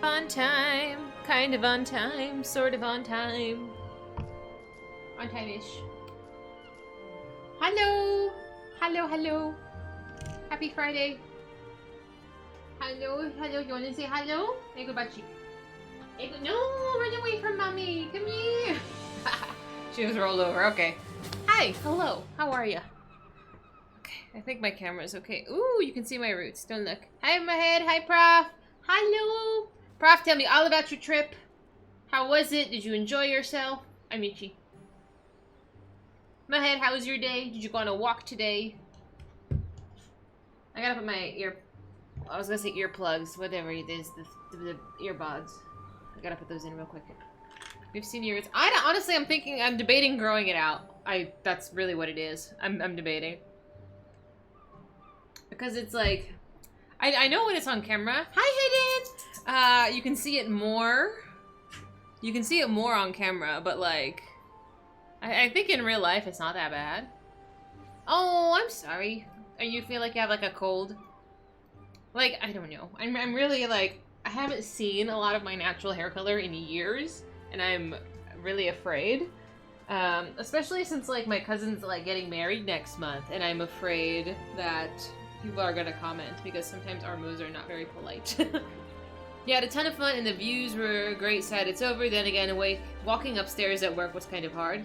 On time. Kind of on time. Sort of on time. On time-ish. Hello! Hello, hello. Happy Friday. Hello, hello. You want to say hello? Hey, go back. No, run away from mommy. Come here. She was rolled over. Okay. Hi. Hello. How are you? Okay. I think my camera's okay. Ooh, you can see my roots. Don't look. Hi, my head. Hi, Prof. Hello. Prof, tell me all about your trip. How was it? Did you enjoy yourself? I'm itchy. My head, how was your day? Did you go on a walk today? I gotta put my I was gonna say earplugs, whatever it is, the earbuds. I gotta put those in real quick. We've seen yours. Honestly, I'm debating growing it out. That's really what it is. I'm debating. Because it's like, I know when it's on camera. Hi, Hidden! You can see it more. You can see it more on camera, but like, I think in real life it's not that bad. Oh, I'm sorry. You feel like you have like a cold? Like, I don't know. I'm really like, I haven't seen a lot of my natural hair color in years, and I'm really afraid. Especially since like my cousin's like getting married next month, and I'm afraid that people are gonna comment because sometimes our moves are not very polite. Yeah, had a ton of fun and the views were great. Sad it's over. Then again, walking upstairs at work was kind of hard.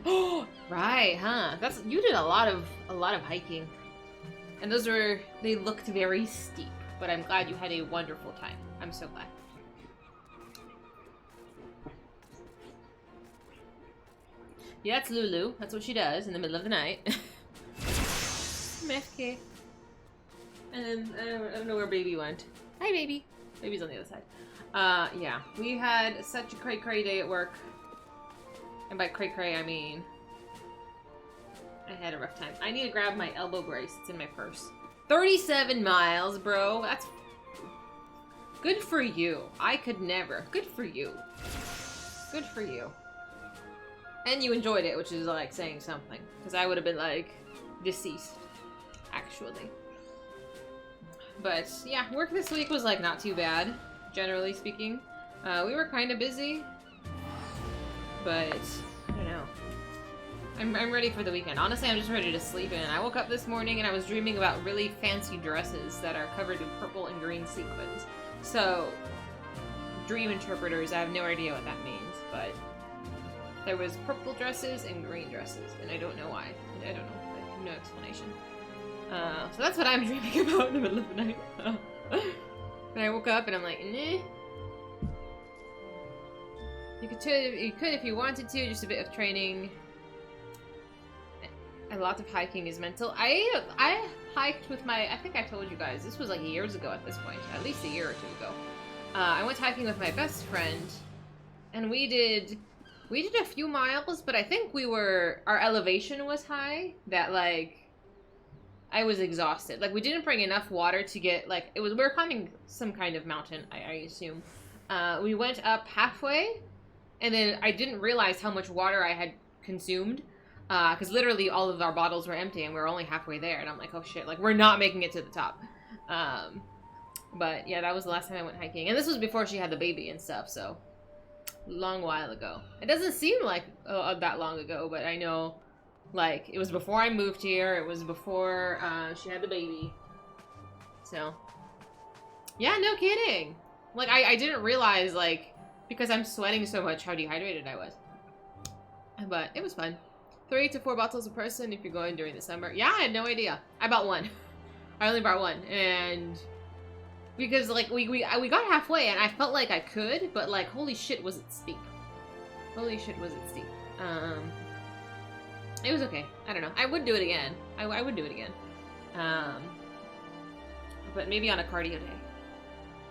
Right, huh? You did a lot of hiking, and they looked very steep. But I'm glad you had a wonderful time. I'm so glad. Yeah, that's Lulu. That's what she does in the middle of the night. MSQ. And then I don't know where baby went. Hi, baby. Baby's on the other side. Yeah, we had such a cray-cray day at work. And by cray-cray, I mean I had a rough time. I need to grab my elbow brace. It's in my purse. 37 miles, bro. That's good for you. I could never. Good for you. Good for you. And you enjoyed it, which is like saying something. Because I would have been like deceased, actually. But yeah, work this week was like not too bad, generally speaking. We were kind of busy, but I don't know. I'm ready for the weekend. Honestly, I'm just ready to sleep in. I woke up this morning and I was dreaming about really fancy dresses that are covered in purple and green sequins. So, dream interpreters, I have no idea what that means, but there was purple dresses and green dresses, and I don't know why. I don't know. I have no explanation. So that's what I'm dreaming about in the middle of the night. And I woke up and I'm like, nah. You could if you wanted to, just a bit of training. A lot of hiking is mental. I hiked with I think I told you guys, this was like years ago at this point, at least a year or two ago. I went hiking with my best friend, and we did a few miles, but I think our elevation was high, that like, I was exhausted. Like, we didn't bring enough water to get, like, we were climbing some kind of mountain, I assume. We went up halfway, and then I didn't realize how much water I had consumed. Because literally all of our bottles were empty and we were only halfway there. And I'm like, oh shit, like, we're not making it to the top. But yeah, that was the last time I went hiking. And this was before she had the baby and stuff, so long while ago. It doesn't seem like that long ago, but I know, like, it was before I moved here. It was before she had the baby. So, yeah, no kidding. Like, I didn't realize, like, because I'm sweating so much, how dehydrated I was. But it was fun. 3 to 4 bottles a person if you're going during the summer. Yeah, I had no idea. I bought one. I only bought one, and because like we got halfway and I felt like I could, but like, holy shit, was it steep. Holy shit, was it steep. It was okay. I don't know. I would do it again. I would do it again. But maybe on a cardio day.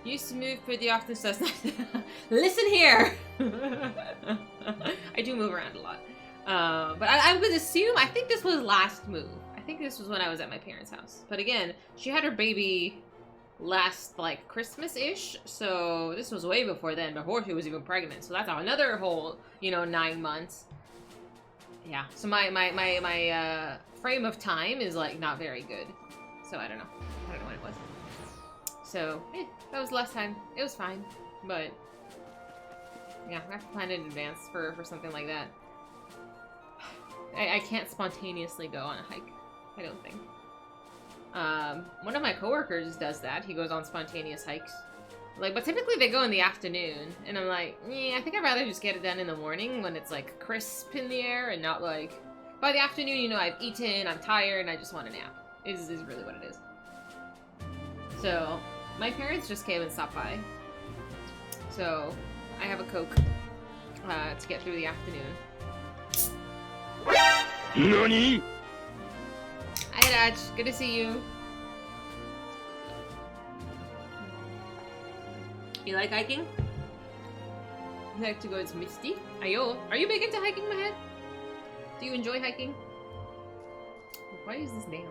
Used to move pretty often, so it's not. Listen here. I do move around a lot. But I would assume, I think this was last move. I think this was when I was at my parents' house. But again, she had her baby last, like, Christmas-ish, so this was way before then, before she was even pregnant. So that's another whole, 9 months. Yeah, so my frame of time is, like, not very good. So I don't know. I don't know what it was. So, that was the last time. It was fine. But Yeah, I have to plan in advance for something like that. I can't spontaneously go on a hike, I don't think. One of my coworkers does that. He goes on spontaneous hikes. Like, but typically they go in the afternoon, and I'm like, I think I'd rather just get it done in the morning when it's, like, crisp in the air and not, like... By the afternoon, you know, I've eaten, I'm tired, and I just want a nap. Is really what it is. So, my parents just came and stopped by. So, I have a Coke to get through the afternoon. NANI?! Hi, Dad. Good to see you. You like hiking? You like to go? It's misty. Ayo. Are you big into hiking, my head? Do you enjoy hiking? Why is this damp?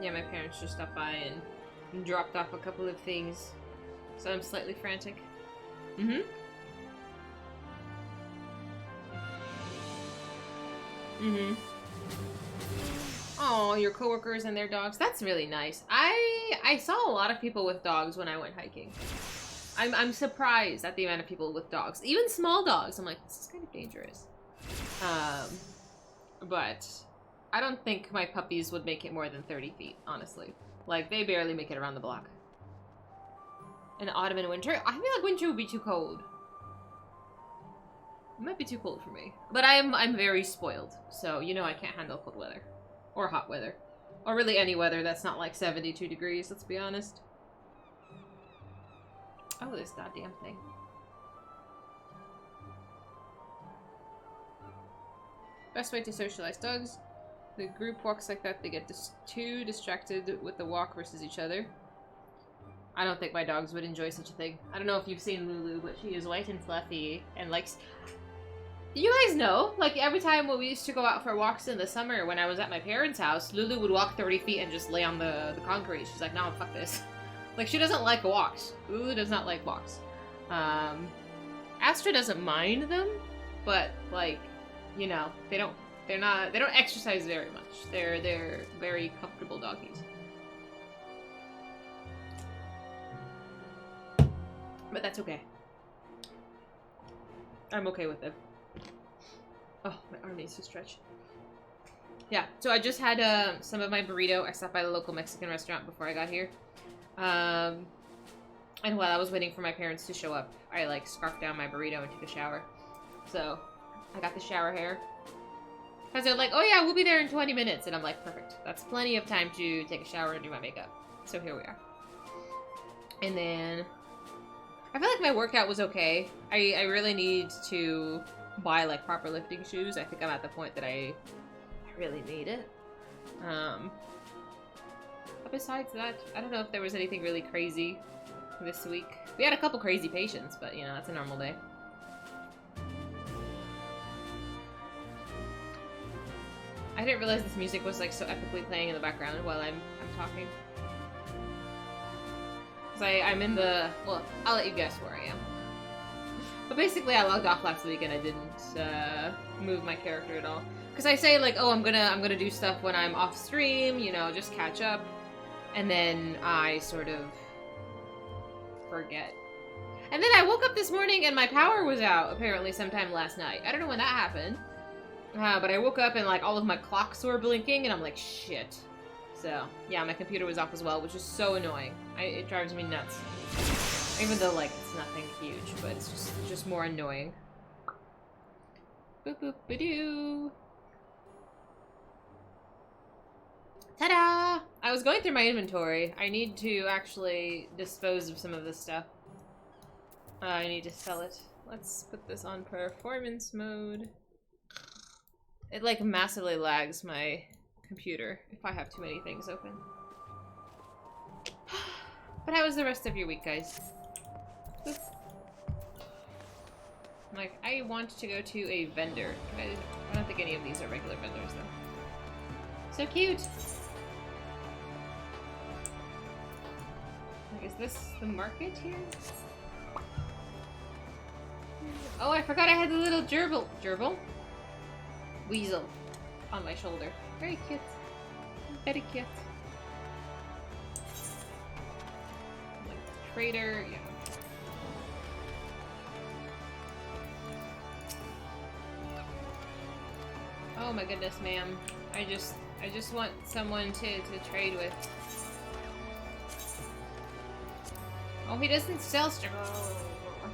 Yeah, my parents just stopped by and dropped off a couple of things. So I'm slightly frantic. Mm-hmm. Mm-hmm. Oh, your coworkers and their dogs. That's really nice. I saw a lot of people with dogs when I went hiking. I'm surprised at the amount of people with dogs. Even small dogs. I'm like, this is kind of dangerous. But I don't think my puppies would make it more than 30 feet, honestly. Like, they barely make it around the block. In autumn and winter? I feel like winter would be too cold. It might be too cold for me. But I'm very spoiled. So, you know I can't handle cold weather. Or hot weather. Or really any weather that's not like 72 degrees, let's be honest. Oh, this goddamn thing. Best way to socialize dogs. The group walks like that, they get too distracted with the walk versus each other. I don't think my dogs would enjoy such a thing. I don't know if you've seen Lulu, but she is white and fluffy and likes... You guys know, like every time when we used to go out for walks in the summer when I was at my parents' house, Lulu would walk 30 feet and just lay on the concrete. She's like, no, fuck this. Like, she doesn't like walks. Lulu does not like walks. Astra doesn't mind them, but like, you know, they don't exercise very much. They're very comfortable doggies. But that's okay. I'm okay with it. Oh, my arm needs to stretch. Yeah, so I just had some of my burrito. I stopped by the local Mexican restaurant before I got here. And while I was waiting for my parents to show up, I like scarfed down my burrito and took a shower. So, I got the shower hair. Because they're like, oh yeah, we'll be there in 20 minutes. And I'm like, perfect. That's plenty of time to take a shower and do my makeup. So here we are. And then... I feel like my workout was okay. I really need to buy like proper lifting shoes. I think I'm at the point that I really need it. But besides that, I don't know if there was anything really crazy this week. We had a couple crazy patients, but you know, that's a normal day. I didn't realize this music was like so epically playing in the background while I'm talking. Because I'm in the... Well, I'll let you guess where I am. But basically, I logged off last week and I didn't move my character at all. Because I say, like, oh, I'm gonna do stuff when I'm off stream, you know, just catch up. And then I sort of forget. And then I woke up this morning and my power was out, apparently, sometime last night. I don't know when that happened. But I woke up and, like, all of my clocks were blinking and I'm like, shit. So, yeah, my computer was off as well, which is so annoying. It drives me nuts. Even though, like, it's nothing huge, but it's just more annoying. Boop boop ba-doo. Ta-da! I was going through my inventory. I need to actually dispose of some of this stuff. I need to sell it. Let's put this on performance mode. It, like, massively lags my computer if I have too many things open. But how was the rest of your week, guys? Oof. Like, I want to go to a vendor. I don't think any of these are regular vendors, though. So cute! Like, is this the market here? Oh, I forgot I had the little gerbil? Weasel on my shoulder. Very cute. Very cute. Like, trader, yeah. Oh my goodness, ma'am. I just want someone to trade with. Oh, he doesn't sell stuff. Oh.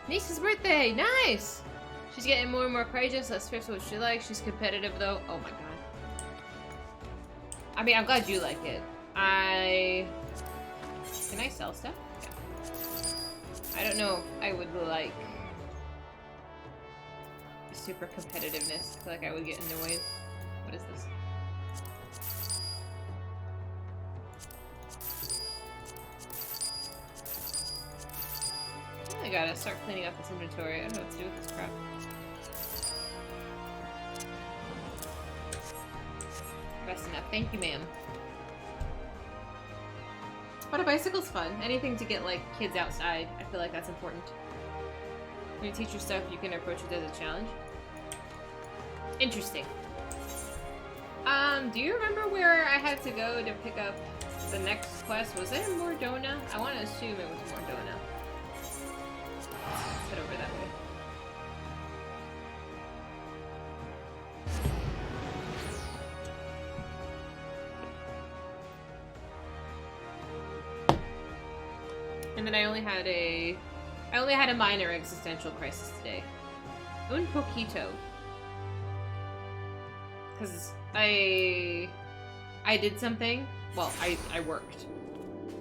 Niece's birthday! Nice! She's getting more and more courageous. Let's fix what she likes. She's competitive, though. Oh my god. I mean, I'm glad you like it. Can I sell stuff? Yeah. I don't know if I would like super competitiveness. I feel like I would get annoyed. What is this? I gotta start cleaning up this inventory. I don't know what to do with this crap. Best enough. Thank you, ma'am. But a bicycle's fun. Anything to get, like, kids outside. I feel like that's important. When you teach your stuff, you can approach it as a challenge. Interesting. Do you remember where I had to go to pick up the next quest? Was it in Mordona? I want to assume it was Mordona. Let's head over that way. And then I only had a minor existential crisis today. Un poquito. Because I did something. Well, I worked.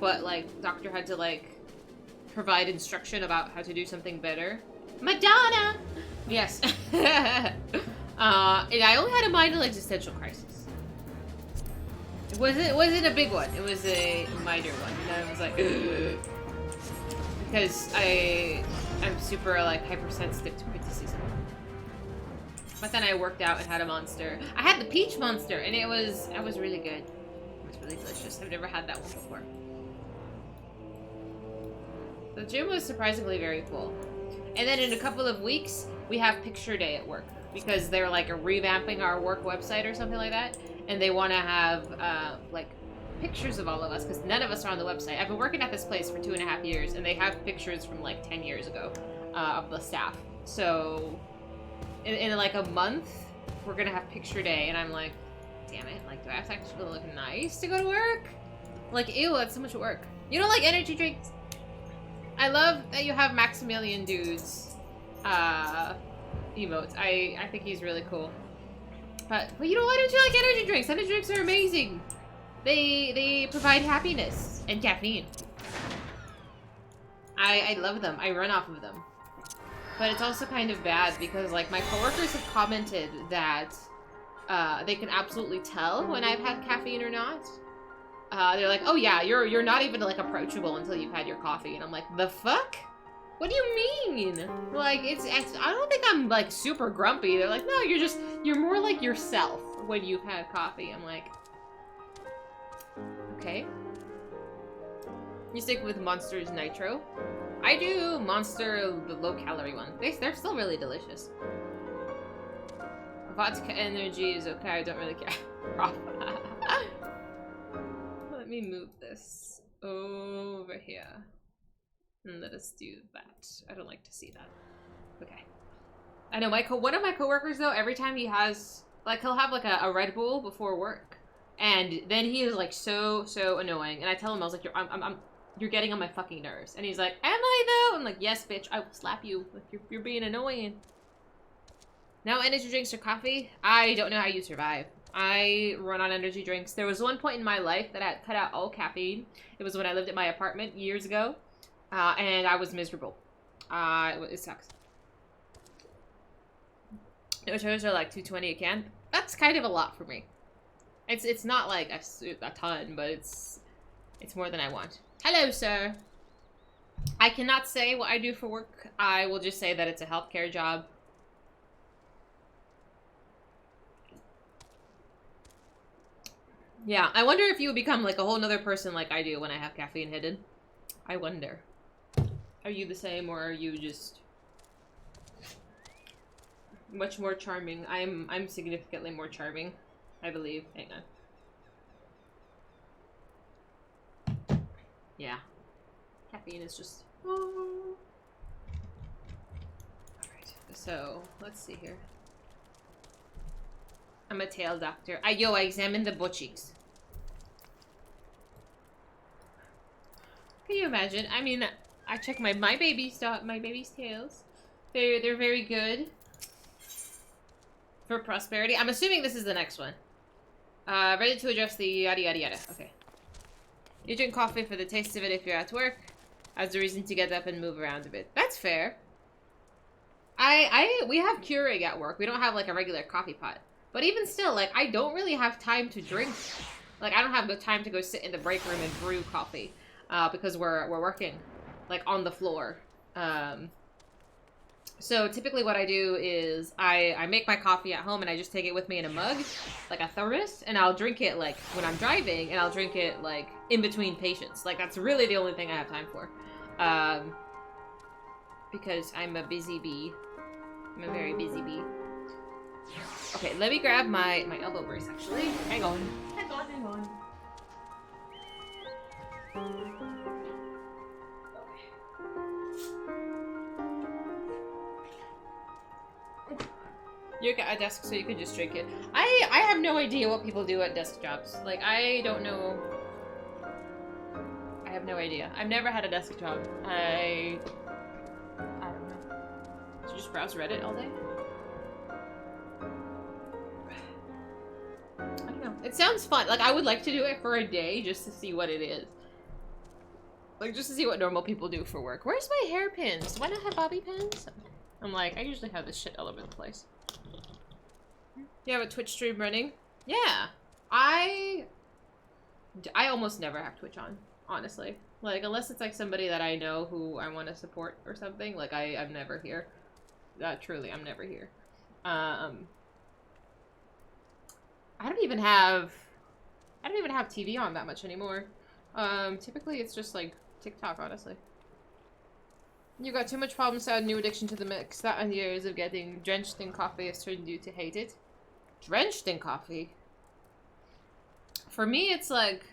But, like, doctor had to, like, provide instruction about how to do something better. Madonna! Yes. And I only had a minor existential crisis. It wasn't a big one. It was a minor one. And I was like, ugh. Because I'm super, like, hypersensitive to criticism. But then I worked out and had a monster. I had the peach monster, and that was really good. It was really delicious. I've never had that one before. The gym was surprisingly very full. And then in a couple of weeks, we have picture day at work. Because they're, like, revamping our work website or something like that. And they want to have, like, pictures of all of us, because none of us are on the website. I've been working at this place for 2.5 years, and they have pictures from, like, 10 years ago of the staff. So, in like a month, we're gonna have picture day, and I'm like, damn it, like, do I have to actually look nice to go to work? Like, ew, that's so much work. You don't like energy drinks? I love that you have Maximilian Dude's emotes. I think he's really cool. But you know, why don't you like energy drinks? Energy drinks are amazing. They provide happiness and caffeine. I love them. I run off of them. But it's also kind of bad because, like, my coworkers have commented that they can absolutely tell when I've had caffeine or not. They're like, oh yeah, you're not even, like, approachable until you've had your coffee. And I'm like, the fuck? What do you mean? Like, it's I don't think I'm, like, super grumpy. They're like, no, you're more like yourself when you've had coffee. I'm like, okay. You stick with Monster's Nitro? I do Monster, the low-calorie one. They're still really delicious. Vodka energy is okay, I don't really care. Let me move this over here. And let us do that. I don't like to see that. Okay. I know, one of my coworkers, though, every time he has, like, he'll have, like, a Red Bull before work. And then he is, like, so annoying. And I tell him, I was like, you're getting on my fucking nerves. And he's like, am I though? I'm like, yes, bitch, I will slap you. Like, you're being annoying. Now energy drinks or coffee? I don't know how you survive. I run on energy drinks. There was one point in my life that I had cut out all caffeine. It was when I lived at my apartment years ago. And I was miserable. It sucks. Notos are like $2.20 a can. That's kind of a lot for me. It's not like a ton, but it's more than I want. Hello, sir. I cannot say what I do for work. I will just say that it's a healthcare job. Yeah, I wonder if you would become like a whole nother person like I do when I have caffeine hidden. I wonder. Are you the same, or are you just much more charming? I'm significantly more charming, I believe. Hang on. Yeah. Caffeine is just... Oh. Alright. So, let's see here. I'm a tail doctor. I examine the butt cheeks. Can you imagine? I mean, I check my baby's tails. They're very good for prosperity. I'm assuming this is the next one. Ready to address the yada yada yada. Okay. You drink coffee for the taste of it if you're at work, as a reason to get up and move around a bit. That's fair. We have Keurig at work. We don't have like a regular coffee pot. But even still, like, I don't really have time to drink. Like, I don't have the time to go sit in the break room and brew coffee. Because we're working, like, on the floor. So typically what I do is I make my coffee at home and I just take it with me in a mug, like a thermos, and I'll drink it, like, when I'm driving, and I'll drink it, like, in between patients. Like, that's really the only thing I have time for. Because I'm a busy bee. I'm a very busy bee. Okay, let me grab my elbow brace, actually. Hang on. You got a desk so you can just drink it. I have no idea what people do at desk jobs. Like, I don't know. I have no idea. I've never had a desk job. I don't know. Did you just browse Reddit all day? I don't know. It sounds fun. Like, I would like to do it for a day just to see what it is. Like, just to see what normal people do for work. Where's my hairpins? Do I not have bobby pins? I'm like, I usually have this shit all over the place. You have a Twitch stream running? Yeah. I almost never have Twitch on, honestly. Like, unless it's like somebody that I know who I want to support or something. Like, I'm never here. Truly, I'm never here. I don't even have TV on that much anymore. Typically it's just like TikTok, honestly. You got too much problems to add new addiction to the mix. That and years of getting drenched in coffee has turned you to hate it. Drenched in coffee? For me, it's like,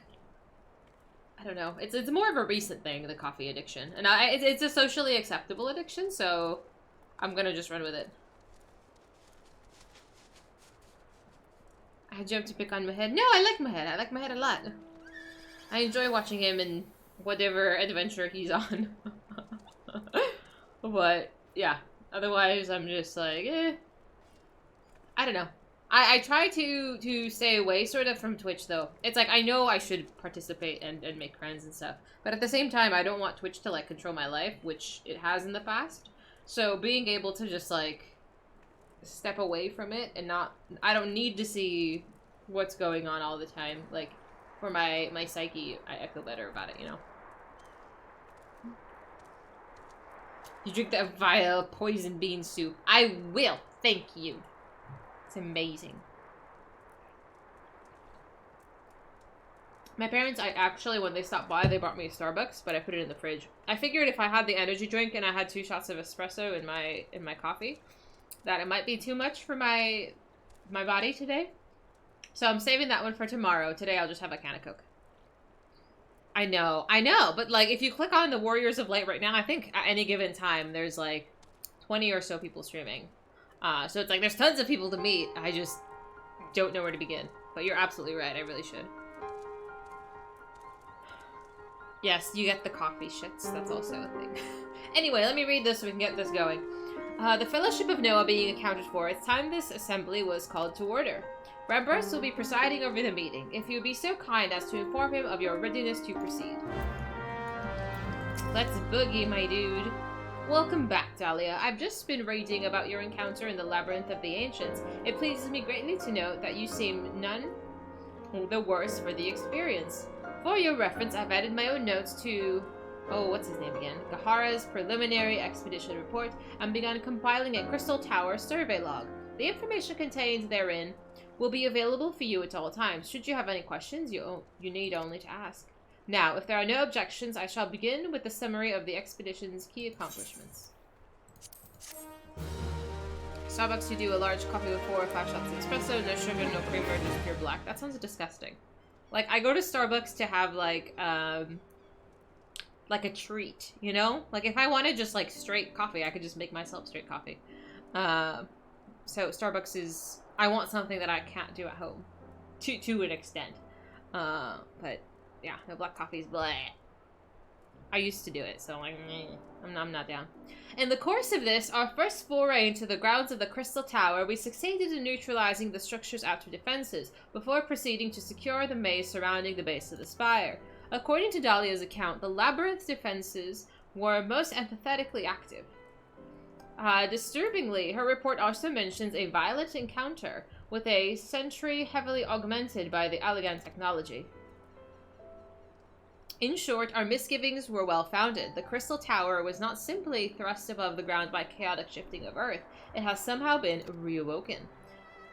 I don't know. It's more of a recent thing, the coffee addiction. And it's a socially acceptable addiction, so I'm gonna just run with it. I jumped to pick on Mahed. No, I like Mahed. I like Mahed a lot. I enjoy watching him in whatever adventure he's on. But, yeah. Otherwise, I'm just like, eh. I don't know. I try to stay away, sort of, from Twitch, though. It's like, I know I should participate and make friends and stuff. But at the same time, I don't want Twitch to, like, control my life, which it has in the past. So, being able to just, like, step away from it and not... I don't need to see what's going on all the time. Like, for my psyche, I feel better about it, you know? You drink that vile poison bean soup. I will. Thank you. It's amazing. My parents, when they stopped by, they brought me a Starbucks, but I put it in the fridge. I figured if I had the energy drink and I had 2 shots of espresso in my coffee, that it might be too much for my body today. So I'm saving that one for tomorrow. Today I'll just have a can of Coke. I know, but like if you click on the Warriors of Light right now, I think at any given time there's like 20 or so people streaming. So it's like there's tons of people to meet. I just don't know where to begin. But you're absolutely right. I really should. Yes, you get the coffee shits. That's also a thing. Anyway, let me read this so we can get this going. The Fellowship of Noah being accounted for, it's time this assembly was called to order. Rambrus will be presiding over the meeting, if you would be so kind as to inform him of your readiness to proceed. Let's boogie, my dude. Welcome back, Dahlia. I've just been reading about your encounter in the Labyrinth of the Ancients. It pleases me greatly to note that you seem none the worse for the experience. For your reference, I've added my own notes to... oh, what's his name again? Gahara's preliminary expedition report and begun compiling a Crystal Tower survey log. The information contained therein will be available for you at all times. Should you have any questions, you need only to ask. Now, if there are no objections, I shall begin with the summary of the expedition's key accomplishments. Starbucks, you do a large coffee with 4 or 5 shots of espresso, no sugar, no creamer, just pure black. That sounds disgusting. Like, I go to Starbucks to have, like a treat, you know? Like, if I wanted just, like, straight coffee, I could just make myself straight coffee. So Starbucks is... I want something that I can't do at home. To an extent. But, yeah, no black coffees, blah. I used to do it, so I'm not down. In the course of this, our first foray into the grounds of the Crystal Tower, we succeeded in neutralizing the structure's outer defenses, before proceeding to secure the maze surrounding the base of the spire. According to Dahlia's account, the labyrinth's defenses were most empathetically active. Disturbingly, her report also mentions a violent encounter with a sentry heavily augmented by the Allegan technology. In short, our misgivings were well-founded. The Crystal Tower was not simply thrust above the ground by chaotic shifting of Earth. It has somehow been reawoken.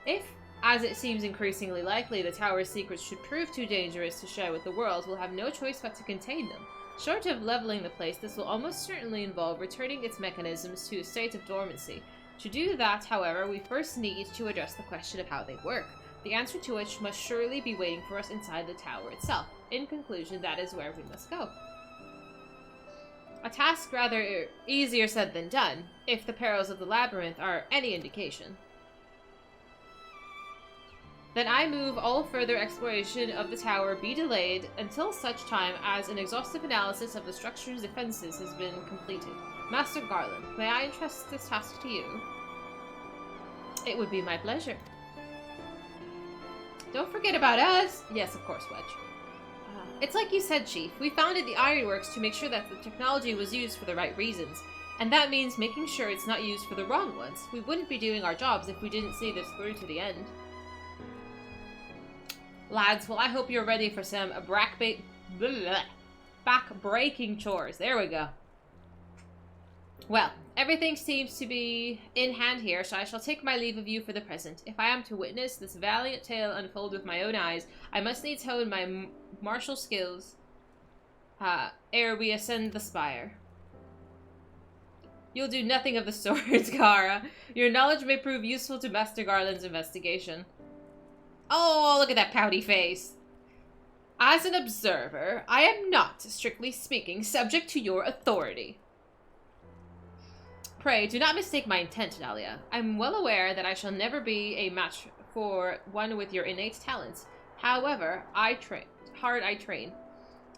If, as it seems increasingly likely, the tower's secrets should prove too dangerous to share with the world, we'll have no choice but to contain them. Short of leveling the place, this will almost certainly involve returning its mechanisms to a state of dormancy. To do that, however, we first need to address the question of how they work, the answer to which must surely be waiting for us inside the tower itself. In conclusion, that is where we must go. A task rather easier said than done, if the perils of the labyrinth are any indication. Then I move all further exploration of the tower be delayed until such time as an exhaustive analysis of the structure's defenses has been completed. Master Garland, may I entrust this task to you? It would be my pleasure. Don't forget about us! Yes, of course, Wedge. It's like you said, Chief. We founded the Ironworks to make sure that the technology was used for the right reasons. And that means making sure it's not used for the wrong ones. We wouldn't be doing our jobs if we didn't see this through to the end. Lads, well, I hope you're ready for some back-breaking chores. There we go. Well, everything seems to be in hand here, so I shall take my leave of you for the present. If I am to witness this valiant tale unfold with my own eyes, I must needs hone my martial skills ere we ascend the spire. You'll do nothing of the sort, Kara. Your knowledge may prove useful to Master Garland's investigation. Oh, look at that pouty face. As an observer, I am not, strictly speaking, subject to your authority. Pray, do not mistake my intent, Dahlia. I'm well aware that I shall never be a match for one with your innate talents. However, I train.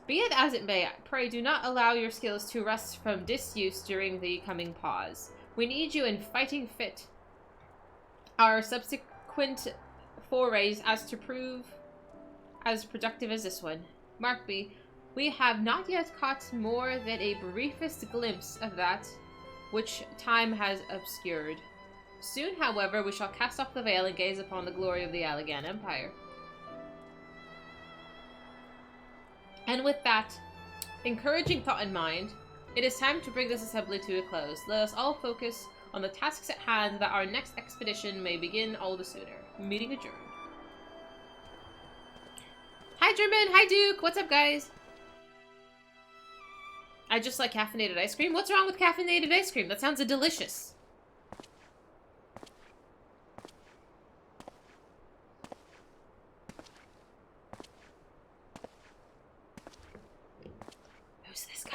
Be it as it may, pray do not allow your skills to rust from disuse during the coming pause. We need you in fighting fit. Our subsequent forays as to prove as productive as this one. Mark me, we have not yet caught more than a briefest glimpse of that which time has obscured. Soon, however, we shall cast off the veil and gaze upon the glory of the Allegan Empire. And with that encouraging thought in mind, it is time to bring this assembly to a close. Let us all focus on the tasks at hand that our next expedition may begin all the sooner. Meeting adjourned. Hi, German. Hi, Duke. What's up, guys? I just like caffeinated ice cream. What's wrong with caffeinated ice cream? That sounds delicious. Who's this guy?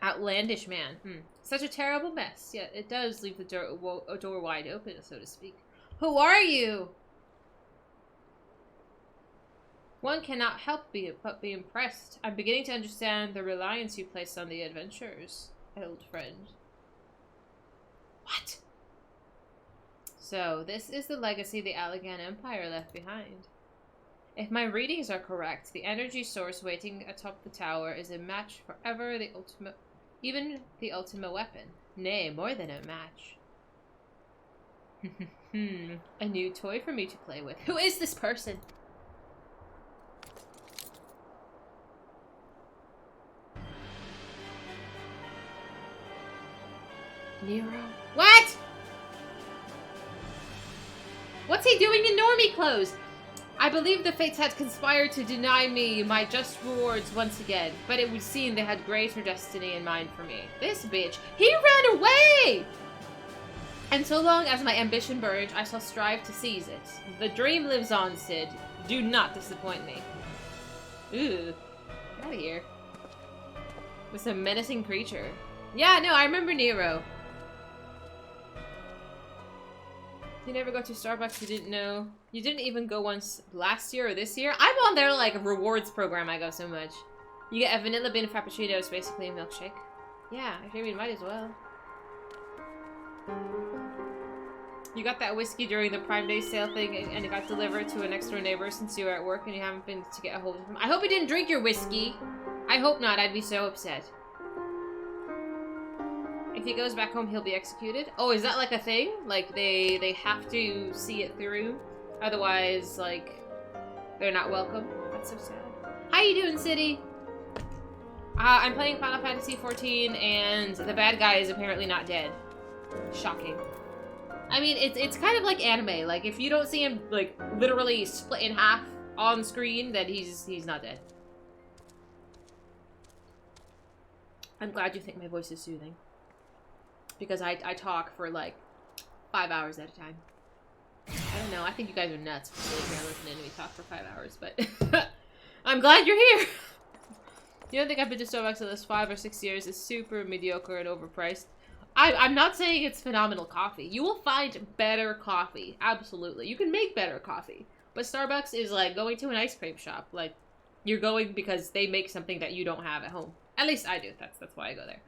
Outlandish man. Such a terrible mess. Yet it does leave the door wide open, so to speak. Who are you? One cannot help but be impressed. I'm beginning to understand the reliance you place on the adventurers, old friend. What? So, this is the legacy the Allegan Empire left behind. If my readings are correct, the energy source waiting atop the tower is a match for ever the ultimate, even the ultimate weapon. Nay, more than a match. A new toy for me to play with. Who is this person? Nero? What? What's he doing in normie clothes? I believe the fates had conspired to deny me my just rewards once again, but it would seem they had greater destiny in mind for me. This bitch, he ran away! And so long as my ambition burns, I shall strive to seize it. The dream lives on, Sid. Do not disappoint me. Ooh. Get out of here. It's a menacing creature. Yeah, no, I remember Nero. You never go to Starbucks, you didn't know. You didn't even go once last year or this year? I'm on their, like, rewards program, I go so much. You get a vanilla bean frappuccino, it's basically a milkshake. Yeah, I figured we might as well. You got that whiskey during the Prime Day sale thing, and it got delivered to a next door neighbor since you were at work and you haven't been to get a hold of him. I hope he didn't drink your whiskey. I hope not, I'd be so upset. If he goes back home, he'll be executed. Oh, is that like a thing? Like, they have to see it through. Otherwise, like, they're not welcome. That's so sad. How you doing, City? I'm playing Final Fantasy XIV, and the bad guy is apparently not dead. Shocking. I mean, it's kind of like anime. Like, if you don't see him, like, literally split in half on screen, then he's not dead. I'm glad you think my voice is soothing. Because I talk for like 5 hours at a time. I don't know, I think you guys are nuts for sitting here listening to me talk for 5 hours, but I'm glad you're here! You don't think I've been to Starbucks in the last 5 or 6 years? It's super mediocre and overpriced. I'm not saying it's phenomenal coffee. You will find better coffee, absolutely. You can make better coffee. But Starbucks is like going to an ice cream shop. Like, you're going because they make something that you don't have at home. At least I do, that's why I go there.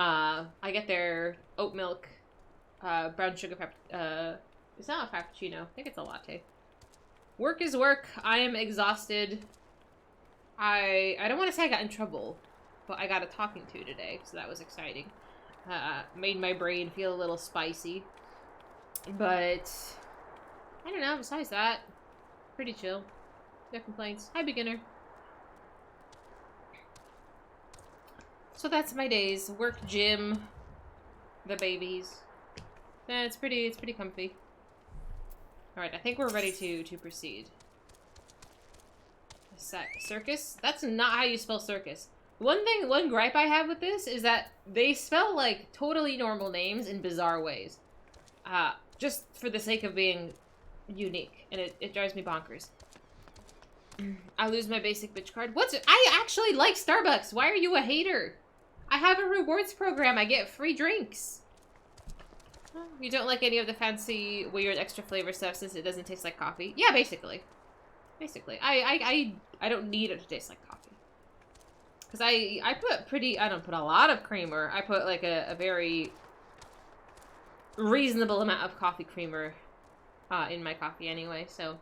I get their oat milk, brown sugar it's not a frappuccino. I think it's a latte. Work is work. I am exhausted. I don't want to say I got in trouble, but I got a talking to today, so that was exciting. Made my brain feel a little spicy. But, I don't know, besides that, pretty chill. No complaints. Hi, beginner. So that's my days. Work, gym, the babies. Yeah, it's pretty comfy. Alright, I think we're ready to proceed. Circus? That's not how you spell circus. One gripe I have with this is that they spell, like, totally normal names in bizarre ways. Just for the sake of being unique. And it drives me bonkers. I lose my basic bitch card. I actually like Starbucks! Why are you a hater? I have a rewards program. I get free drinks. You don't like any of the fancy, weird, extra flavor stuff since it doesn't taste like coffee? Yeah, basically. Basically. I don't need it to taste like coffee. Because I don't put a lot of creamer. I put, like, a very reasonable amount of coffee creamer in my coffee anyway, so...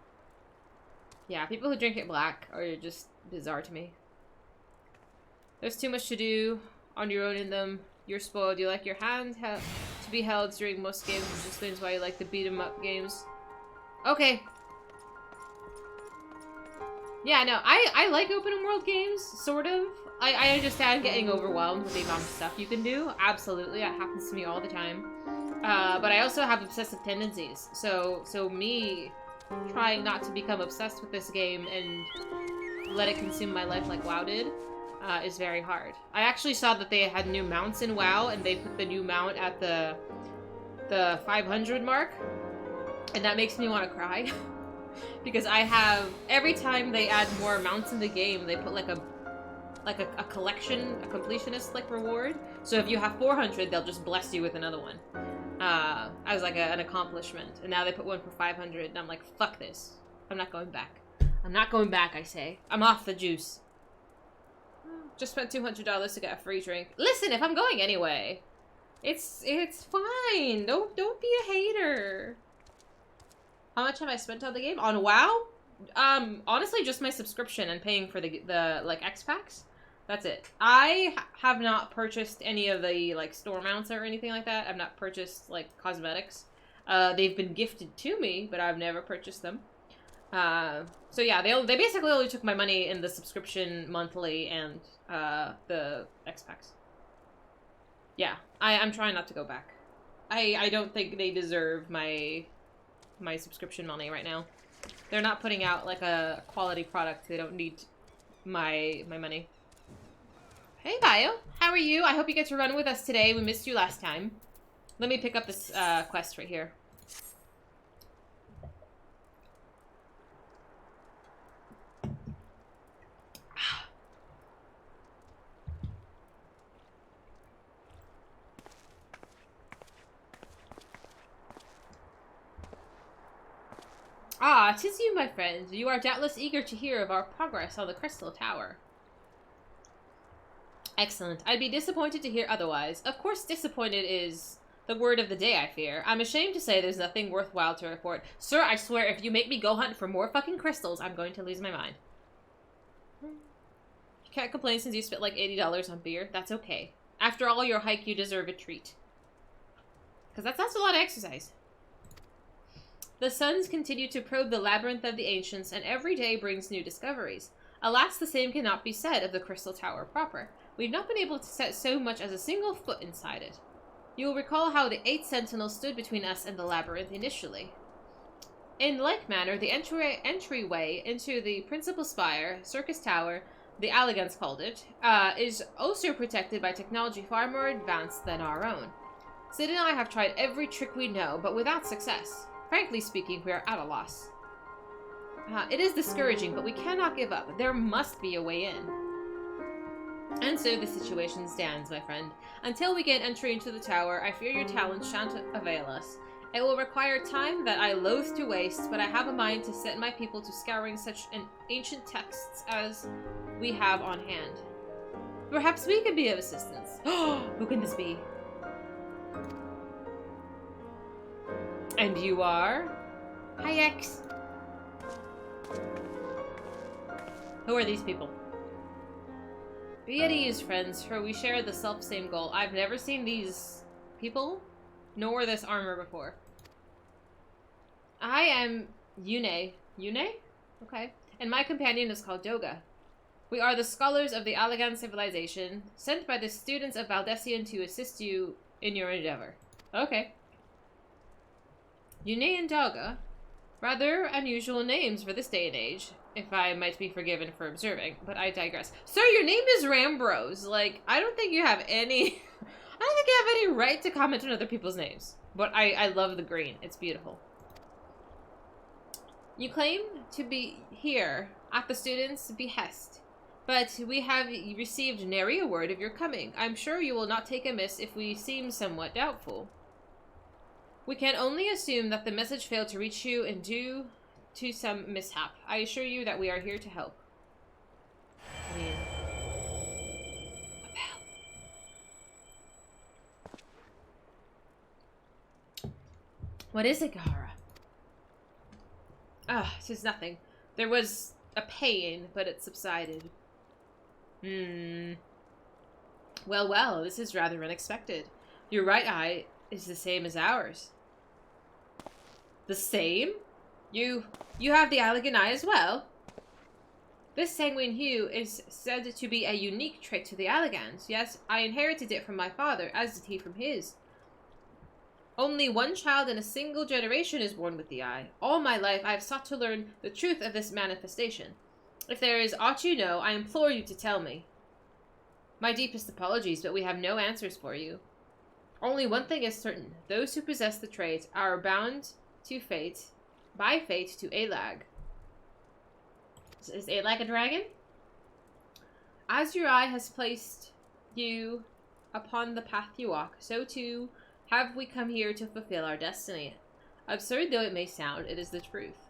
Yeah, people who drink it black are just bizarre to me. There's too much to do on your own in them. You're spoiled. You like your hand to be held during most games, which explains why you like the beat-em-up games. Okay. Yeah, no, I like open-world games, sort of. I understand getting overwhelmed with the amount of stuff you can do. Absolutely, that happens to me all the time. But I also have obsessive tendencies. So me trying not to become obsessed with this game and let it consume my life like WoW did is very hard. I actually saw that they had new mounts in WoW, and they put the new mount at the 500 mark, and that makes me want to cry. Because I have, every time they add more mounts in the game, they put like a collection, a completionist like reward. So if you have 400, they'll just bless you with another one. As like an accomplishment. And now they put one for 500, and I'm like, fuck this. I'm not going back. I'm not going back, I say. I'm off the juice. Just spent $200 to get a free drink. Listen, if I'm going anyway, it's fine. Don't be a hater. How much have I spent on the game? On WoW? Honestly, just my subscription and paying for the like, X packs. That's it. I have not purchased any of the, like, store mounts or anything like that. I've not purchased, like, cosmetics. They've been gifted to me, but I've never purchased them. So yeah, they basically only took my money in the subscription monthly and, the X packs. Yeah, I'm trying not to go back. I don't think they deserve my subscription money right now. They're not putting out, like, a quality product. They don't need my money. Hey, Bio. How are you? I hope you get to run with us today. We missed you last time. Let me pick up this quest right here. Ah, 'tis you, my friend. You are doubtless eager to hear of our progress on the Crystal Tower. Excellent. I'd be disappointed to hear otherwise. Of course, disappointed is the word of the day, I fear. I'm ashamed to say there's nothing worthwhile to report. Sir, I swear, if you make me go hunt for more fucking crystals, I'm going to lose my mind. You can't complain since you spent like $80 on beer. That's okay. After all your hike, you deserve a treat. Because that's a lot of exercise. The suns continue to probe the labyrinth of the ancients, and every day brings new discoveries. Alas, the same cannot be said of the Crystal Tower proper. We've not been able to set so much as a single foot inside it. You will recall how the 8 sentinels stood between us and the labyrinth initially. In like manner, the entryway into the principal spire, Circus Tower, the Alligans called it, is also protected by technology far more advanced than our own. Sid and I have tried every trick we know, but without success. Frankly speaking, we are at a loss. It is discouraging, but we cannot give up. There must be a way in. And so the situation stands, my friend. Until we gain entry into the tower, I fear your talents shan't avail us. It will require time that I loathe to waste, but I have a mind to set my people to scouring such ancient texts as we have on hand. Perhaps we can be of assistance. Who can this be? And you are? Hi, X. Who are these people? Be at ease, friends, for we share the self-same goal. I've never seen these people, nor this armor before. I am Yune. Yune? Okay. And my companion is called Doga. We are the scholars of the Allagan civilization, sent by the students of Valdesian to assist you in your endeavor. Okay. Yune and Doga? Rather unusual names for this day and age, if I might be forgiven for observing, but I digress. Sir, your name is Rambrose. Like, I don't think you have any... I don't think you have any right to comment on other people's names. But I love the green. It's beautiful. You claim to be here at the students' behest, but we have received nary a word of your coming. I'm sure you will not take amiss if we seem somewhat doubtful. We can only assume that the message failed to reach you and due to some mishap. I assure you that we are here to help. I mean... a bell. What is it, Gahara? Ah, 'tis nothing. There was a pain, but it subsided. Well, well, this is rather unexpected. Your right eye is the same as ours. The same? You have the Allagan eye as well? This sanguine hue is said to be a unique trait to the Allagans. Yes, I inherited it from my father, as did he from his. Only one child in a single generation is born with the eye. All my life I have sought to learn the truth of this manifestation. If there is aught you know, I implore you to tell me. My deepest apologies, but we have no answers for you. Only one thing is certain. Those who possess the trait are bound to fate, by fate to Alag. Is Alag a dragon? As your eye has placed you upon the path you walk, so too have we come here to fulfill our destiny. Absurd though it may sound, it is the truth.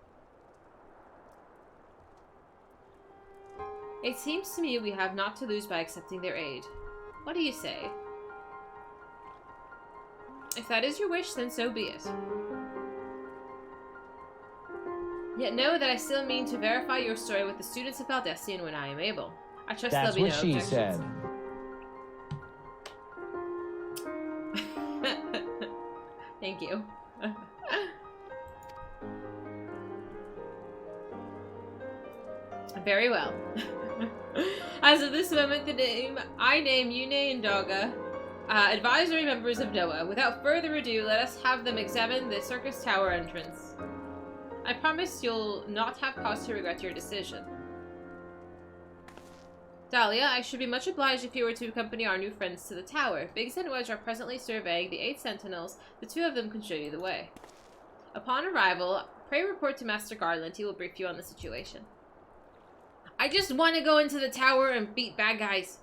It seems to me we have not to lose by accepting their aid. What do you say? If that is your wish, then so be it. Yet know that I still mean to verify your story with the students of Valdesian when I am able. I trust there'll be no objections. That's what she said. Thank you. Very well. As of this moment, I name Yune and Doga advisory members of Noah. Without further ado, let us have them examine the Circus Tower entrance. I promise you'll not have cause to regret your decision. Dahlia, I should be much obliged if you were to accompany our new friends to the tower. Biggs and Wedge are presently surveying the 8 sentinels. The 2 of them can show you the way. Upon arrival, pray report to Master Garland. He will brief you on the situation. I just want to go into the tower and beat bad guys.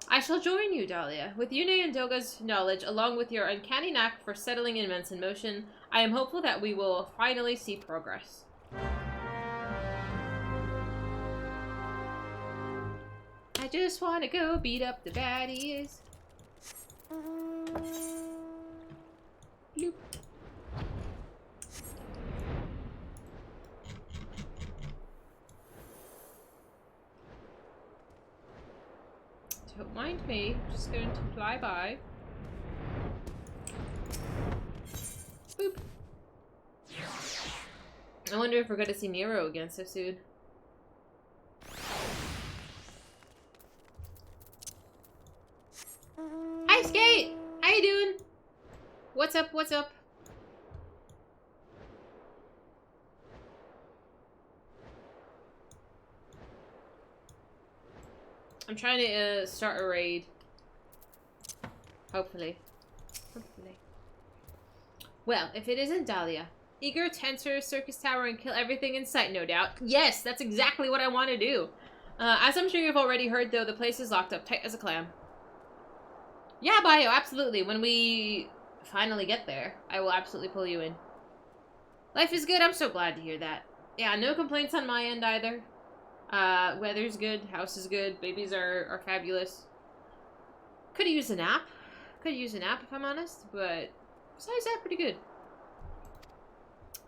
I shall join you, Dahlia. With Yune and Doga's knowledge, along with your uncanny knack for settling events in motion, I am hopeful that we will finally see progress. just wanna go beat up the baddies. Bloop. Don't mind me, I'm just going to fly by. Boop. I wonder if we're going to see Nero again so soon. Hi, Skate! How you doing? What's up, what's up? I'm trying to start a raid. Hopefully. Hopefully. Well, if it isn't Dahlia. Eager to enter Circus Tower and kill everything in sight, no doubt. Yes, that's exactly what I want to do. As I'm sure you've already heard, though, the place is locked up tight as a clam. Yeah, Bio, absolutely. When we finally get there, I will absolutely pull you in. Life is good. I'm so glad to hear that. Yeah, no complaints on my end either. Weather's good, house is good, babies are fabulous. Could use a nap. Could use a nap if I'm honest, but besides that, pretty good.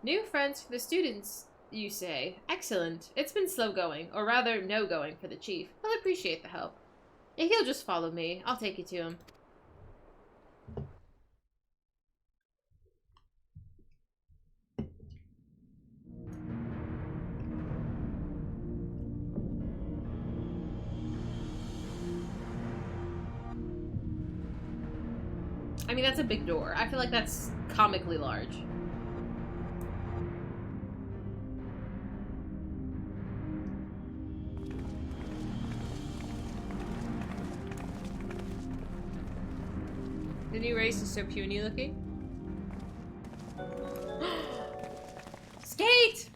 New friends for the students, you say. Excellent. It's been slow going, or rather no going for the chief. He'll appreciate the help. If he'll just follow me, I'll take you to him. I mean, that's a big door. I feel like that's comically large. The new race is so puny looking. Skate!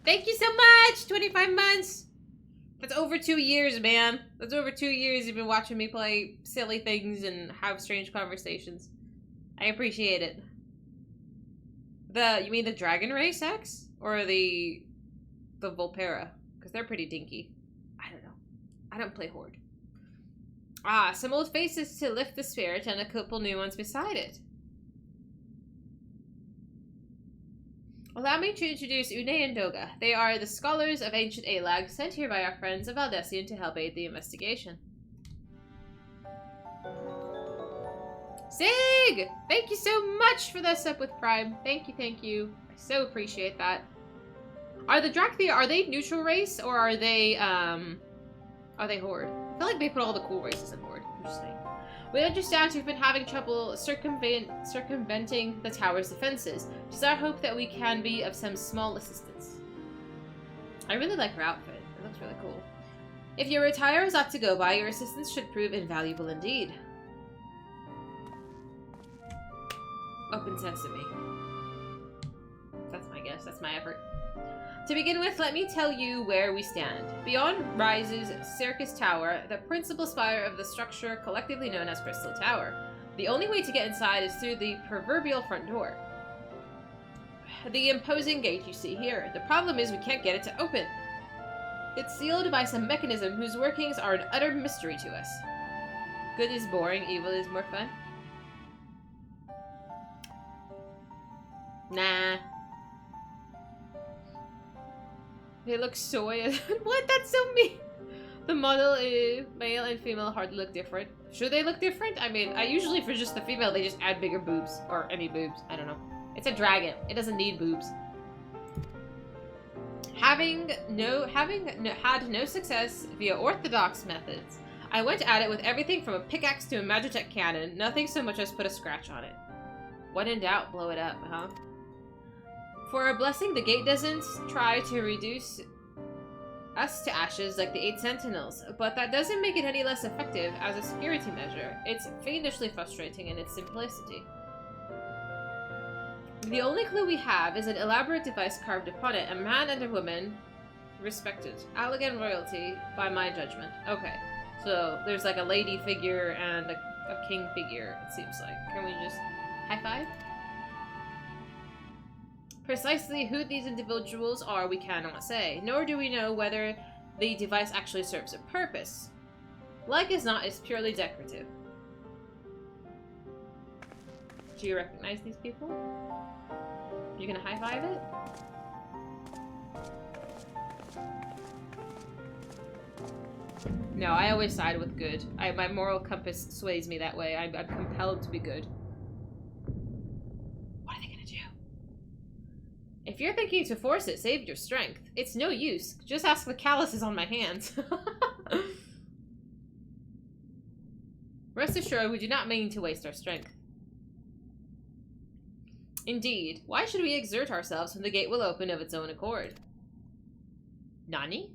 Thank you so much! 25 months! That's over 2 years, man. That's over 2 years you've been watching me play silly things and have strange conversations. I appreciate it. You mean the Dragon Race X? Or the Volpera? Because they're pretty dinky. I don't know. I don't play Horde. Ah, some old faces to lift the spirit and a couple new ones beside it. Allow me to introduce Une and Doga. They are the scholars of ancient Alag, sent here by our friends of Valdesian to help aid the investigation. Sig! Thank you so much for the sub with Prime. Thank you, thank you. I so appreciate that. Are the Drakthea, are they neutral race, or are they Horde? I feel like they put all the cool races in Horde. Interesting. We understand you've been having trouble circumventing the tower's defenses. It is our hope that we can be of some small assistance. I really like her outfit. It looks really cool. If your attire is ought to go by, your assistance should prove invaluable indeed. Open sesame. That's my guess. That's my effort. To begin with, let me tell you where we stand. Beyond rises Circus Tower, the principal spire of the structure collectively known as Crystal Tower. The only way to get inside is through the proverbial front door. The imposing gate you see here. The problem is we can't get it to open. It's sealed by some mechanism whose workings are an utter mystery to us. Good is boring, evil is more fun. Nah. They look soy. What? That's so mean. The model, male and female, hardly look different. Should they look different? I mean, I usually for just the female, they just add bigger boobs or any boobs. I don't know. It's a dragon. It doesn't need boobs. Having had no success via orthodox methods, I went at it with everything from a pickaxe to a Magitech cannon. Nothing so much as put a scratch on it. When in doubt, blow it up, huh? For a blessing, the gate doesn't try to reduce us to ashes like the 8 Sentinels, but that doesn't make it any less effective as a security measure. It's fiendishly frustrating in its simplicity. The only clue we have is an elaborate device carved upon it, a man and a woman, respected. Allegan royalty, by my judgment. Okay, so there's like a lady figure and a king figure, it seems like. Can we just high five? Precisely who these individuals are we cannot say, nor do we know whether the device actually serves a purpose. Like as not, it's purely decorative. Do you recognize these people? You gonna high-five it? No, I always side with good. My moral compass sways me that way. I'm compelled to be good. What are they gonna do? If you're thinking to force it, save your strength. It's no use. Just ask the calluses on my hands. Rest assured, we do not mean to waste our strength. Indeed. Why should we exert ourselves when the gate will open of its own accord? Nani?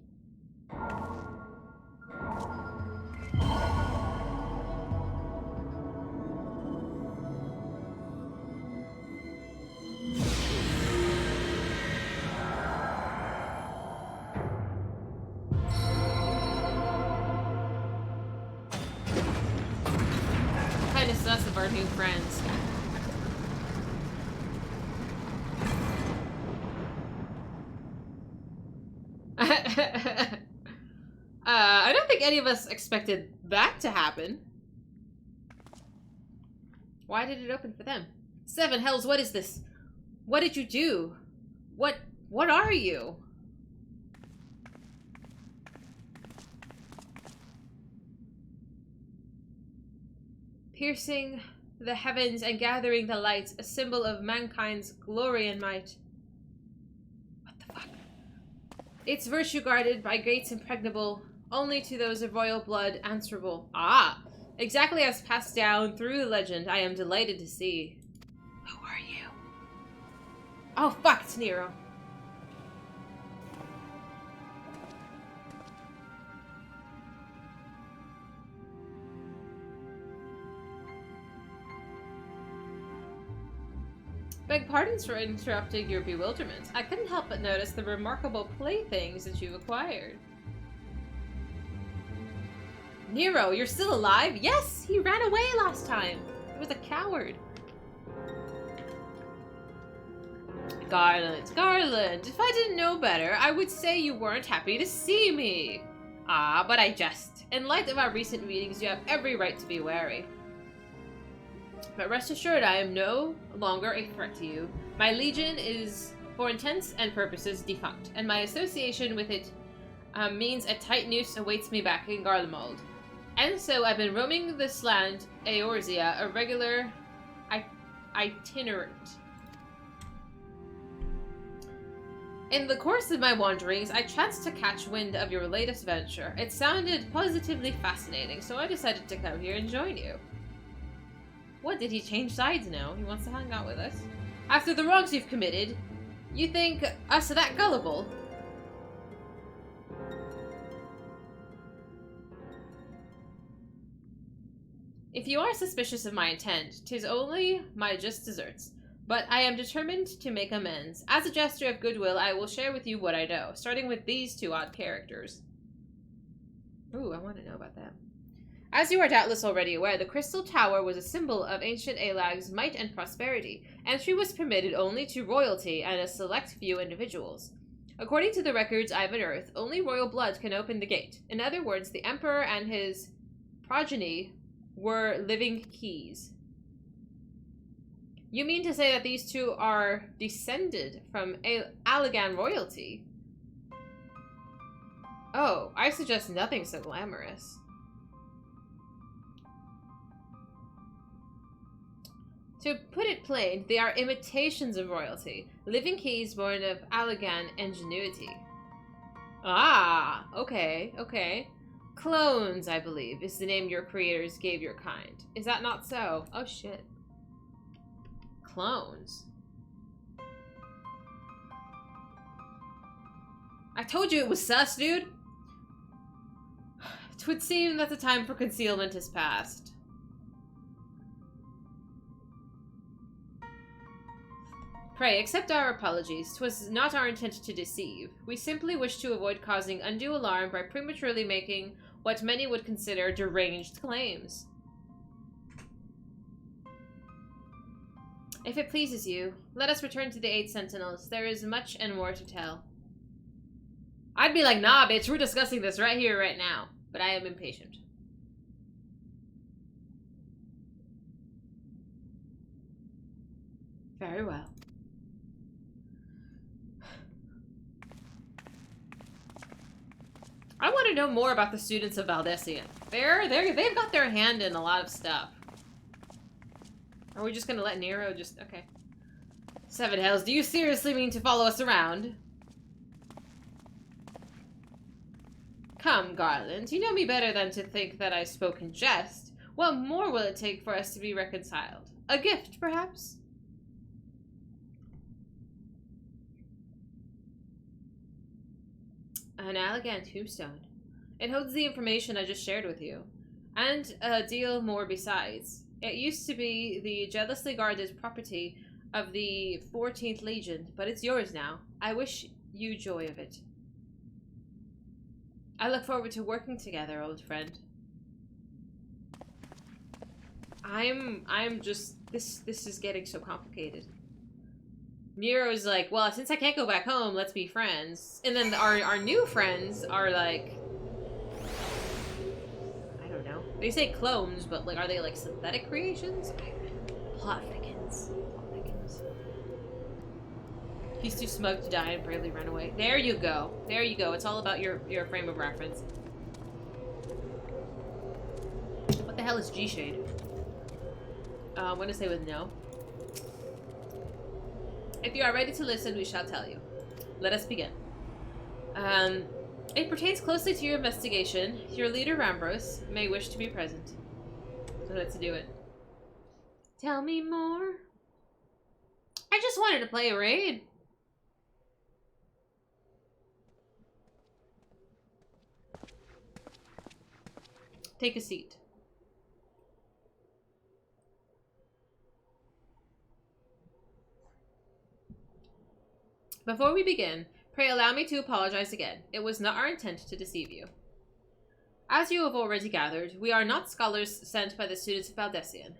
Kind of sus of our new friends. I don't think any of us expected that to happen. Why did it open for them? Seven hells, what is this? What did you do? What are you? Piercing the heavens and gathering the light, a symbol of mankind's glory and might. What the fuck? Its virtue guarded by gates impregnable, only to those of royal blood answerable. Ah! Exactly as passed down through the legend, I am delighted to see. Who are you? Oh fuck, it's Nero. Beg pardons for interrupting your bewilderment. I couldn't help but notice the remarkable playthings that you've acquired. Nero, you're still alive? Yes! He ran away last time. He was a coward. Garland, Garland, if I didn't know better, I would say you weren't happy to see me. Ah, but I jest. In light of our recent meetings, you have every right to be wary. But rest assured, I am no longer a threat to you. My legion is, for intents and purposes, defunct, and my association with it means a tight noose awaits me back in Garlemald. And so I've been roaming this land, Eorzea, a regular itinerant. In the course of my wanderings, I chanced to catch wind of your latest venture. It sounded positively fascinating, so I decided to come here and join you. What, did he change sides now? He wants to hang out with us. After the wrongs you've committed, you think us that gullible? If you are suspicious of my intent, 'tis only my just deserts. But I am determined to make amends. As a gesture of goodwill, I will share with you what I know, starting with these two odd characters. Ooh, I want to know about them. As you are doubtless already aware, the Crystal Tower was a symbol of ancient Alag's might and prosperity. Entry was permitted only to royalty and a select few individuals. According to the records I've unearthed, only royal blood can open the gate. In other words, the Emperor and his progeny were living keys. You mean to say that these two are descended from Alagan royalty? Oh, I suggest nothing so glamorous. To put it plain, they are imitations of royalty, living keys born of Alagan ingenuity. Ah, okay, okay. Clones, I believe, is the name your creators gave your kind. Is that not so? Oh shit. Clones. I told you it was sus, dude! Twould seem that the time for concealment has passed. Pray, accept our apologies. 'Twas not our intent to deceive. We simply wish to avoid causing undue alarm by prematurely making what many would consider deranged claims. If it pleases you, let us return to the 8 Sentinels. There is much and more to tell. I'd be like, nah, bitch, we're discussing this right here, right now. But I am impatient. Very well. I want to know more about the students of Valdesian. They've got their hand in a lot of stuff. Are we just gonna let Nero just... Okay. Seven Hells, do you seriously mean to follow us around? Come, Garland, you know me better than to think that I spoke in jest. What more will it take for us to be reconciled? A gift, perhaps? An elegant tombstone. It holds the information I just shared with you. And a deal more besides. It used to be the jealously guarded property of the 14th Legion, but it's yours now. I wish you joy of it. I look forward to working together, old friend. I'm just... This is getting so complicated. Nero's like, well, since I can't go back home, let's be friends. And then our new friends are like... I don't know. They say clones, but like, are they like synthetic creations? Plot thickens. Plot thickens. He's too smug to die and bravely run away. There you go. There you go. It's all about your frame of reference. What the hell is G-Shade? I'm gonna say with no. If you are ready to listen, we shall tell you. Let us begin. It pertains closely to your investigation. Your leader, Rambros, may wish to be present. So let's do it. Tell me more. I just wanted to play a raid. Take a seat. Before we begin, pray allow me to apologize again. It was not our intent to deceive you. As you have already gathered, we are not scholars sent by the students of Valdesian.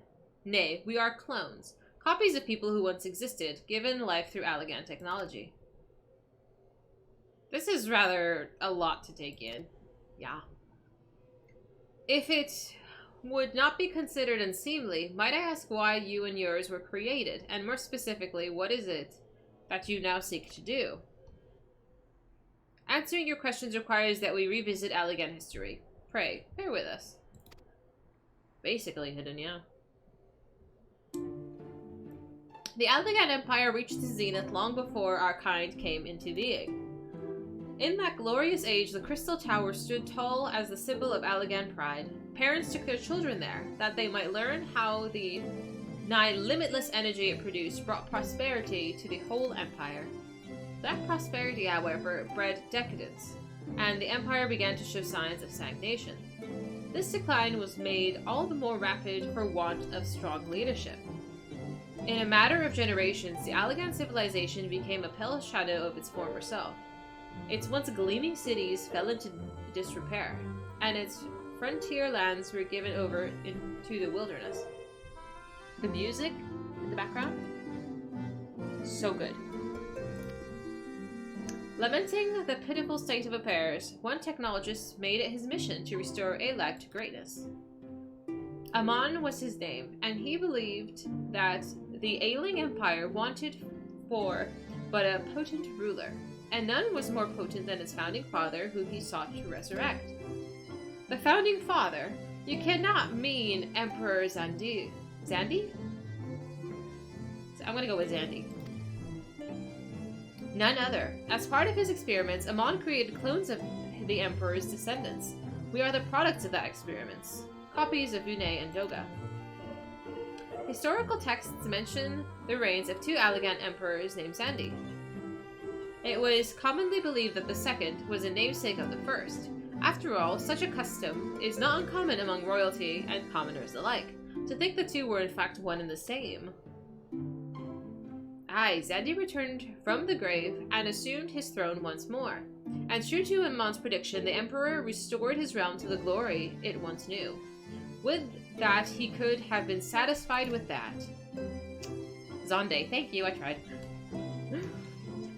Nay, we are clones, copies of people who once existed, given life through Allegan technology. This is rather a lot to take in. Yeah. If it would not be considered unseemly, might I ask why you and yours were created, and more specifically, what is it that you now seek to do? Answering your questions requires that we revisit Allegan history. Pray, bear with us. Basically hidden, yeah. The Allegan Empire reached its zenith long before our kind came into being. In that glorious age, the Crystal Tower stood tall as the symbol of Allegan pride. Parents took their children there, that they might learn how the nigh limitless energy it produced brought prosperity to the whole empire. That prosperity, however, bred decadence, and the empire began to show signs of stagnation. This decline was made all the more rapid for want of strong leadership. In a matter of generations, the Allegan civilization became a pale shadow of its former self. Its once gleaming cities fell into disrepair, and its frontier lands were given over into the wilderness. The music in the background, so good. Lamenting the pitiful state of affairs, one technologist made it his mission to restore Alag to greatness. Amon was his name, and he believed that the ailing empire wanted for but a potent ruler, and none was more potent than its founding father, who he sought to resurrect. The founding father? You cannot mean Emperor Zandi? Zandi? I'm gonna go with Zandi. None other. As part of his experiments, Amon created clones of the Emperor's descendants. We are the products of that experiments. Copies of Vune and Doga. Historical texts mention the reigns of two Allegan emperors named Zandi. It was commonly believed that the second was a namesake of the first. After all, such a custom is not uncommon among royalty and commoners alike, to think the two were in fact one and the same. Aye, Zandi returned from the grave and assumed his throne once more. And true to Amon's prediction, the Emperor restored his realm to the glory it once knew. With that, he could have been satisfied with that. Zonde, thank you, I tried.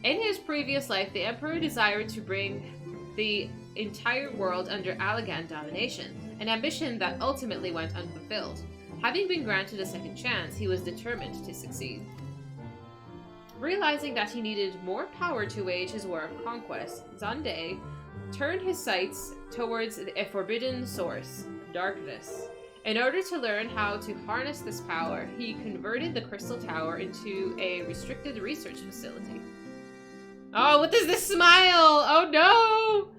In his previous life, the Emperor desired to bring the entire world under Allegan domination, an ambition that ultimately went unfulfilled. Having been granted a second chance, he was determined to succeed. Realizing that he needed more power to wage his war of conquest, Xande turned his sights towards a forbidden source, darkness. In order to learn how to harness this power, he converted the Crystal Tower into a restricted research facility. Oh, what is this smile? Oh no!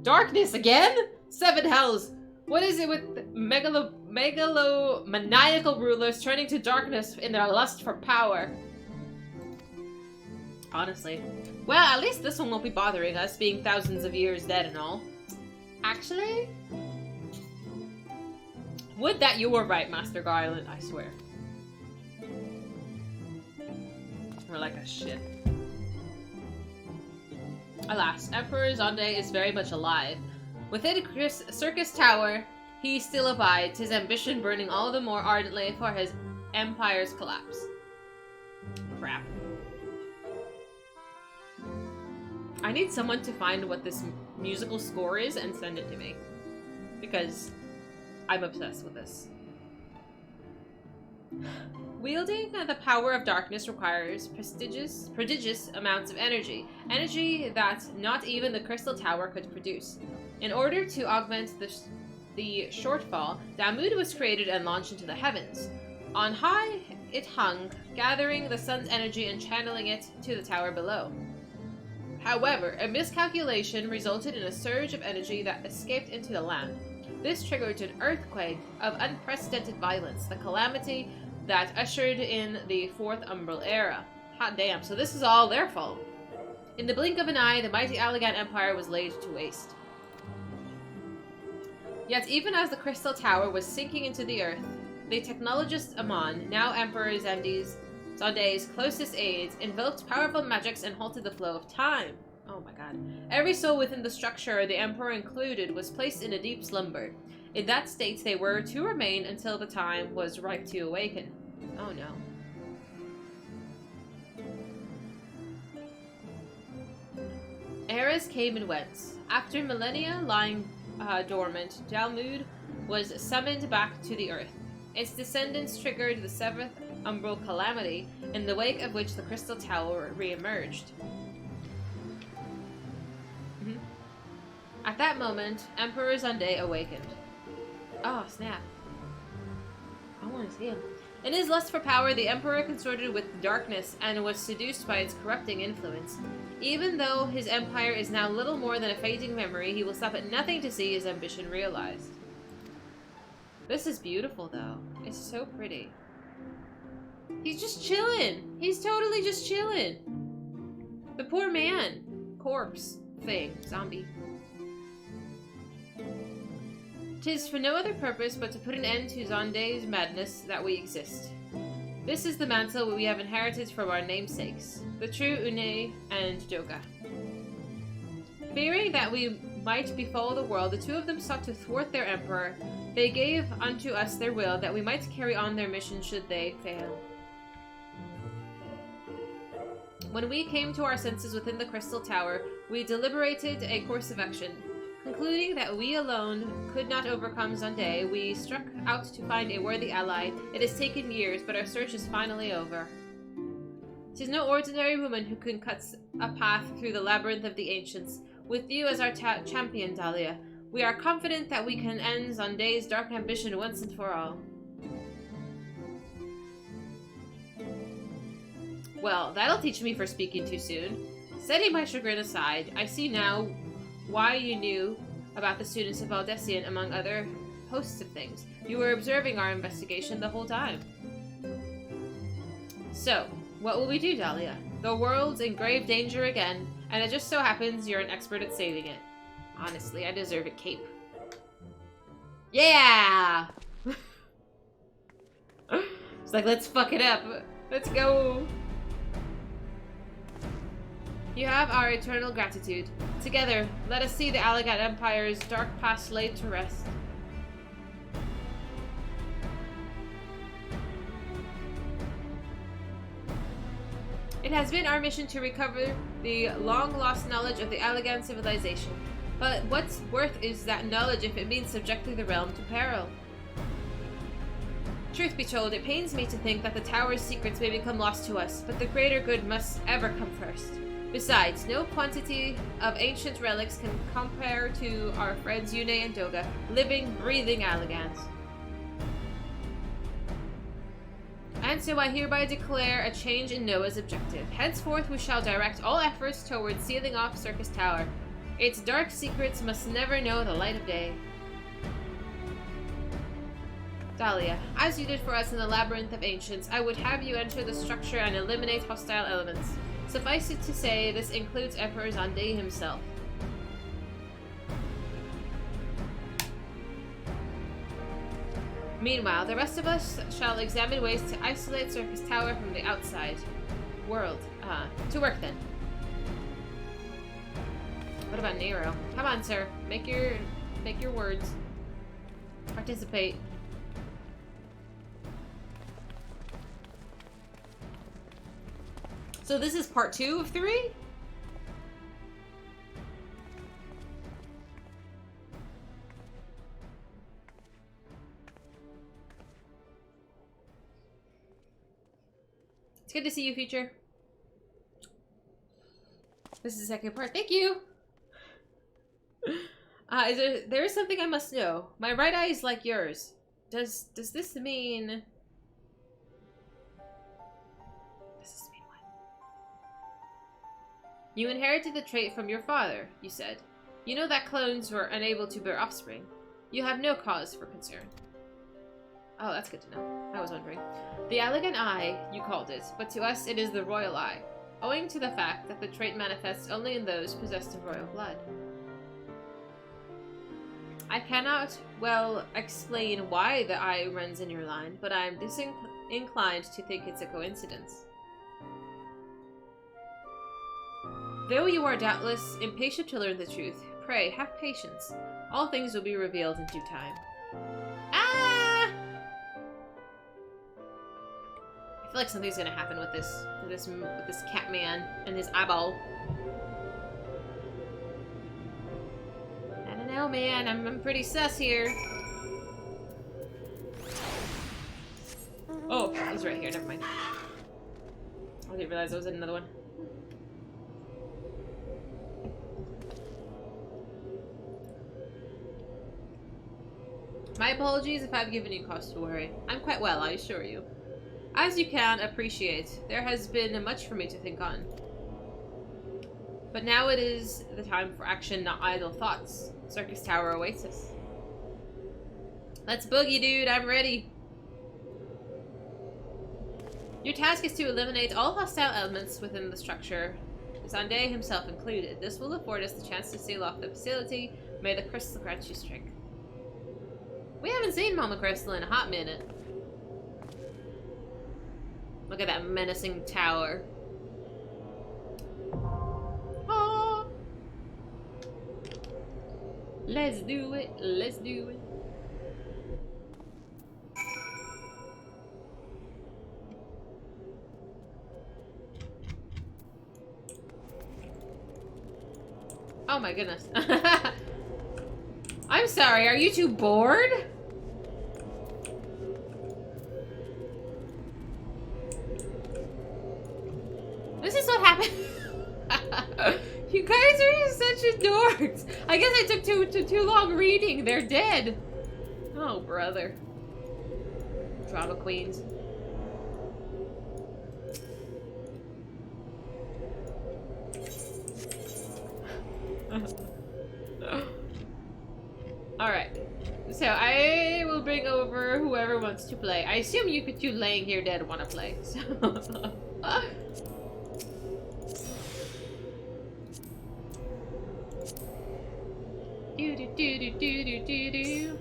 Darkness again? Seven hells! What is it with megalomaniacal rulers turning to darkness in their lust for power? Honestly. Well, at least this one won't be bothering us, being thousands of years dead and all. Actually? Would that you were right, Master Garland, I swear. We're like a shit. Alas, Emperor Xande is very much alive. Within Circus Tower, he still abides, his ambition burning all the more ardently for his empire's collapse. Crap. I need someone to find what this musical score is and send it to me. Because I'm obsessed with this. Wielding the power of darkness requires prodigious amounts of energy. Energy that not even the Crystal Tower could produce. In order to augment the shortfall, Damud was created and launched into the heavens. On high, it hung, gathering the sun's energy and channeling it to the tower below. However, a miscalculation resulted in a surge of energy that escaped into the land. This triggered an earthquake of unprecedented violence, the calamity that ushered in the Fourth Umbral Era. Hot damn, so this is all their fault. In the blink of an eye, the mighty Allagan Empire was laid to waste. Yet even as the Crystal Tower was sinking into the earth, the technologist Amon, now Emperor Xande's closest aides, invoked powerful magics and halted the flow of time. Oh my god. Every soul within the structure, the Emperor included, was placed in a deep slumber. In that state, they were to remain until the time was ripe to awaken. Oh no. Eras came and went. After millennia lying dormant, Dalmud was summoned back to the earth. Its descendants triggered the Seventh Umbral Calamity, in the wake of which the Crystal Tower re-emerged. At that moment, Emperor Xande awakened. Oh, snap. I want to see him. In his lust for power, the Emperor consorted with the darkness and was seduced by its corrupting influence. Even though his empire is now little more than a fading memory, he will stop at nothing to see his ambition realized. This is beautiful, though. It's so pretty. He's just chilling. He's totally just chilling. The poor man. Corpse. Thing. Zombie. 'Tis for no other purpose but to put an end to Xande's madness that we exist. This is the mantle we have inherited from our namesakes, the true Une and Joka. Fearing that we might befall the world, the two of them sought to thwart their emperor. They gave unto us their will that we might carry on their mission should they fail. When we came to our senses within the Crystal Tower, we deliberated a course of action. Concluding that we alone could not overcome Xande, we struck out to find a worthy ally. It has taken years, but our search is finally over. 'Tis no ordinary woman who can cut a path through the labyrinth of the ancients. With you as our champion, Dahlia, we are confident that we can end Xande's dark ambition once and for all. Well, that'll teach me for speaking too soon. Setting my chagrin aside, I see now why you knew about the students of Valdesian, among other hosts of things. You were observing our investigation the whole time. So, what will we do, Dahlia? The world's in grave danger again, and it just so happens you're an expert at saving it. Honestly, I deserve a cape. Yeah! It's like, let's fuck it up. Let's go. You have our eternal gratitude. Together, let us see the Allagan Empire's dark past laid to rest. It has been our mission to recover the long-lost knowledge of the Allagan civilization. But what's worth is that knowledge if it means subjecting the realm to peril? Truth be told, it pains me to think that the tower's secrets may become lost to us, but the greater good must ever come first. Besides, no quantity of ancient relics can compare to our friends Yune and Doga, living, breathing Alligans. And so I hereby declare a change in Noah's objective. Henceforth we shall direct all efforts towards sealing off Circus Tower. Its dark secrets must never know the light of day. Dahlia, as you did for us in the Labyrinth of Ancients, I would have you enter the structure and eliminate hostile elements. Suffice it to say, this includes Emperor Zande himself. Meanwhile, the rest of us shall examine ways to isolate Circus Tower from the outside world. To work then. What about Nero? Come on, sir. Make your words. Participate. So this is part 2 of 3? It's good to see you, Future. This is the second part. Thank you! There is something I must know. My right eye is like yours. Does this mean... You inherited the trait from your father, you said. You know that clones were unable to bear offspring. You have no cause for concern. Oh, that's good to know. I was wondering. The Allegan Eye, you called it, but to us it is the Royal Eye, owing to the fact that the trait manifests only in those possessed of royal blood. I cannot, well, explain why the eye runs in your line, but I am disinclined to think it's a coincidence. Though you are doubtless impatient to learn the truth, pray, have patience. All things will be revealed in due time. Ah! I feel like something's gonna happen with this cat man and his eyeball. I don't know, man. I'm pretty sus here. Oh, he's right here. Never mind. I didn't realize there was another one. My apologies if I've given you cause to worry. I'm quite well, I assure you. As you can appreciate, there has been much for me to think on. But now it is the time for action, not idle thoughts. Circus Tower awaits us. Let's boogie, dude. I'm ready. Your task is to eliminate all hostile elements within the structure, Zande himself included. This will afford us the chance to seal off the facility. May the crystal grant you strength. We haven't seen Mama Crystal in a hot minute. Look at that menacing tower. Oh. Let's do it. Let's do it. Oh my goodness. I'm sorry, are you too bored? This is what happened. You guys are such dorks. I guess I took too long reading. They're dead. Oh, brother. Drama queens. Alright. So, I will bring over whoever wants to play. I assume you two laying here dead want to play. So. Do.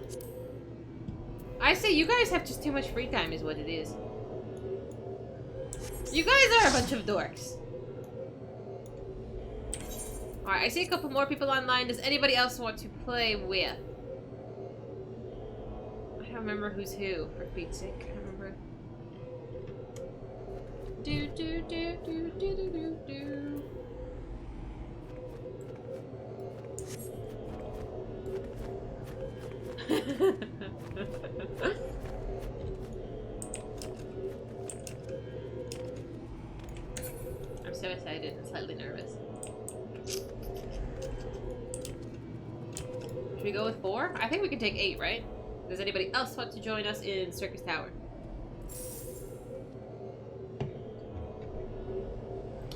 I say you guys have just too much free time is what it is. You guys are a bunch of dorks. Alright, I see a couple more people online. Does anybody else want to play with? I don't remember who's who, for Pete's sake. I don't remember. Do. so excited and slightly nervous. Should we go with 4? I think we can take 8, right? Does anybody else want to join us in Circus Tower?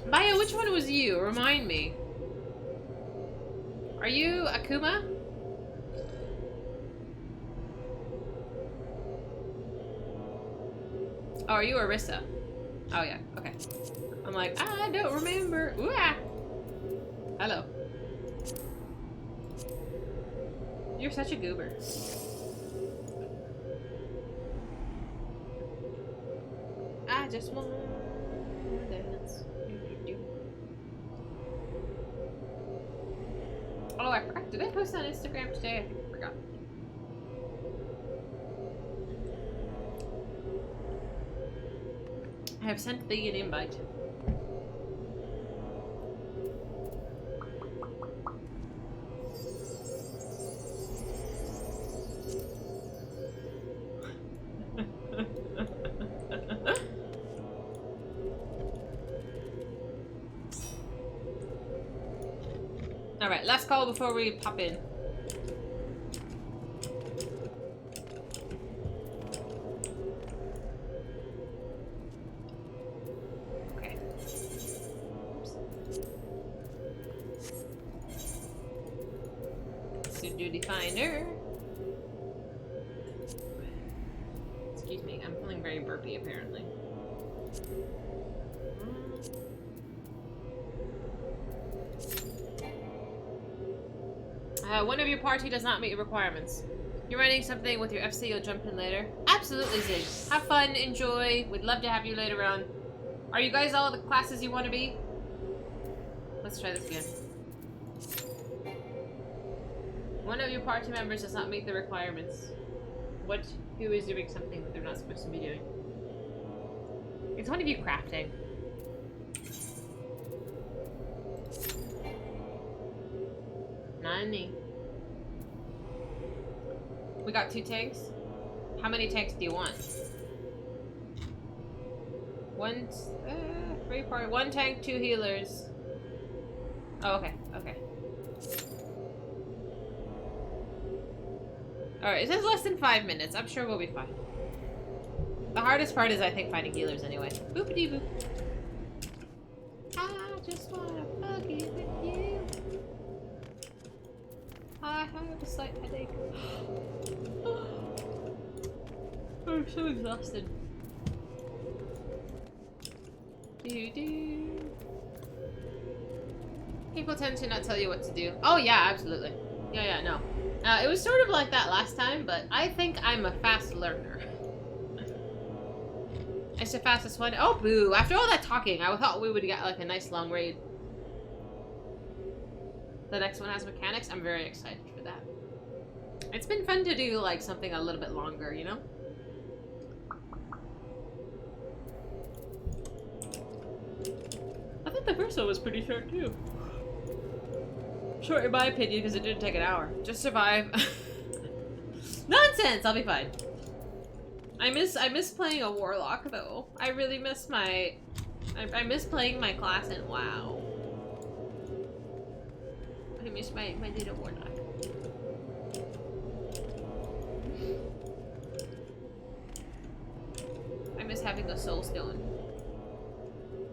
Maya, which one was you? Remind me. Are you Akuma? Oh, are you Arissa? Oh yeah, okay. I'm like, I don't remember. Ooh, ah. Hello. You're such a goober. I just want to dance. Oh, I forgot. Did I post on Instagram today? I think I forgot. I have sent thee an invite. Alright, last call before we pop in. Okay. Oops. Duty finder. Excuse me, I'm feeling very burpy apparently. One of your party does not meet your requirements. You're running something with your FC, you'll jump in later. Absolutely, Zig. Have fun, enjoy. We'd love to have you later on. Are you guys all the classes you want to be? Let's try this again. One of your party members does not meet the requirements. Who is doing something that they're not supposed to be doing? It's one of you crafting. Nani. We got 2 tanks. How many tanks do you want? 1 tank, 2 healers. Oh, okay, okay. Alright, it says less than 5 minutes. I'm sure we'll be fine. The hardest part is, I think, finding healers anyway. Boopity boop. I just wanna buggy with you. I have a slight headache. I'm so exhausted. People tend to not tell you what to do. Oh yeah, absolutely. Yeah, no. It was sort of like that last time, but I think I'm a fast learner. It's the fastest one. Oh boo! After all that talking, I thought we would get like a nice long raid. The next one has mechanics. I'm very excited for that. It's been fun to do like something a little bit longer, you know? I think the first one was pretty short too. Short in my opinion because it didn't take an hour. Just survive. Nonsense! I'll be fine. I miss playing a warlock though. I really miss I miss playing my class in WoW. I miss my little warlock. I miss having a soul stone.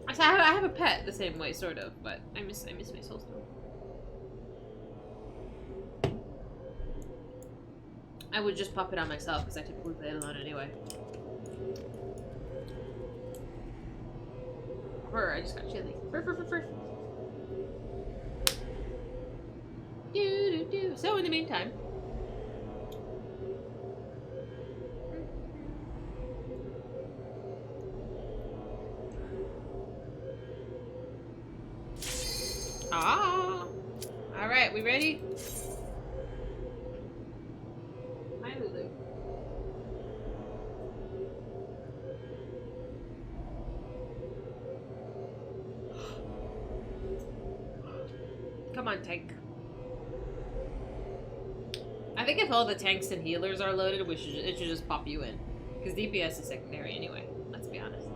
I have a pet the same way, sort of, but I miss my soul stone. I would just pop it on myself because I typically play it alone anyway. Brr, I just got chilly. Brr, brr, brr, brr. Do. So in the meantime. Alright, we ready? Hi, Lulu. Come on, tank. I think if all the tanks and healers are loaded, it should just pop you in. Because DPS is secondary anyway, let's be honest.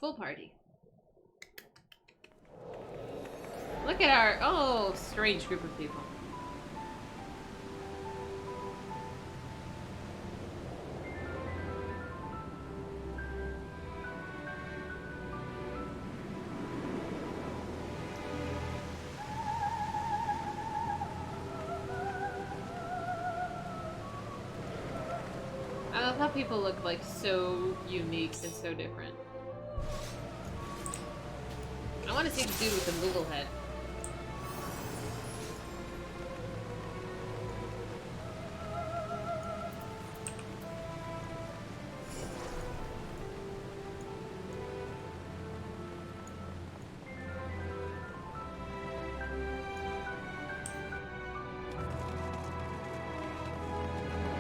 Full party. Look at our, oh, strange group of people. I love how people look like so unique and so different. I want to see the dude with the Moogle head.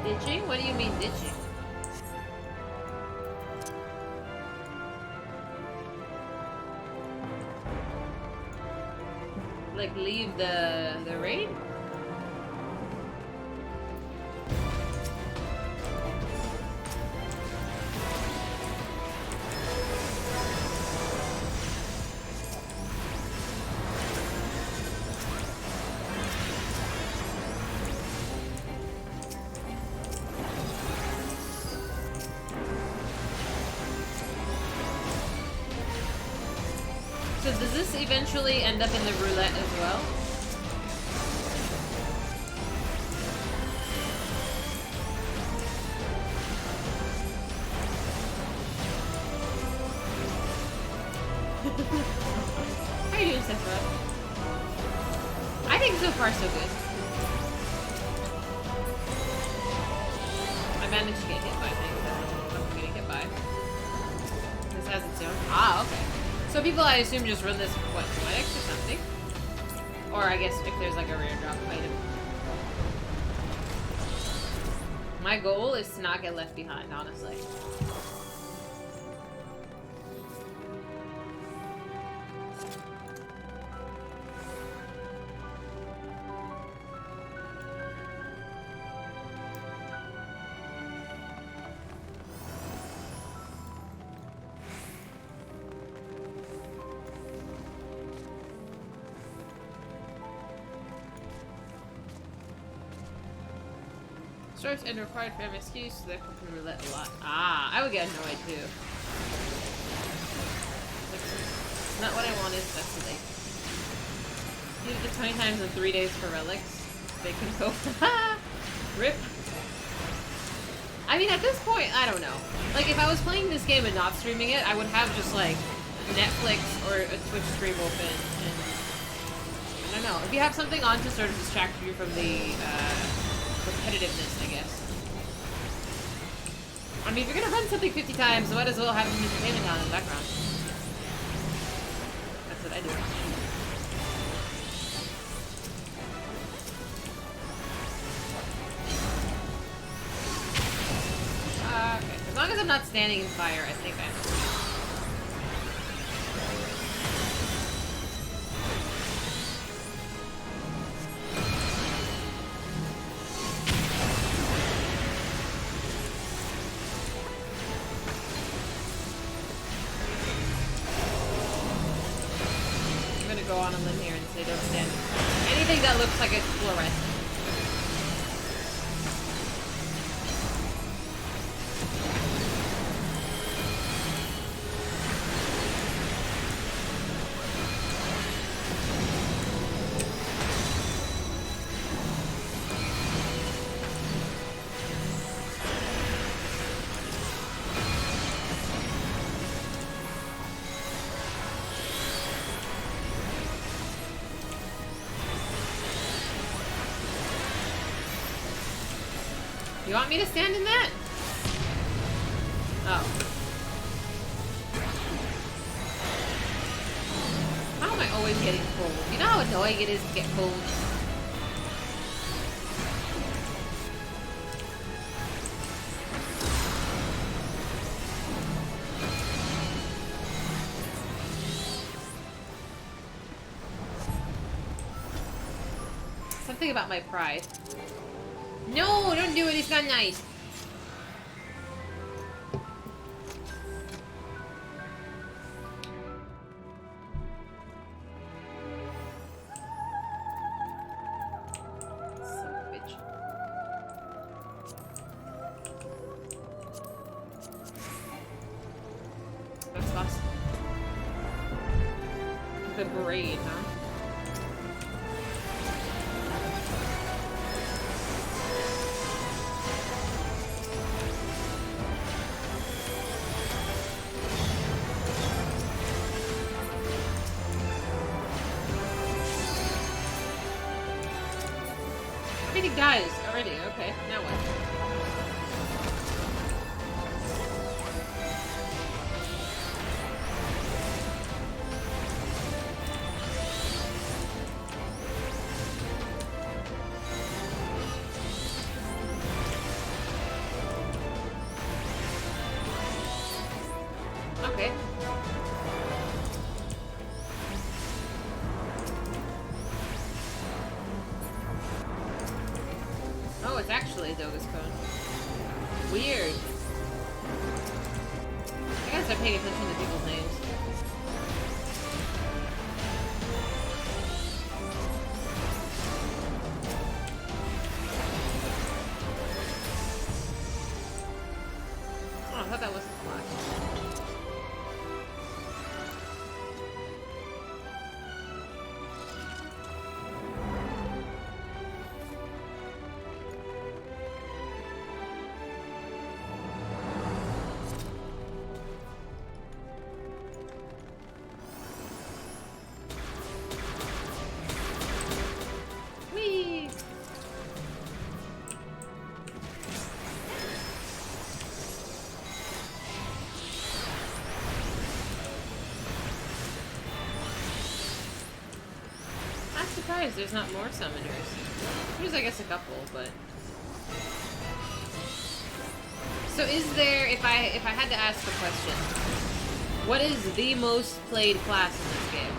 Ditching? What do you mean ditching? Like leave the raid? So does this eventually end up in the roulette as well? How are you doing, Sephiroth? I think so far so good. I managed to get hit by things that I'm getting hit by. This has its own. Ah, okay. So people, I assume, just run this, what, poetics or something? Or I guess if there's like a rare drop item. My goal is to not get left behind, honestly. Starts and required for MSQ, so that can roulette a lot. Ah, I would get annoyed too. It's not what I wanted, but that's today. Used it 20 times in 3 days for relics. They can go. Rip. I mean, at this point, I don't know. Like, if I was playing this game and not streaming it, I would have just like Netflix or a Twitch stream open. And I don't know. If you have something on to sort of distract you from the repetitiveness, I guess. I mean, if you're gonna run something 50 times, might as well have some entertainment on in the background. That's what I do. Okay. As long as I'm not standing in fire, I think I'm... go on a limb here and say don't stand. Anything that looks like it's fluorescent. You want me to stand in that? Oh. How am I always getting cold? You know how annoying it is to get cold? Something about my pride. No, don't do it. It's not nice. a braid, huh? Everything dies already. Okay, now what? Okay. Oh, it's actually Doga's cone. Weird. I gotta start paying attention to people's names. Oh, I thought that was a lot. Whee! I'm surprised there's not more summoners. There's, I guess, a couple, but... So is there, if I had to ask the question, what is the most played class in this game?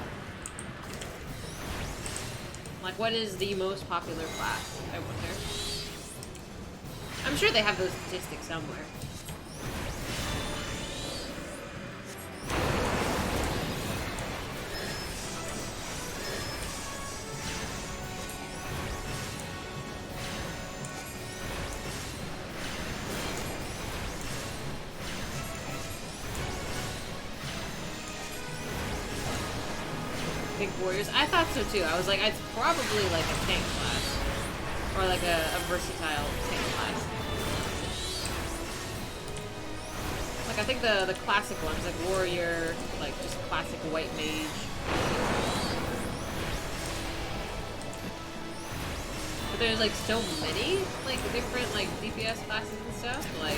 Like, what is the most popular class, I wonder? I'm sure they have those statistics somewhere. Big warriors. I thought so too. I was like, it's probably like a tank class. Or like a versatile tank class. Like I think the classic ones, like warrior, like just classic white mage. But there's like so many like different like DPS classes and stuff. Like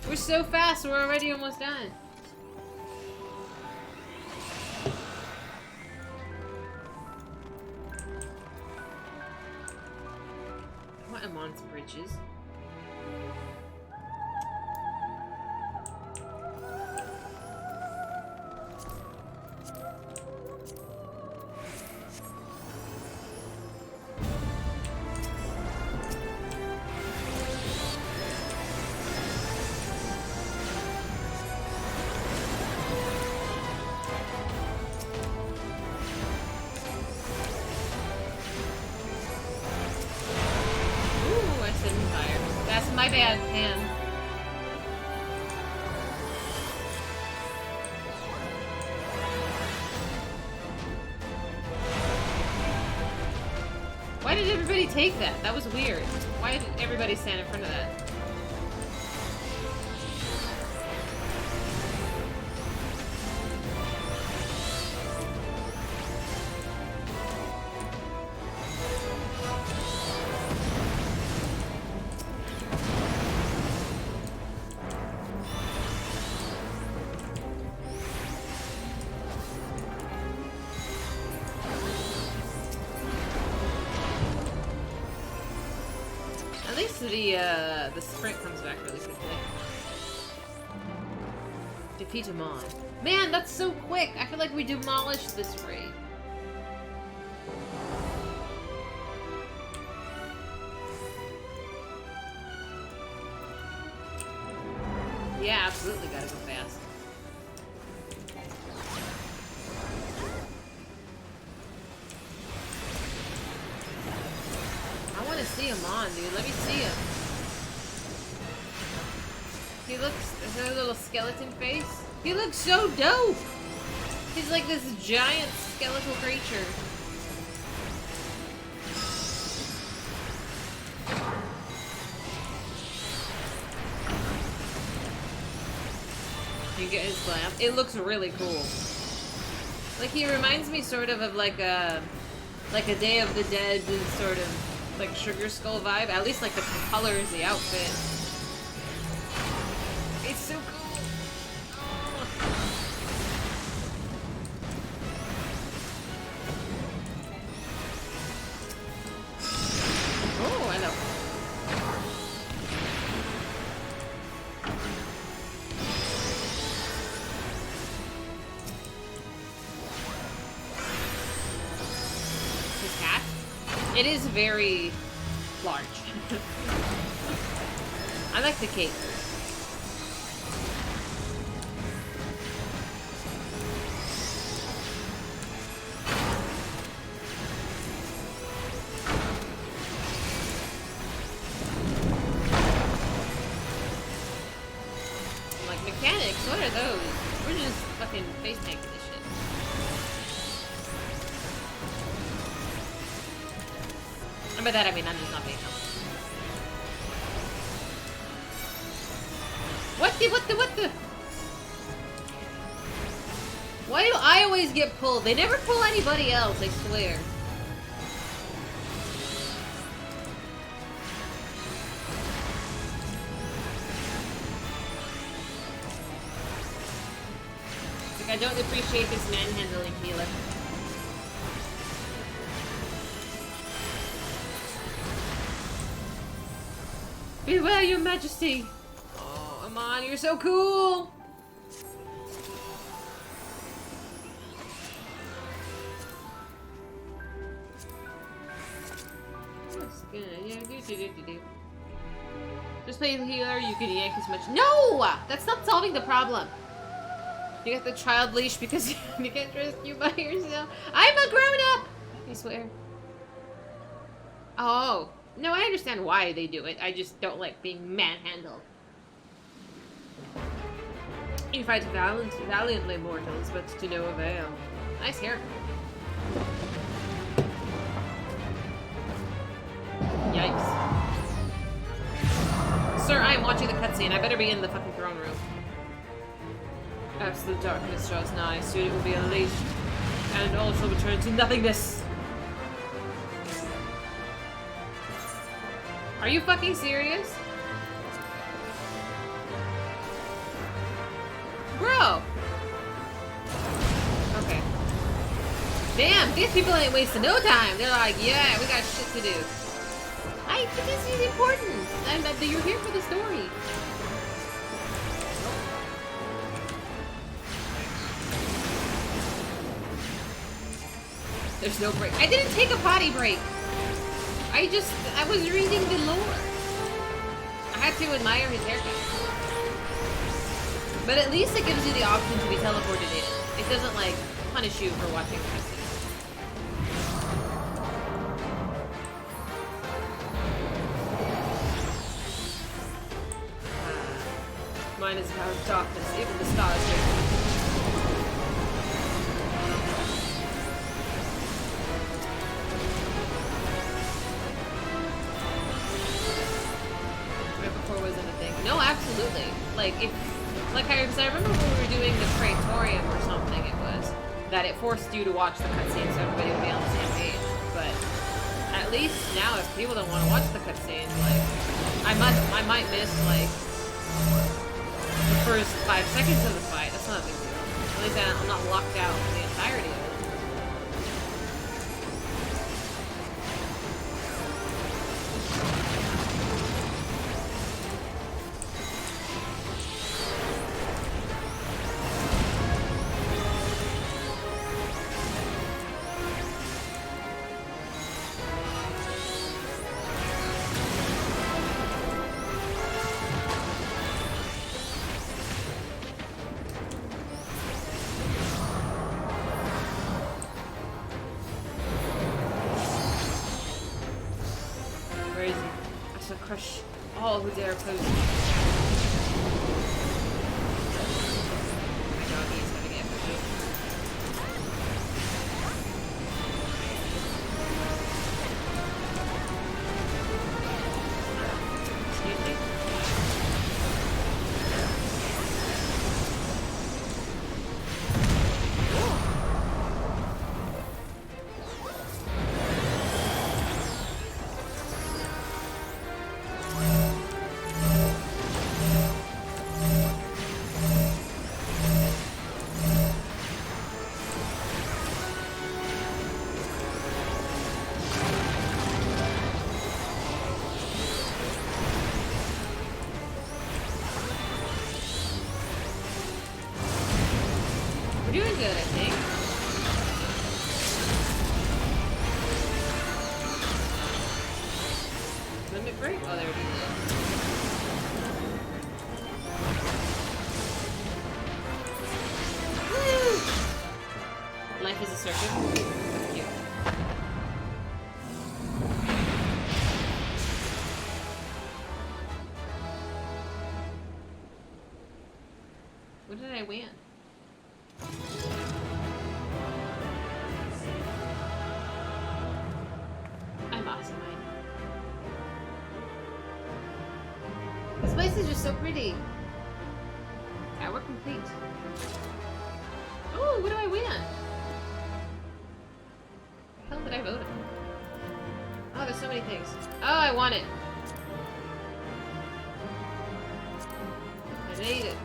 we're so fast, we're already almost done. I want Amon's bridges. My bad, Pam. Why did everybody take that? That was weird. Why did everybody stand in front of that? The sprint comes back really quickly. Defeat Amon. Man, that's so quick! I feel like we demolished this raid. Yeah, absolutely gotta go fast. I wanna see Amon, dude. Let me see him. He looks, his little skeleton face. He looks so dope. He's like this giant skeletal creature. You get his glam. It looks really cool. Like he reminds me sort of like a Day of the Dead sort of like Sugar Skull vibe. At least like the colors, the outfit. It's so cool. Oh, I know. His cat? It is very large. I like the cape. Mechanics? What are those? We're just fucking face tanking this shit. And by that I mean I'm just not being helpful. What the? Why do I always get pulled? They never pull anybody else, I swear. I don't appreciate this manhandling healer. Beware, your majesty! Oh, Amon, you're so cool! Just play the healer, you can yank as much. No! That's not solving the problem. You get the child leash because you can't trust you by yourself. I'm a grown-up! I swear. Oh. No, I understand why they do it. I just don't like being manhandled. You fight valiantly, mortals, but to no avail. Nice hair. Yikes. Sir, I am watching the cutscene. I better be in the fucking throne room. Absolute darkness draws nigh, soon it will be unleashed, and all shall return to nothingness. Are you fucking serious? Bro! Okay. Damn, these people ain't wasting no time. They're like, yeah, we got shit to do. But this is important. You're here for the story. There's no break. I didn't take a potty break. I was reading the lore. I had to admire his haircut. But at least it gives you the option to be teleported in. It doesn't, like, punish you for watching the cutscene. Mine is the power of darkness. Even the stars are. No, absolutely. Like, I remember when we were doing the Praetorium or something, it was, that it forced you to watch the cutscene so everybody would be on the same page. But at least now, if people don't want to watch the cutscene, like, I might miss, like, the first 5 seconds of the fight. That's not a big deal. At least I'm not locked out for the entirety of it. Crush all who dare oppose me. break? Oh, there it is. Life is a circus. Cute. What did I win? I'm awesome, This place is just so pretty. Tower complete. Oh, what do I win? The hell did I vote on? Oh, there's so many things. Oh, I want it. I need it.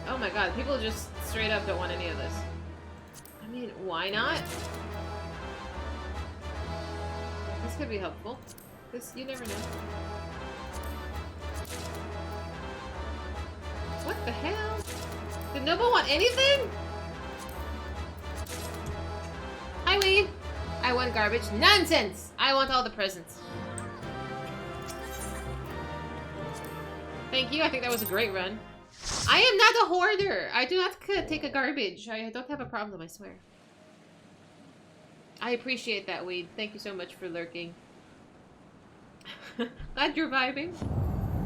Oh my god, people just straight up don't want any of this. I mean, why not? This could be helpful. This, you never know. What the hell? Did Noble want anything? Hi, Wade. I want garbage. Nonsense! I want all the presents. Thank you. I think that was a great run. I am not a hoarder. I do not take a garbage. I don't have a problem, I swear. I appreciate that, Wade. Thank you so much for lurking. Glad you're vibing.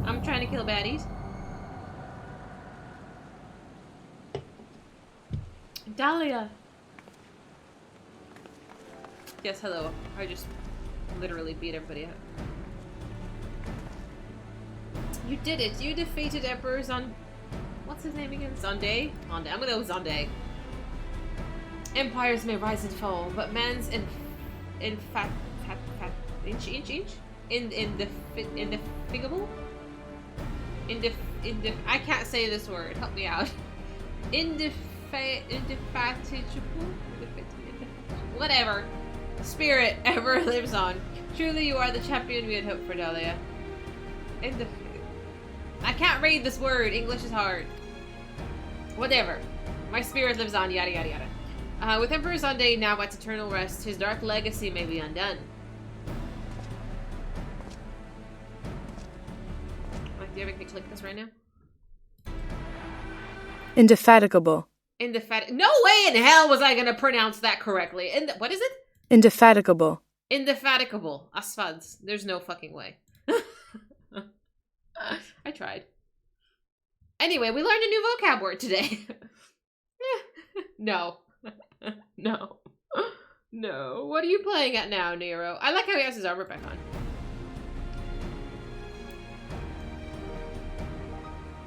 I'm trying to kill baddies. Dahlia! Yes, hello. I just literally beat everybody up. You did it! You defeated Emperor Zon... What's his name again? Zonde? I'm gonna go Zonde. Empires may rise and fall, but man's I can't say this word. Help me out. Whatever. Spirit ever lives on. Truly, you are the champion we had hoped for, Dahlia. I can't read this word. English is hard. Whatever. My spirit lives on. Yada yada yada. With Emperor Zonde now at eternal rest, his dark legacy may be undone. Like, do you ever click this right now? Indefatigable. No way in hell was I gonna pronounce that correctly. What is it? Indefatigable. Indefatigable. Asfads. There's no fucking way. I tried. Anyway, we learned a new vocab word today. No. No. No. What are you playing at now, Nero? I like how he has his armor back on.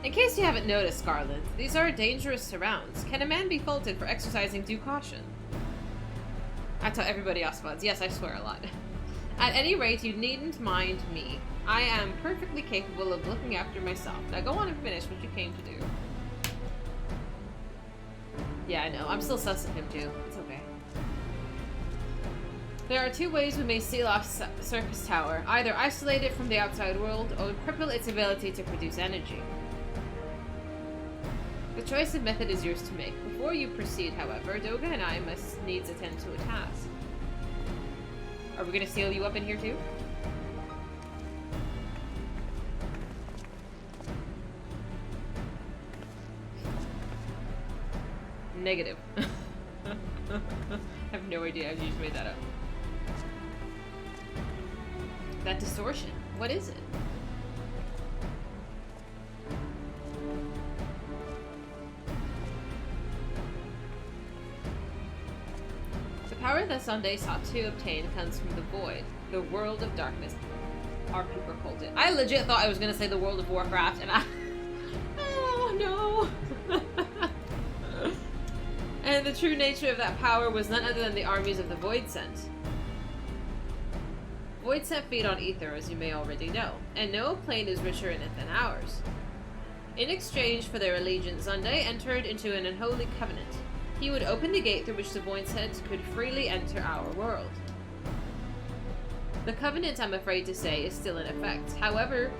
In case you haven't noticed, Scarlet, these are dangerous surrounds. Can a man be faulted for exercising due caution? I tell everybody else spots. Yes, I swear a lot. At any rate, you needn't mind me. I am perfectly capable of looking after myself. Now go on and finish what you came to do. Yeah, I know. I'm still sus of him too. It's okay. There are two ways we may seal off Circus Tower. Either isolate it from the outside world, or cripple its ability to produce energy. The choice of method is yours to make. Before you proceed, however, Doga and I must needs attend to a task. Are we gonna seal you up in here too? Negative. I have no idea. I just made that up. That distortion. What is it? The power that Zonde sought to obtain comes from the void, the world of darkness. Our people called it. I legit thought I was gonna say the World of Warcraft, and oh no. And the true nature of that power was none other than the armies of the Void Sent. Void Sent feed on ether, as you may already know, and no plane is richer in it than ours. In exchange for their allegiance, Zonde entered into an unholy covenant. He would open the gate through which the Void Sent could freely enter our world. The covenant, I'm afraid to say, is still in effect. However,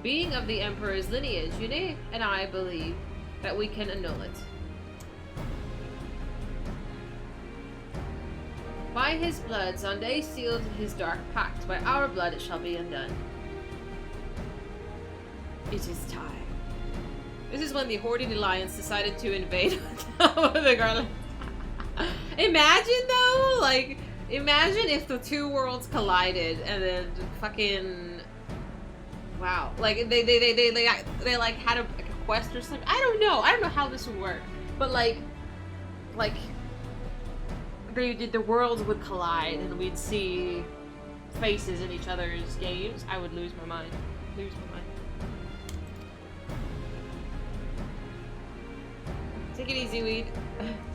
being of the Emperor's lineage, Yune and I believe that we can annul it. By his blood, Zonde sealed his dark pact. By our blood, it shall be undone. It is time. This is when the Hording Alliance decided to invade the Garland. Imagine though, like, imagine if the two worlds collided and then fucking, wow, like they like had a quest or something. I don't know how this would work, but like the worlds would collide and we'd see faces in each other's games. I would lose my mind. Take it easy, weed.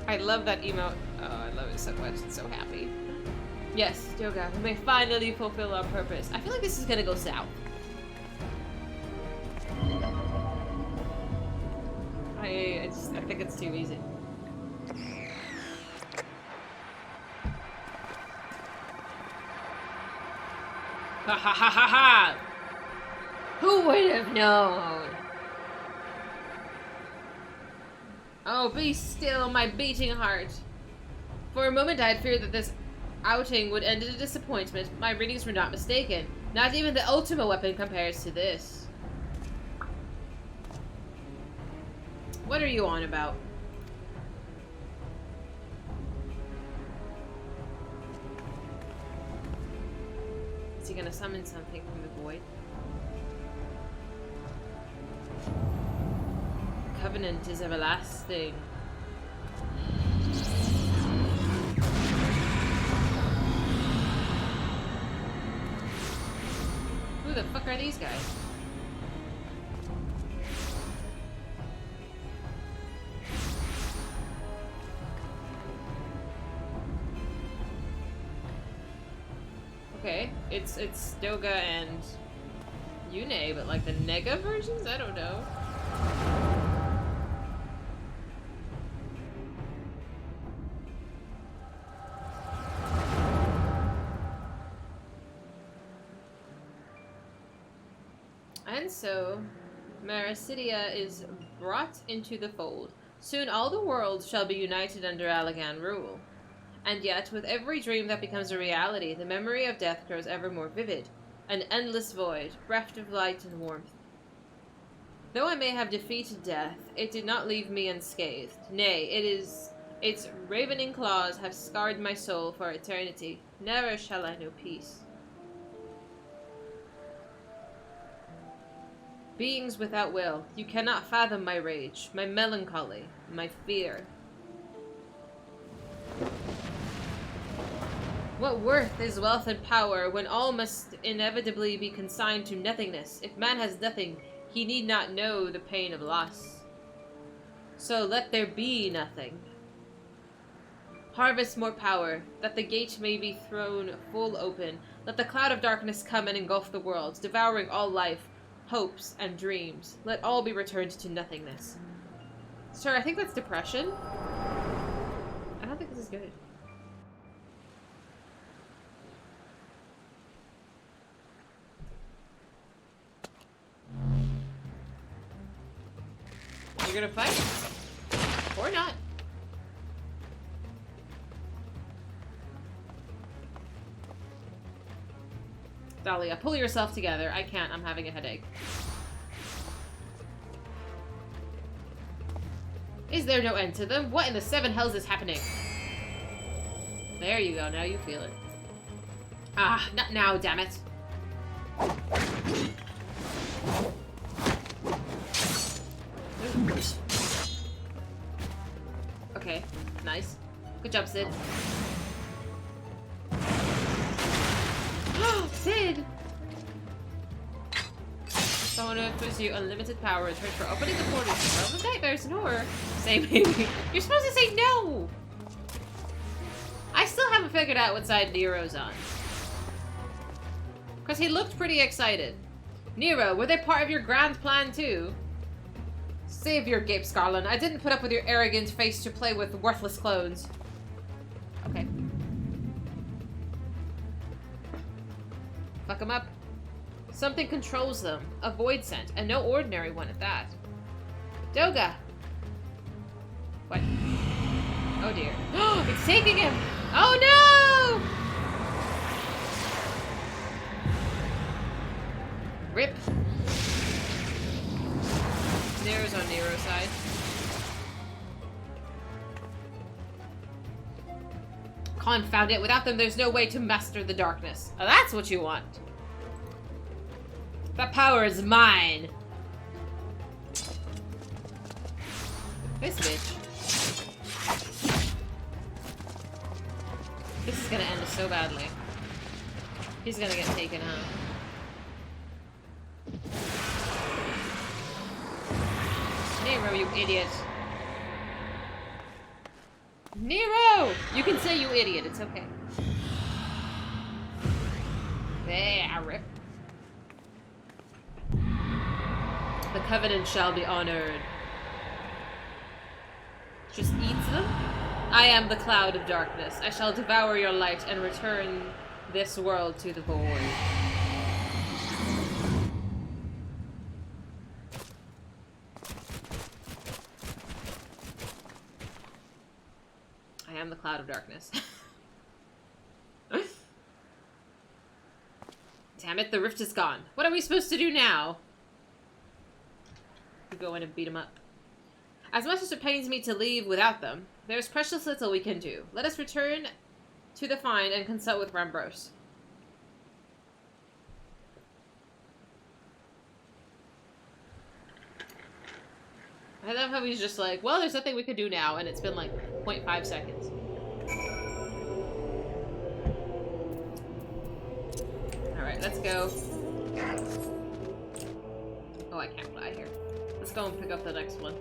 I love that emote. Oh, I love it so much. It's so happy. Yes, Yoga, we may finally fulfill our purpose. I feel like this is gonna go south. I think it's too easy. Ha ha ha ha ha! Who would have known? Oh, be still, my beating heart. For a moment I had feared that this outing would end in a disappointment. My readings were not mistaken. Not even the Ultima weapon compares to this. What are you on about? Is he gonna summon something from the void? Covenant is everlasting. Who the fuck are these guys? Okay, it's Doga and Yune, but like the Nega versions? I don't know. And so, Marasidia is brought into the fold. Soon all the worlds shall be united under Allagan rule. And yet, with every dream that becomes a reality, the memory of death grows ever more vivid. An endless void, bereft of light and warmth. Though I may have defeated death, it did not leave me unscathed. Nay, its ravening claws have scarred my soul for eternity. Never shall I know peace. Beings without will, you cannot fathom my rage, my melancholy, my fear. What worth is wealth and power when all must inevitably be consigned to nothingness? If man has nothing, he need not know the pain of loss. So let there be nothing. Harvest more power, that the gate may be thrown full open. Let the cloud of darkness come and engulf the worlds, devouring all life, hopes, and dreams. Let all be returned to nothingness. Sir, I think that's depression. I don't think this is good. You're gonna fight? Or not. Dahlia, pull yourself together. I can't. I'm having a headache. Is there no end to them? What in the seven hells is happening? There you go. Now you feel it. Ah, not now, damn it. Okay, nice. Good job, Sid. Sid! Someone who gives you unlimited power in return for opening the portal to realm of nightmares and horror. Say maybe. You're supposed to say no! I still haven't figured out what side Nero's on. Because he looked pretty excited. Nero, were they part of your grand plan too? Save your gape, Scarlin. I didn't put up with your arrogant face to play with worthless clones. Okay. Fuck them up. Something controls them. A void scent, and no ordinary one at that. Doga! What? Oh dear. It's taking him! Oh no! Rip. Nero's on Nero's side. Confound it, without them there's no way to master the darkness. Oh, that's what you want. That power is mine. This bitch. This is gonna end so badly. He's gonna get taken out. Nero, you idiot. Nero! You can say you idiot, it's okay. There, rip. The Covenant shall be honored. Just eats them? I am the cloud of darkness. I shall devour your light and return this world to the void. I am the cloud of darkness. Damn it, the rift is gone. What are we supposed to do now? We go in and beat him up. As much as it pains me to leave without them, there's precious little we can do. Let us return to the find and consult with Rambros. I love how he's just like, well, there's nothing we could do now, and it's been like 0.5 seconds. Alright, let's go. Oh, I can't fly here. Let's go and pick up the next one.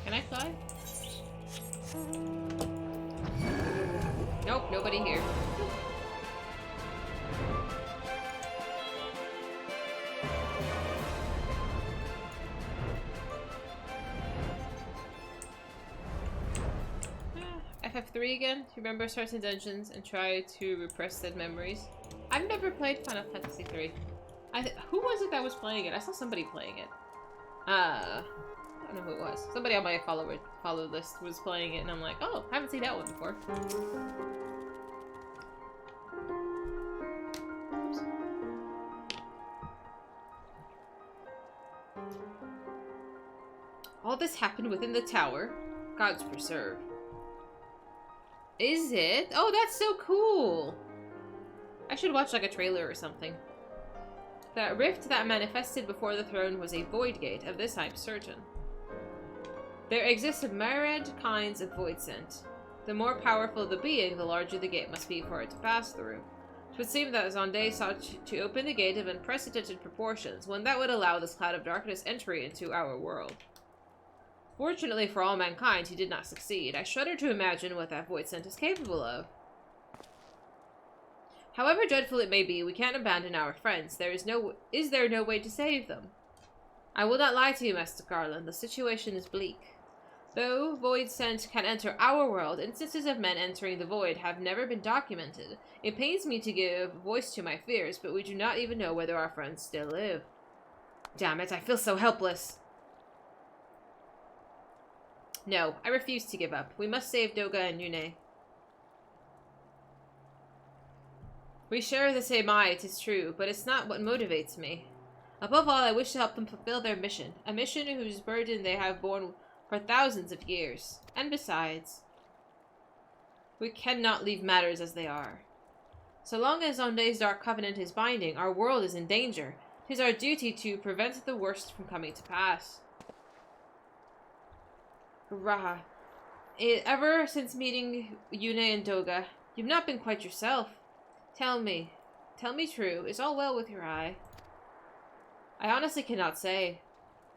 Can I fly? Nope, nobody here. FF3 again? To remember certain dungeons and try to repress said memories. I've never played Final Fantasy 3. Who was it that was playing it? I saw somebody playing it. I don't know who it was. Somebody on my follow list was playing it, and I'm like, oh, I haven't seen that one before. Oops. All this happened within the tower. Gods preserve. Is it? Oh, that's so cool! I should watch like a trailer or something. The rift that manifested before the throne was a void gate, of this I'm certain. There exist a myriad kinds of void scent. The more powerful the being, the larger the gate must be for it to pass through. It would seem that Zonde sought to open the gate of unprecedented proportions, one that would allow this cloud of darkness entry into our world. Fortunately for all mankind, he did not succeed. I shudder to imagine what that void scent is capable of. However dreadful it may be, we can't abandon our friends. Is there no way to save them? I will not lie to you, Master Garland. The situation is bleak. Though void scent can enter our world, instances of men entering the void have never been documented. It pains me to give voice to my fears, but we do not even know whether our friends still live. Damn it, I feel so helpless. No, I refuse to give up. We must save Doga and Yune. We share the same eye, it is true, but it's not what motivates me. Above all, I wish to help them fulfill their mission, a mission whose burden they have borne for thousands of years. And besides, we cannot leave matters as they are. So long as Zonde's Dark Covenant is binding, our world is in danger. It is our duty to prevent the worst from coming to pass. Raha, ever since meeting Yune and Doga, you've not been quite yourself. Tell me true, is all well with your eye? I honestly cannot say.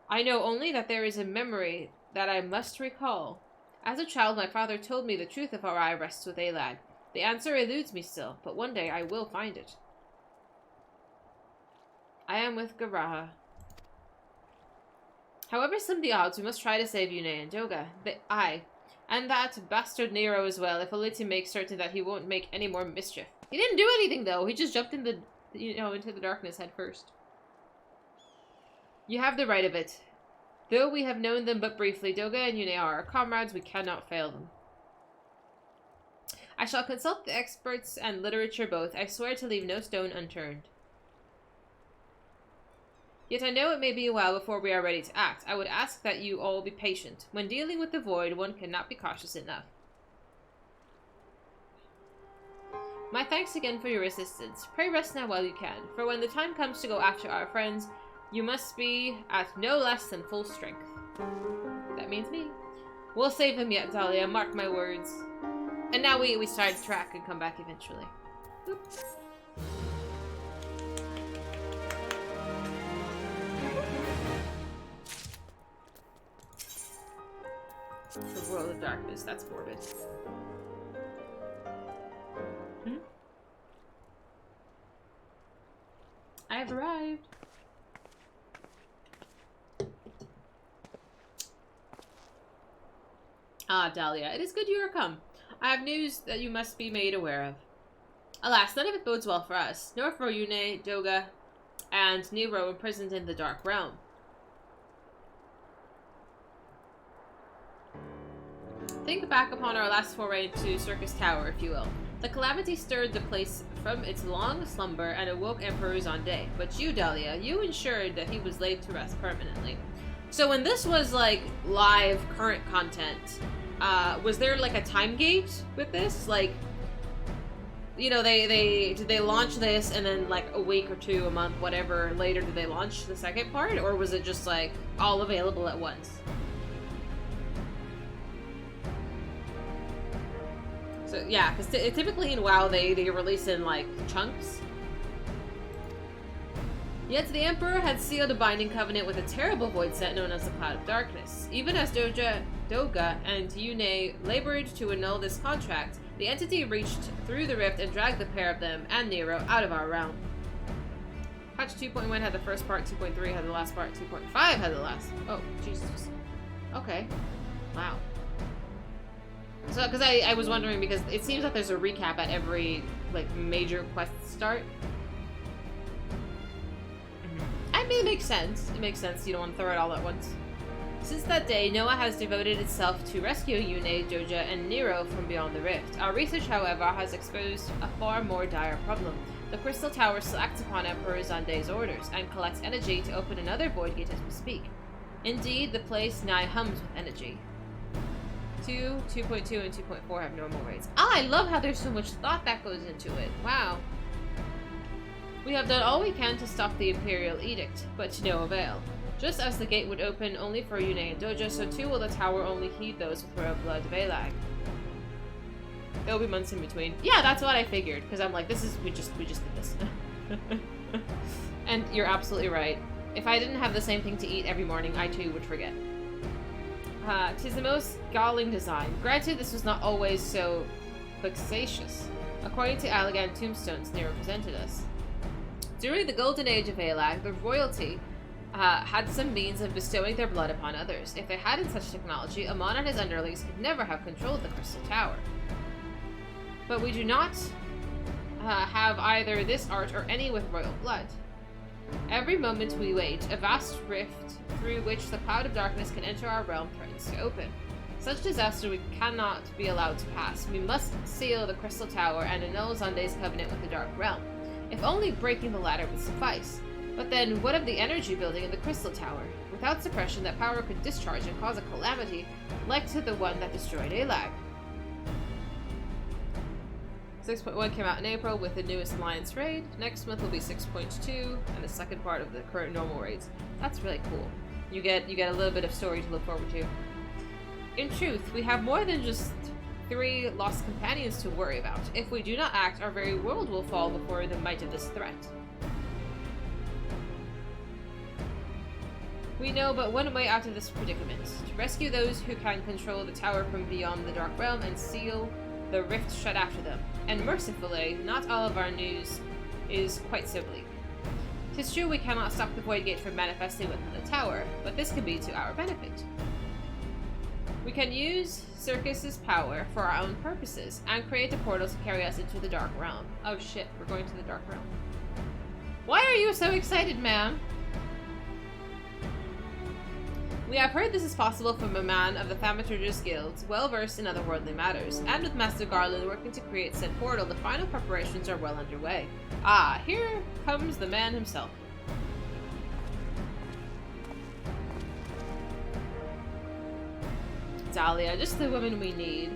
I know only that there is a memory that I must recall. As a child, my father told me the truth if our eye rests with Alad. The answer eludes me still, but one day I will find it. I am with Garaha. However slim the odds, we must try to save Yune and Doga. And that bastard Nero as well, if only to make certain that he won't make any more mischief. He didn't do anything though, he just jumped in the, into the darkness head first. You have the right of it. Though we have known them but briefly, Doga and Yune are our comrades, we cannot fail them. I shall consult the experts and literature both. I swear to leave no stone unturned. Yet I know it may be a while before we are ready to act. I would ask that you all be patient. When dealing with the void, one cannot be cautious enough. My thanks again for your assistance. Pray rest now while you can, for when the time comes to go after our friends, you must be at no less than full strength. That means me. We'll save them yet, Dahlia, mark my words. And now we sidetrack and come back eventually. Oops. The world of darkness, that's morbid. I have arrived. Ah, Dahlia, it is good you are come. I have news that you must be made aware of. Alas, none of it bodes well for us, nor for Yune, Doga, and Nero imprisoned in the Dark Realm. Think back upon our last foray into Circus Tower, if you will. The calamity stirred the place from its long slumber and awoke Emperor Zonde. But you, Dahlia, you ensured that he was laid to rest permanently. So when this was, like, live, current content, was there, like, a time gate with this? Like, you know, did they launch this and then, like, a week or two, a month, whatever, later did they launch the second part? Or was it just, like, all available at once? So, yeah, because typically in WoW, they release in, like, chunks. Yet the Emperor had sealed a binding covenant with a terrible void set known as the Cloud of Darkness. Even as Doga and Yune labored to annul this contract, the entity reached through the rift and dragged the pair of them and Nero out of our realm. Patch 2.1 had the first part, 2.3 had the last part, 2.5 had the last. Oh, Jesus. Okay. Wow. So, because I was wondering, because it seems like there's a recap at every, like, major quest start. I mean, it makes sense. It makes sense. You don't want to throw it all at once. Since that day, Noah has devoted itself to rescue Yune, Doja, and Nero from beyond the rift. Our research, however, has exposed a far more dire problem. The Crystal Tower still acts upon Emperor Zonde's orders, and collects energy to open another void gate as we speak. Indeed, the place nigh hums with energy. 2, 2.2, and 2.4 have normal rates. Ah, I love how there's so much thought that goes into it. Wow. We have done all we can to stop the Imperial Edict, but to no avail. Just as the gate would open only for Yune and Doja, so too will the tower only heed those with royal blood Velag. There'll be months in between. Yeah, that's what I figured, because I'm like, we just did this. And you're absolutely right. If I didn't have the same thing to eat every morning, I too would forget. 'Tis the most galling design. Granted, this was not always so vexatious. According to Allegan tombstones Nero presented us. During the golden age of Velag, the royalty had some means of bestowing their blood upon others. If they hadn't such technology, Amon and his underlings could never have controlled the Crystal Tower. But we do not have either this art or any with royal blood. Every moment we wait, a vast rift through which the Cloud of Darkness can enter our realm threatens to open. Such disaster we cannot be allowed to pass. We must seal the Crystal Tower and annul Zonde's covenant with the Dark Realm. If only breaking the ladder would suffice. But then, what of the energy building in the Crystal Tower? Without suppression, that power could discharge and cause a calamity, like to the one that destroyed Alag. 6.1 came out in April with the newest Alliance raid. Next month will be 6.2, and the second part of the current normal raids. That's really cool. You get a little bit of story to look forward to. In truth, we have more than just 3 lost companions to worry about. If we do not act, our very world will fall before the might of this threat. We know but one way out of this predicament. To rescue those who can control the tower from beyond the Dark Realm and seal the rift shut after them. And mercifully, not all of our news is quite so bleak. 'Tis true we cannot stop the Void Gate from manifesting within the tower, but this can be to our benefit. We can use Circus's power for our own purposes and create a portal to carry us into the Dark Realm. Oh shit, we're going to the Dark Realm. Why are you so excited, ma'am? We have heard this is possible from a man of the Thaumaturgist Guilds, well versed in otherworldly matters, and with Master Garland working to create said portal, the final preparations are well underway. Ah, here comes the man himself. Dahlia, just the woman we need.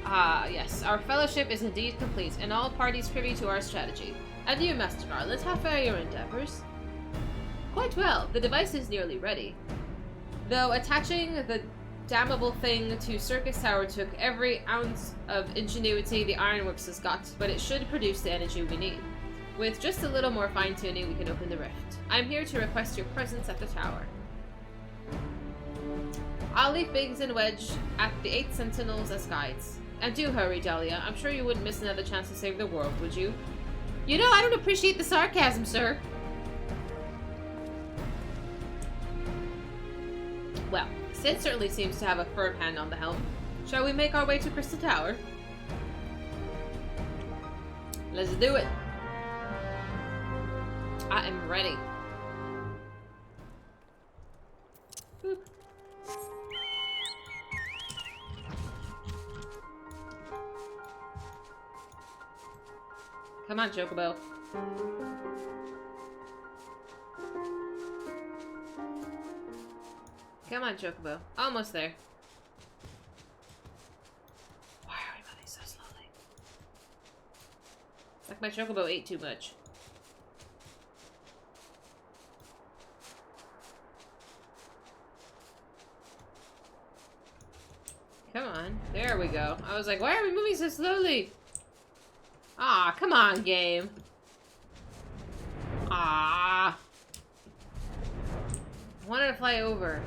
Ah, yes, our fellowship is indeed complete, and all parties privy to our strategy. And you, Master Garland, how fare your endeavors? Quite well, the device is nearly ready. Though attaching the damnable thing to Circus Tower took every ounce of ingenuity the Ironworks has got, but it should produce the energy we need. With just a little more fine-tuning, we can open the rift. I'm here to request your presence at the tower. I'll leave Biggs and Wedge at the 8 Sentinels as guides. And do hurry, Dahlia. I'm sure you wouldn't miss another chance to save the world, would you? You know, I don't appreciate the sarcasm, sir. Well, Sid certainly seems to have a firm hand on the helm. Shall we make our way to Crystal Tower? Let's do it. I am ready. Boop. Come on, Chocobo. Come on, Chocobo. Almost there. Why are we moving so slowly? It's like my Chocobo ate too much. Come on. There we go. I was like, why are we moving so slowly? Ah, come on, game. Ah. I wanted to fly over.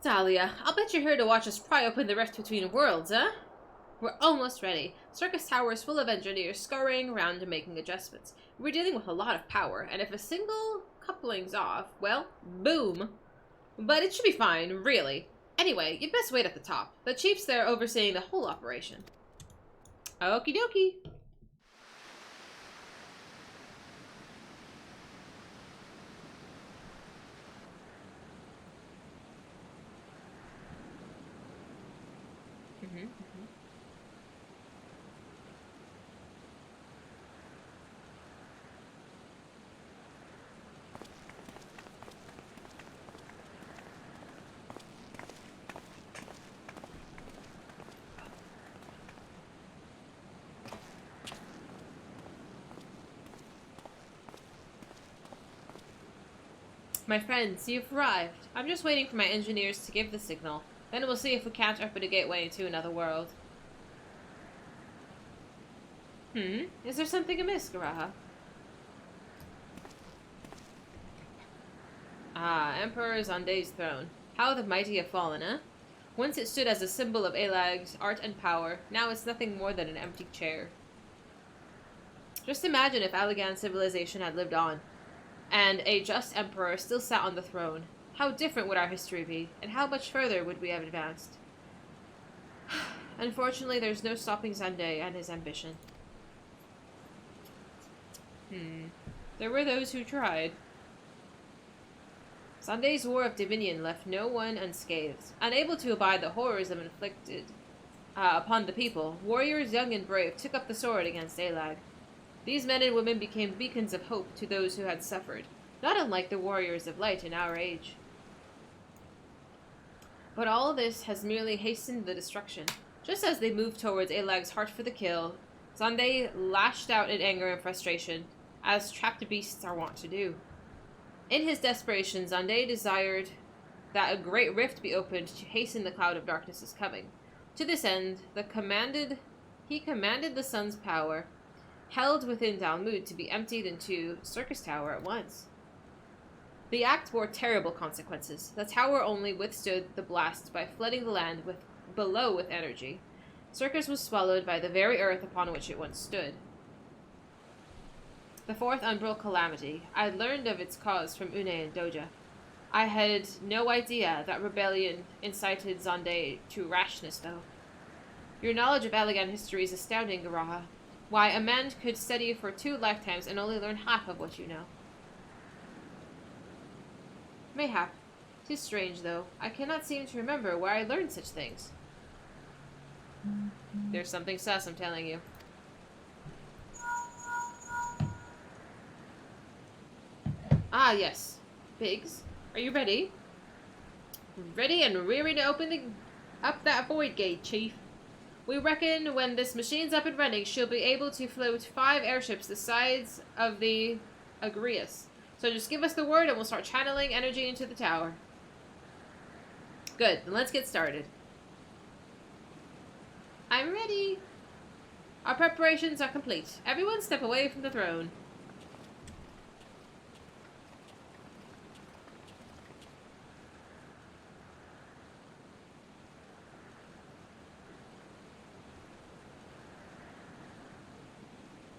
Dahlia, I'll bet you're here to watch us pry open the rift between worlds, huh? We're almost ready. Circus Tower is full of engineers scurrying around and making adjustments. We're dealing with a lot of power, and if a single coupling's off, well, boom. But it should be fine, really. Anyway, you'd best wait at the top. The chief's there overseeing the whole operation. Okie dokie. My friends, you've arrived. I'm just waiting for my engineers to give the signal. Then we'll see if we can't open a gateway into another world. Is there something amiss, Garaha? Ah, Emperor Zanday's throne. How the mighty have fallen, eh? Once it stood as a symbol of Alag's art and power, now it's nothing more than an empty chair. Just imagine if Allagan civilization had lived on, and a just emperor still sat on the throne. How different would our history be, and how much further would we have advanced? Unfortunately, there's no stopping Zanday and his ambition. There were those who tried. Zanday's War of Dominion left no one unscathed. Unable to abide the horrors of inflicted upon the people, warriors young and brave took up the sword against Alag. These men and women became beacons of hope to those who had suffered, not unlike the warriors of light in our age. But all this has merely hastened the destruction. Just as they moved towards Alag's heart for the kill, Zanday lashed out in anger and frustration, as trapped beasts are wont to do. In his desperation, Zande desired that a great rift be opened to hasten the cloud of darkness's coming. To this end, he commanded the sun's power, held within Dalmud, to be emptied into Circus Tower at once. The act bore terrible consequences. The tower only withstood the blast by flooding the land below with energy. Circus was swallowed by the very earth upon which it once stood. The fourth umbral calamity. I had learned of its cause from Une and Doja. I had no idea that rebellion incited Zande to rashness, though. Your knowledge of Elegant history is astounding, Garaha. Why, a man could study for 2 lifetimes and only learn half of what you know. Mayhap. 'Tis strange, though. I cannot seem to remember where I learned such things. There's something sus, I'm telling you. Ah, yes. Biggs, are you ready? Ready and rearing to open up that void gate, Chief. We reckon when this machine's up and running, she'll be able to float 5 airships the size of the Agrius. So just give us the word and we'll start channeling energy into the tower. Good, then let's get started. I'm ready. Our preparations are complete. Everyone step away from the throne.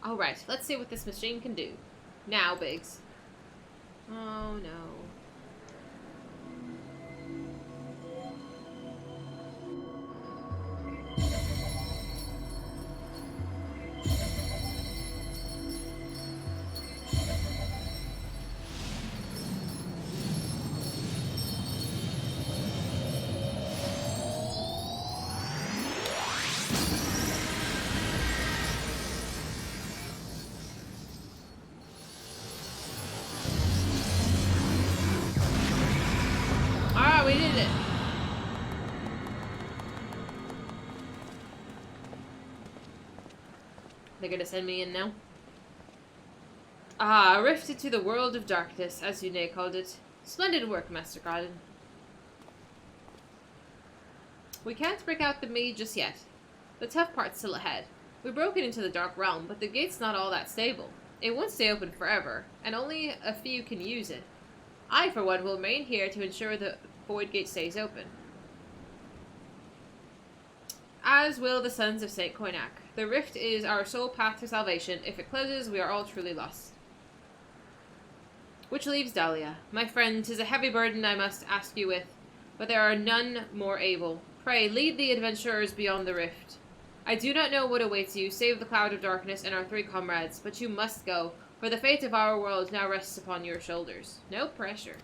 Alright, let's see what this machine can do. Now, Biggs. Oh no. We did it. They're gonna send me in now. Ah, rifted to the world of darkness, as Une called it. Splendid work, Master Garden. We can't break out the maid just yet. The tough part's still ahead. We broke it into the Dark Realm, but the gate's not all that stable. It won't stay open forever, and only a few can use it. I, for one, will remain here to ensure the Void Gate stays open. As will the Sons of St. Koinak. The rift is our sole path to salvation. If it closes, we are all truly lost. Which leaves Dahlia. My friend, 'tis a heavy burden I must ask you with, but there are none more able. Pray, lead the adventurers beyond the rift. I do not know what awaits you, save the cloud of darkness and our 3 comrades, but you must go, for the fate of our world now rests upon your shoulders. No pressure.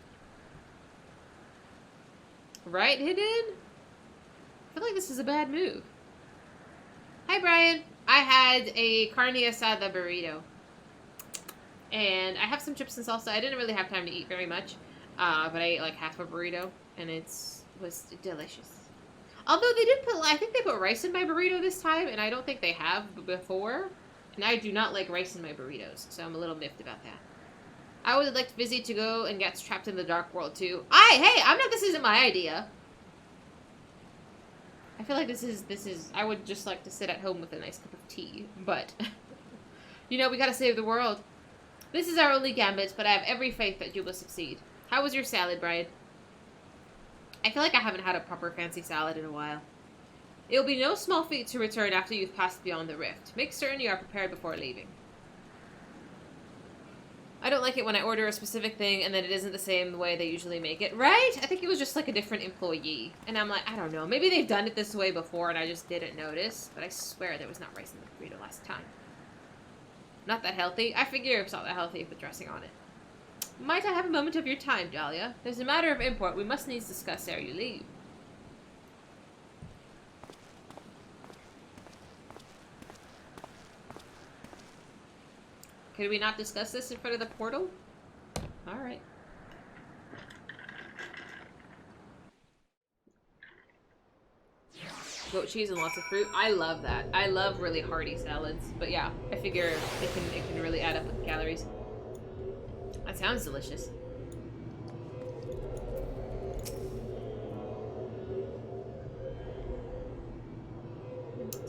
Right, Hidden? I feel like this is a bad move. Hi, Brian. I had a carne asada burrito. And I have some chips and salsa. I didn't really have time to eat very much. But I ate like half a burrito. And it was delicious. Although they did put, I think they put rice in my burrito this time. And I don't think they have before. And I do not like rice in my burritos. So I'm a little miffed about that. I would like Fizy to go and get trapped in the dark world too. Hey, this isn't my idea. I feel like this is, I would just like to sit at home with a nice cup of tea, but, you know, we gotta save the world. This is our only gambit, but I have every faith that you will succeed. How was your salad, Brian? I feel like I haven't had a proper fancy salad in a while. It will be no small feat to return after you've passed beyond the rift. Make certain you are prepared before leaving. I don't like it when I order a specific thing and then it isn't the same the way they usually make it. Right? I think it was just like a different employee. And I'm like, I don't know. Maybe they've done it this way before and I just didn't notice. But I swear there was not rice in the burrito last time. Not that healthy. I figure it's not that healthy with dressing on it. Might I have a moment of your time, Dahlia? There's a matter of import we must needs discuss ere you leave. Could we not discuss this in front of the portal? Alright. Goat cheese and lots of fruit. I love that. I love really hearty salads. But yeah, I figure it can really add up with the calories. That sounds delicious.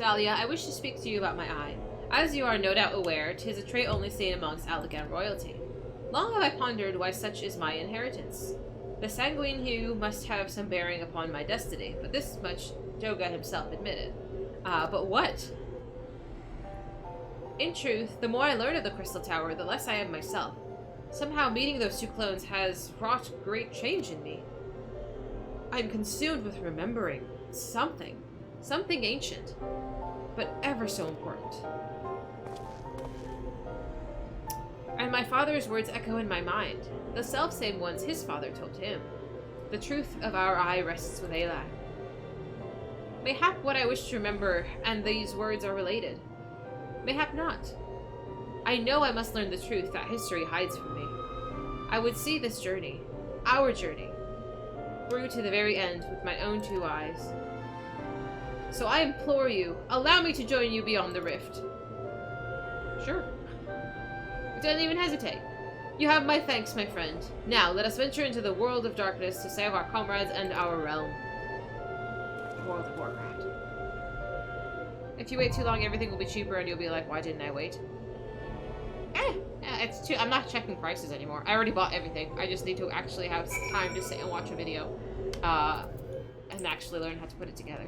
Dahlia, I wish to speak to you about my eye. As you are no doubt aware, 'tis a trait only seen amongst Allegan royalty. Long have I pondered why such is my inheritance. The sanguine hue must have some bearing upon my destiny, but this much Joga himself admitted. But what? In truth, the more I learn of the Crystal Tower, the less I am myself. Somehow meeting those two clones has wrought great change in me. I am consumed with remembering something ancient, but ever so important. And my father's words echo in my mind, the selfsame ones his father told him. The truth of our eye rests with Ayla. Mayhap what I wish to remember and these words are related. Mayhap not. I know I must learn the truth that history hides from me. I would see this journey, our journey, through to the very end with my own two eyes. So I implore you, allow me to join you beyond the rift. Sure. Don't even hesitate. You have my thanks, my friend. Now, let us venture into the world of darkness to save our comrades and our realm. World of Warcraft. If you wait too long, everything will be cheaper and you'll be like, why didn't I wait? It's too. I'm not checking prices anymore. I already bought everything. I just need to actually have time to sit and watch a video. And actually learn how to put it together.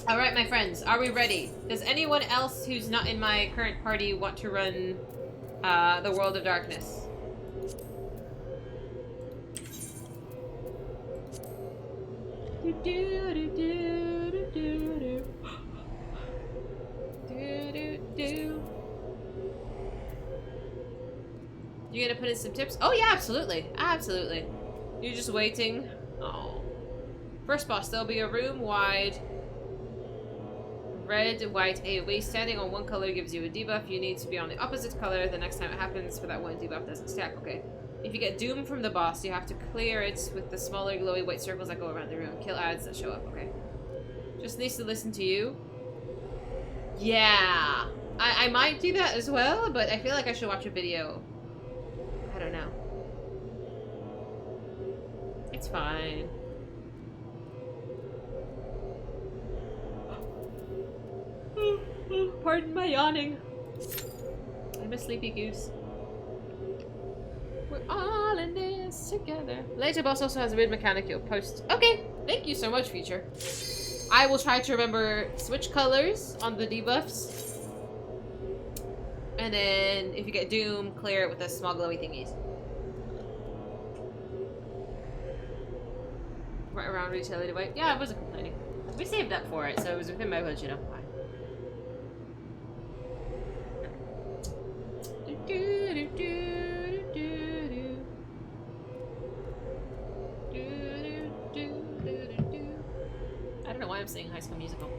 Alright, my friends, are we ready? Does anyone else who's not in my current party want to run the World of Darkness? You gonna put in some tips? Oh yeah, absolutely. Absolutely. You're just waiting. Oh. First boss, there'll be a room wide. Red, white, AoE. Standing on one color gives you a debuff. You need to be on the opposite color the next time it happens for that one debuff doesn't stack. Okay. If you get Doom from the boss, you have to clear it with the smaller glowy white circles that go around the room. Kill ads that show up. Okay. Just needs to listen to you. Yeah. I might do that as well, but I feel like I should watch a video. I don't know. It's fine. Pardon my yawning. I'm a sleepy goose. We're all in this together. Later boss also has a weird mechanic you'll post. Okay, thank you so much, Future. I will try to remember switch colors on the debuffs. And then if you get Doom, clear it with the small glowy thingies. Right around retail anyway. Yeah, I wasn't complaining. We saved up for it, so it was within my budget. I'm fine. I don't know why I'm saying High School Musical.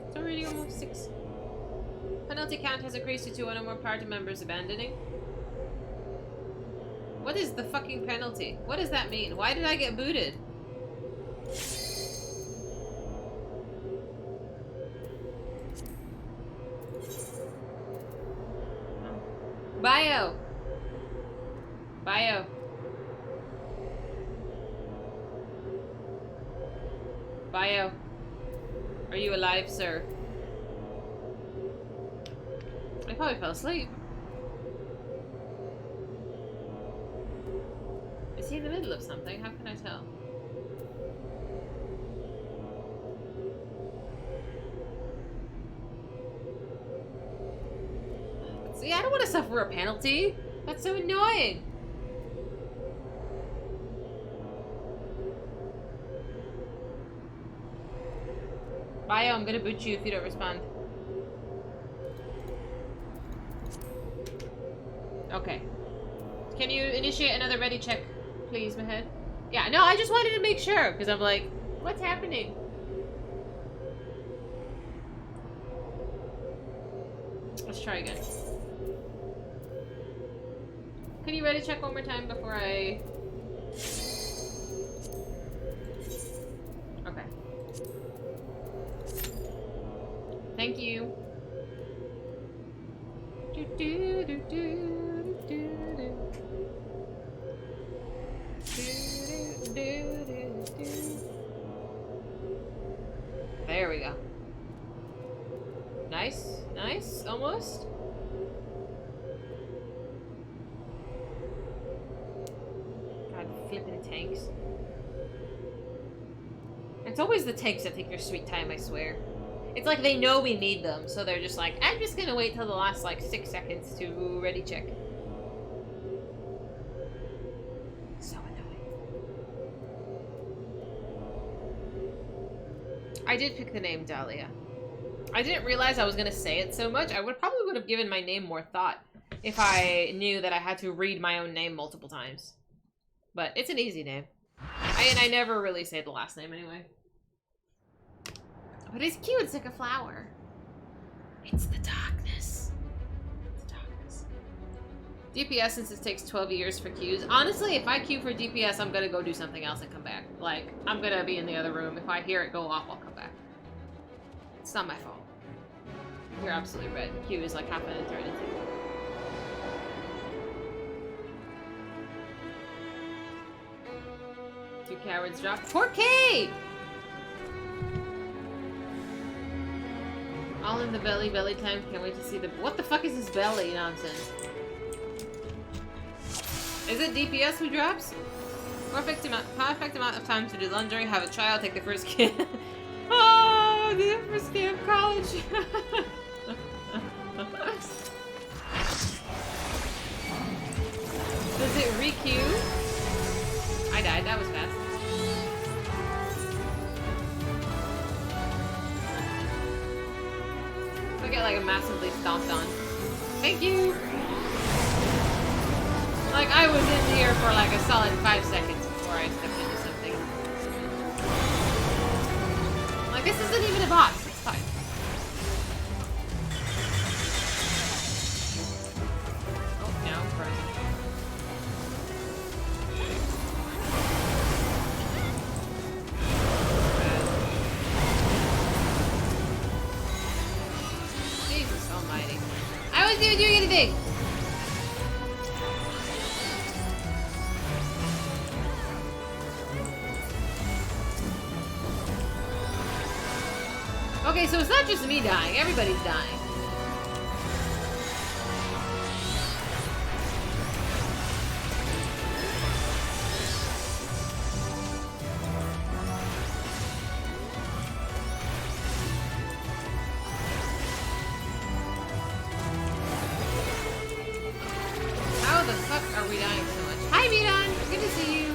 It's already almost 6. Penalty count has increased to 1 or more party members abandoning. What is the fucking penalty? What does that mean? Why did I get booted? Bio! Bio. Bio. Are you alive, sir? I probably fell asleep. Is he in the middle of something? How can I tell? See, I don't want to suffer a penalty. That's so annoying. Bio, I'm gonna boot you if you don't respond. Okay. Can you initiate another ready check, please, Mahed? Yeah, no, I just wanted to make sure, because I'm like, what's happening? Let's try again. Can you ready check one more time before I... Okay. Nice. Nice. Almost. God, flipping tanks. It's always the tanks that take their sweet time, I swear. It's like they know we need them, so they're just like, I'm just gonna wait till the last, like, 6 seconds to ready check. So annoying. I did pick the name Dahlia. I didn't realize I was gonna say it so much. I probably would have given my name more thought if I knew that I had to read my own name multiple times. But it's an easy name. And I never really say the last name anyway. But it's cute, it's like a flower. It's the darkness. The darkness. DPS, since it takes 12 years for queues. Honestly, if I queue for DPS, I'm gonna go do something else and come back. Like, I'm gonna be in the other room. If I hear it go off, I'll come back. It's not my fault. You're absolutely right. The queue is like half an eternity. Two cowards drop. 4K! All in the belly time. Can't wait to see the... What the fuck is this belly nonsense? Is it DPS who drops? Perfect amount of time to do laundry, have a child, take the first kid. Oh, the first day of college. Does it re-queue? I died. That was fast. I get like massively stomped on. Thank you! Like, I was in here for like a solid 5 seconds before I stepped into something. Like, this isn't even a boss. It's fine. Oh, no, I'm frozen. Jesus almighty. I wasn't even doing anything! Okay, so it's not just me dying, everybody's dying. How the fuck are we dying so much? Hi, Vidon! Good to see you!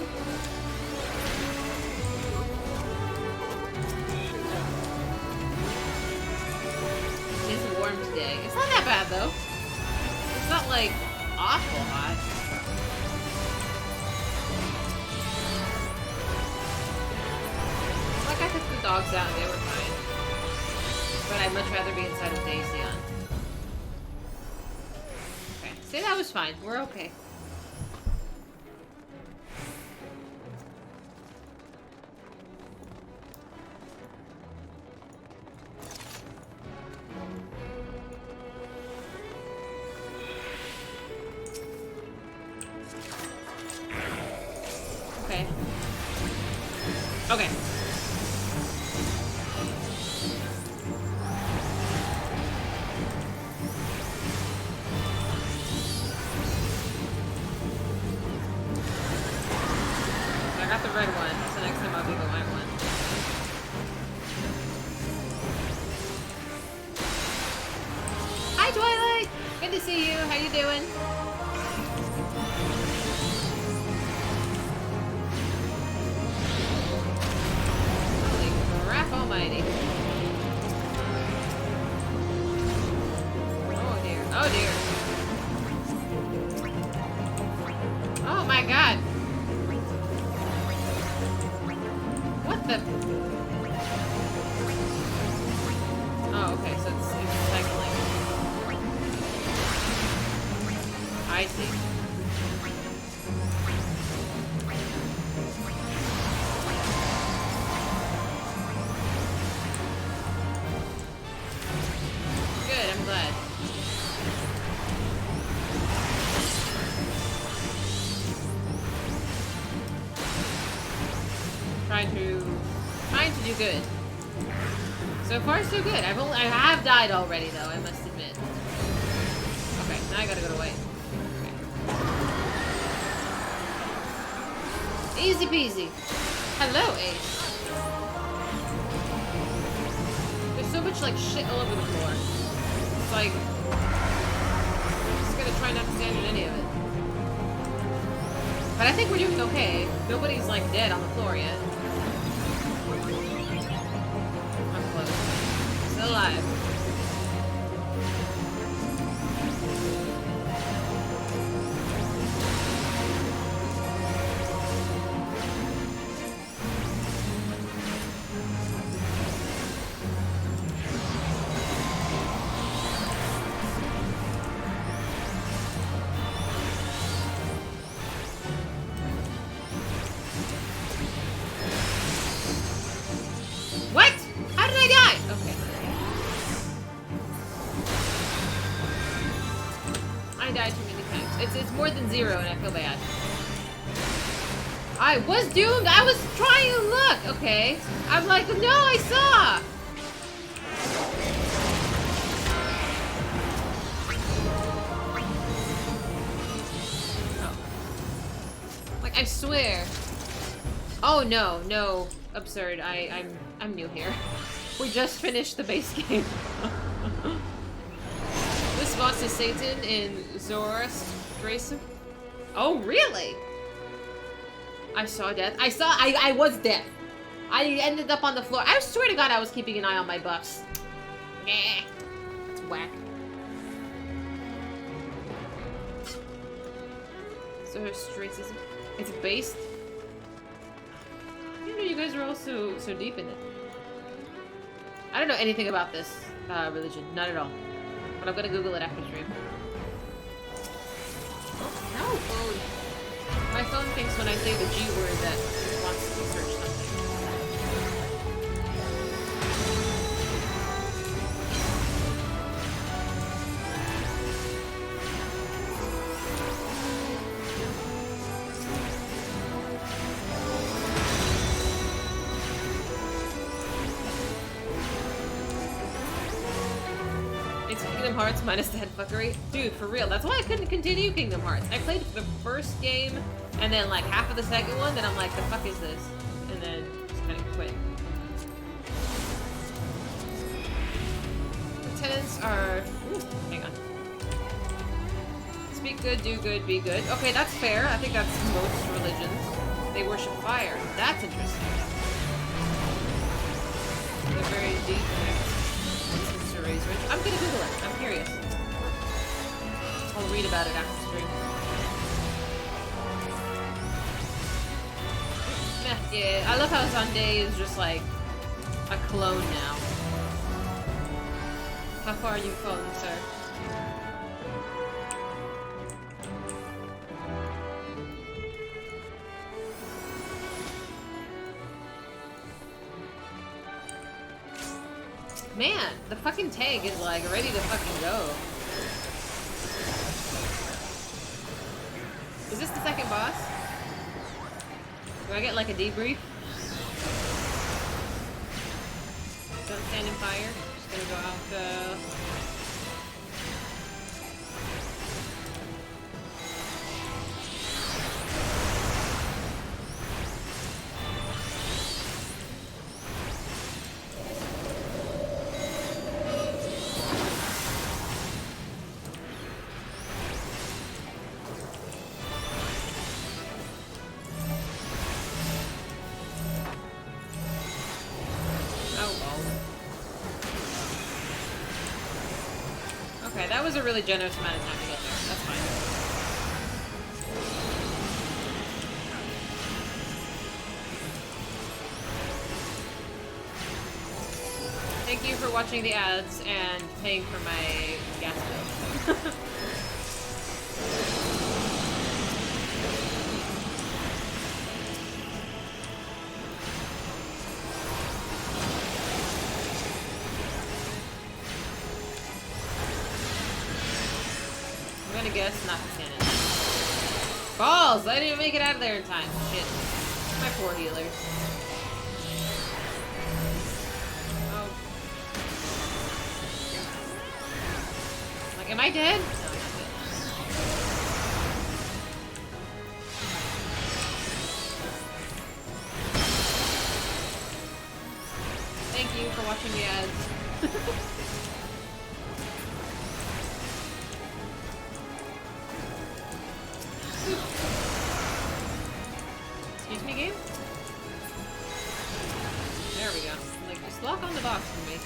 Today. It's not that bad though. It's not like awful hot. Like I took the dogs out and they were fine. But I'd much rather be inside with Daisy on. Okay, say that was fine. We're okay. Okay. I got the red one, so next time I'll do the white one. Hi, Twilight! Good to see you. How you doing? Almighty. Oh dear. Oh dear. Oh my god. What the? Oh, okay, so it's cycling. I see. Trying to do good. So far, so good. I have died already, though, I must admit. Okay, now I gotta go to white. Okay. Easy peasy. Hello, Ace. There's so much, like, shit all over the floor. It's like... I'm just gonna try not to stand in any of it. But I think we're doing okay. Nobody's, like, dead on the floor yet. I'm close. Still alive. What? How did I die? Okay. I died too many times. It's more than 0 and I feel bad. I was doomed. I was trying to look. Okay. I'm like, no, I saw. Oh. Like, I swear. Oh no, no. Absurd. I'm new here. We just finished the base game. This boss is Satan in Zoroastrianism. Oh, really? I saw death. I was death. I ended up on the floor. I swear to God I was keeping an eye on my buffs. Eh. It's whack. Zoroastrianism. It's based. I didn't know you guys were all so deep in it. I don't know anything about this religion. Not at all. But I'm gonna Google it after stream. No phone. My phone thinks when I say the G word that it wants to search something. It's Kingdom Hearts minus the head fuckery. Dude, for real. That's why I couldn't continue Kingdom Hearts. I played the first game and then like half of the second one, then I'm like, the fuck is this? And then just kind of quit. The tenets are... Ooh, hang on. Speak good, do good, be good. Okay, that's fair. I think that's most religions. They worship fire. That's interesting. They're very deep and razor. I'm gonna Google it. I'm curious. I'll read about it after stream. Yeah, I love how Sunday is just like a clone now. How far are you fallen, sir? Man, the fucking tank is like ready to fucking go. Is this the second boss? Do I get like a debrief? Don't stand in fire. Just gonna go out that was a really generous amount of time to get there. That's fine. Thank you for watching the ads and paying for my gas bill. I'm gonna guess not the cannon. Balls! I didn't even make it out of there in time. Shit. My poor healers. Am I dead? No, I'm not dead. Thank you for watching the ads. Excuse me, game? There we go. Like, just lock on the box for me.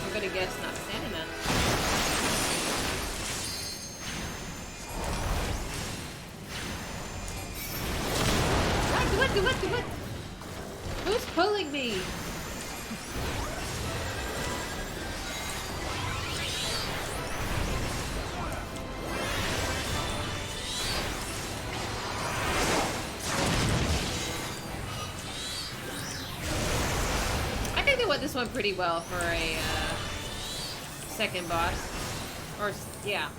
I'm gonna guess not standing then. What? Who's pulling me? I think they went this one pretty well for a second boss. Or, yeah.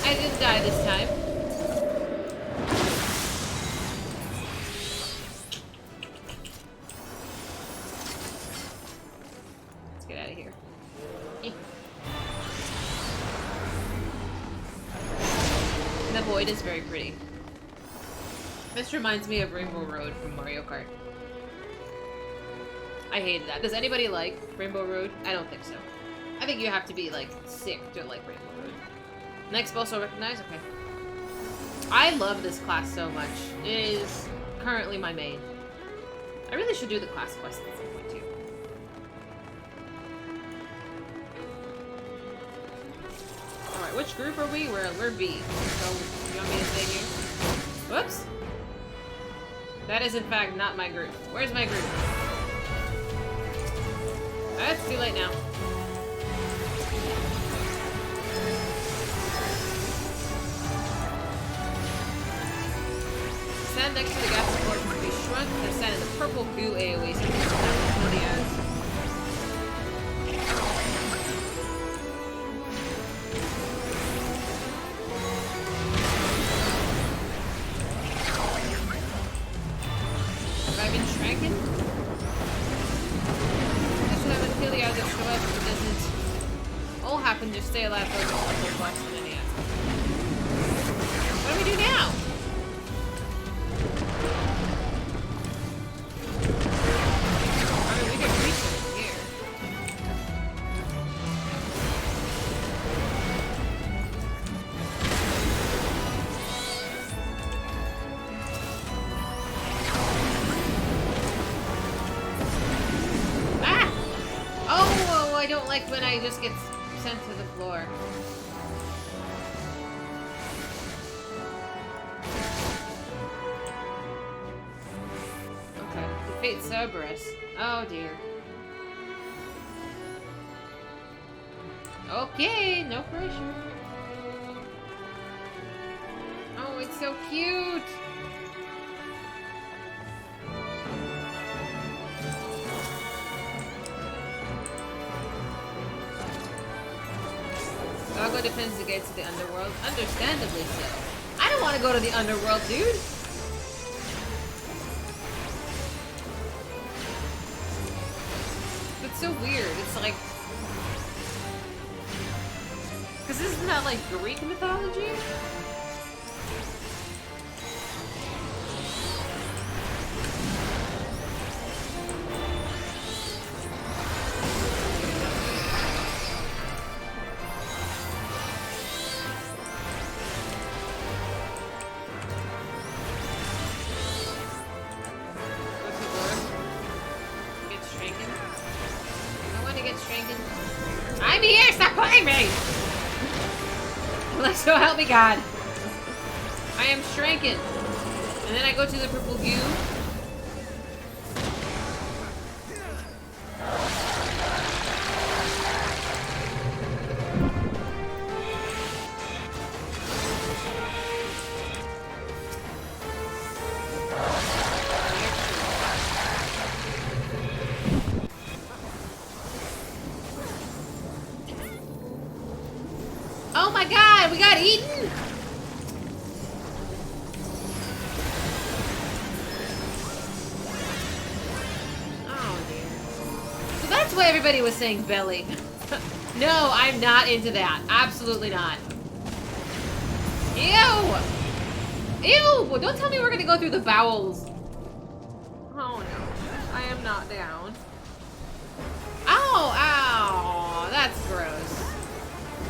I didn't die this time. It is very pretty. This reminds me of Rainbow Road from Mario Kart. I hated that. Does anybody like Rainbow Road? I don't think so. I think you have to be, like, sick to like Rainbow Road. Next boss I'll recognize? Okay. I love this class so much. It is currently my main. I really should do the class quest at some point, too. Alright, which group are we? We're B. So, you want me to stay here? Whoops! That is, in fact, not my group. Where's my group? It's too late now. Stand next to the gas support to be shrunk. They're stand in the purple goo AoE, so kill the ads. Just stay alive for the whole boss than any answer. What do we do now? I mean, we can reach it from here. Ah! Oh, I don't like when I just get sent to the floor. Okay. Defeat Cerberus. Oh dear. Okay, no pressure. Oh, it's so cute! Doggo defends the gates of the underworld. Understandably so. I don't want to go to the underworld, dude! It's so weird. It's like... Because isn't that like Greek mythology? I'm here! Stop pulling me! So help me God. I am shrinking. And then I go to the purple goo. Oh my God, we got eaten! everybody was saying belly. No, I'm not into that. Absolutely not. Ew! Ew! Don't tell me we're gonna go through the bowels. Oh no. I am not down. Ow! Ow! That's gross.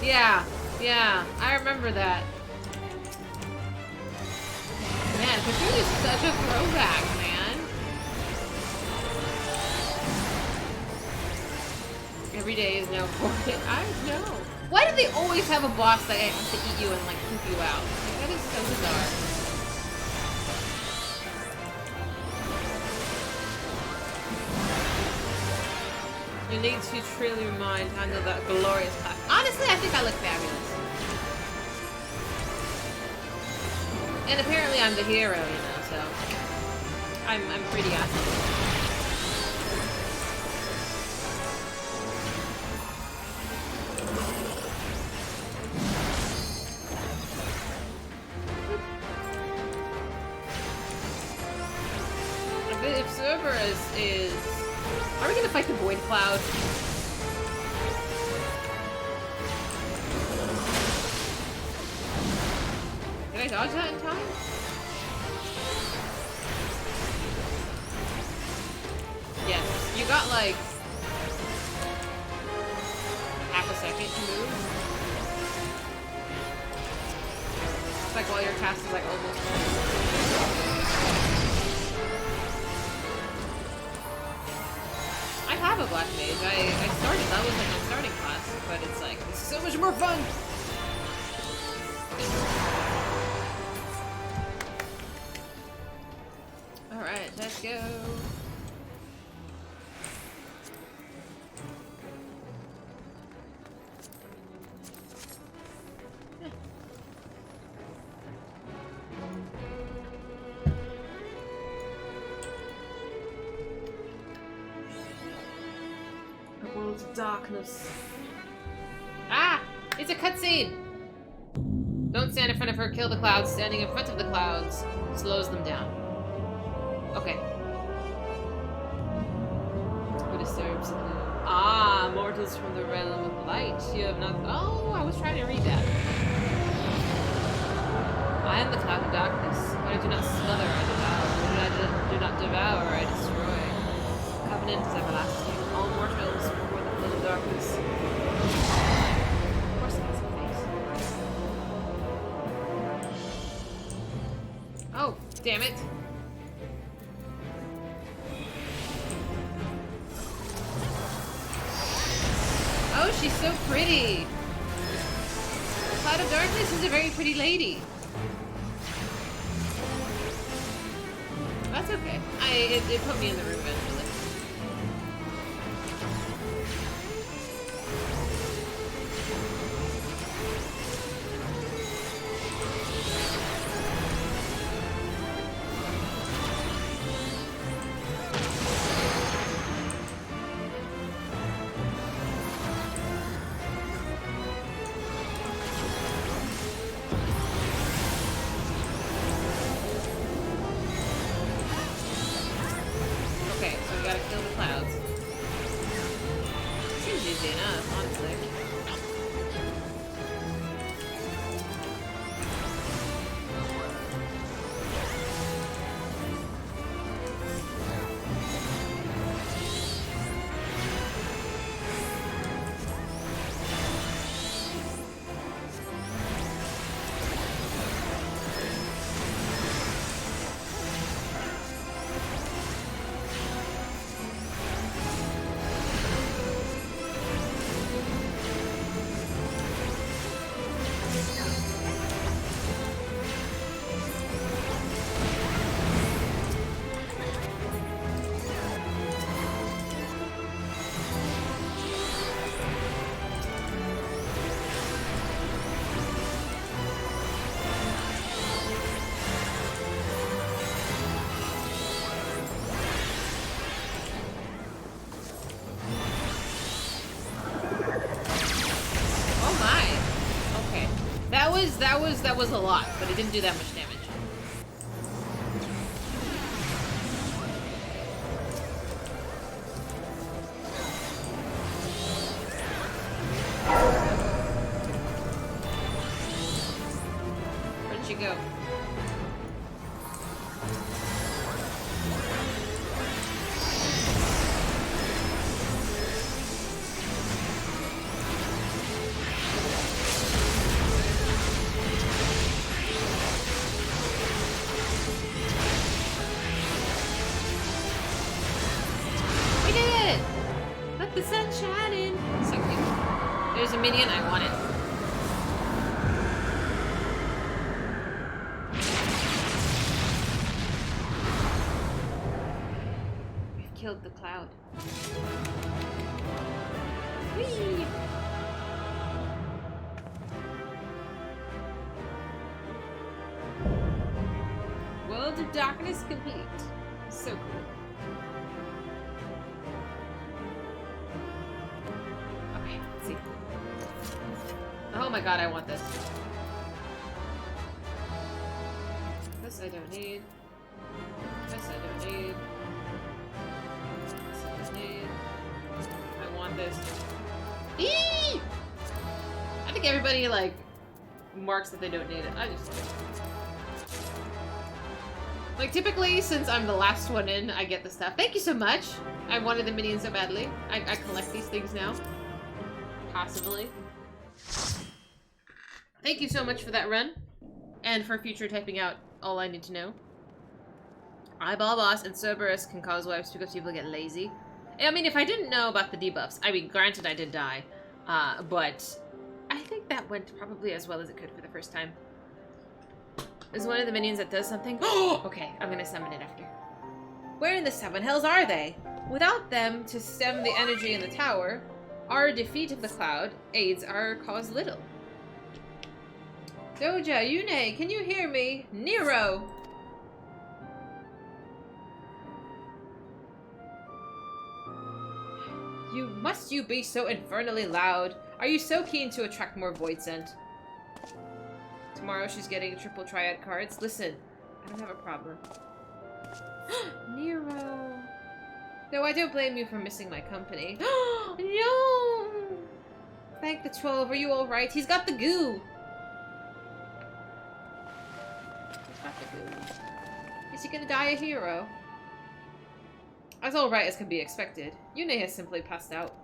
Yeah. Yeah. I remember that. Man, Cthulhu is such a throwback, man. Every day is now 40. I know. Why do they always have a boss that has to eat you and like poop you out? Like, that is so bizarre. You need to truly remind handle that glorious class. Honestly, I think I look fabulous. And apparently I'm the hero, you know, so I'm pretty awesome. If Cerberus is... Are we gonna fight the Void Cloud? Did I dodge that in time? Yes. You got like... half a second to move. It's like while your cast is like almost done. I have a black mage. I started, that was like my starting class, but it's like, it's so much more fun! Alright, let's go. Darkness. Ah! It's a cutscene! Don't stand in front of her, kill the clouds. Standing in front of the clouds slows them down. Okay. Who disturbs? Ah, mortals from the realm of light. You have not... Oh, I was trying to read that. I am the cloud of darkness. When I do not smother, I devour. When I do not devour, I destroy. Covenant is everlasting. All mortals before the flood of darkness. Of course it has a face. Oh, damn it. Oh, she's so pretty. Cloud of Darkness is a very pretty lady. That's okay. It put me in the room eventually. That was a lot, but it didn't do that much damage. go. We did it! Let the sun shine in. So cute. There's a minion. I want it. We've killed the cloud. Whee! World of Darkness complete. So cool. Okay, let's see. Oh my god, I want this. This I don't need. This I don't need. This I don't need. I want this. Eee! I think everybody, like, marks that they don't need it. I just... Like, typically, since I'm the last one in, I get the stuff. Thank you so much! I wanted the minions so badly. I collect these things now. Passively. Thank you so much for that run. And for future typing out all I need to know. Eyeball Boss and Cerberus can cause wipes because people get lazy. I mean, if I didn't know about the debuffs, I mean, granted I did die. But I think that went probably as well as it could for the first time. Is one of the minions that does something? Oh, okay, I'm gonna summon it after. Where in the seven hells are they? Without them to stem the energy in the tower, our defeat of the cloud aids our cause little. Doja, Yune, can you hear me? Nero! Must you be so infernally loud? Are you so keen to attract more Void Scent? Tomorrow she's getting triple triad cards. Listen, I don't have a problem. Nero! No, I don't blame you for missing my company. No! Thank the 12. Are you alright? He's got the goo! He's got the goo. Is he gonna die a hero? As alright as can be expected. Yune has simply passed out.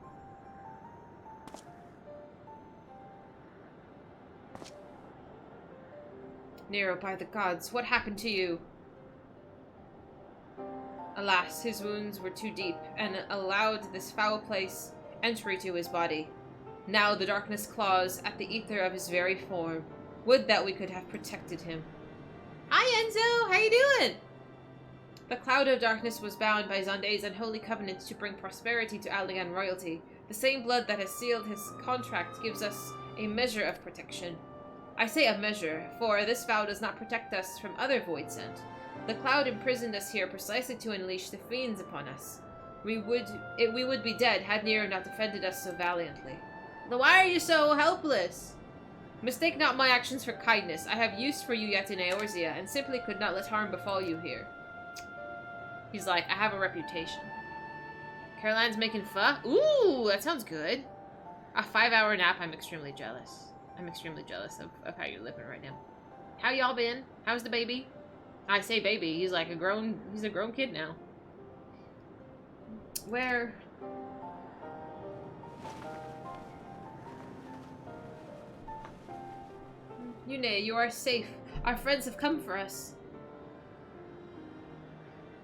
Nero, by the gods, what happened to you? Alas, his wounds were too deep, and allowed this foul place entry to his body. Now the darkness claws at the ether of his very form. Would that we could have protected him. Hi, Enzo! How you doing? The cloud of darkness was bound by Zonde's unholy covenant to bring prosperity to Aldegan royalty. The same blood that has sealed his contract gives us a measure of protection. I say a measure, for this vow does not protect us from other Void Scent. The cloud imprisoned us here precisely to unleash the fiends upon us. We would be dead had Nero not defended us so valiantly. Then why are you so helpless? Mistake not my actions for kindness. I have use for you yet in Eorzea, and simply could not let harm befall you here. He's like, I have a reputation. Caroline's making pho? Ooh, that sounds good. A 5-hour nap, I'm extremely jealous. I'm extremely jealous of how you're living right now. How y'all been? How's the baby? I say baby, he's like he's a grown kid now. Where? Yune, you are safe. Our friends have come for us.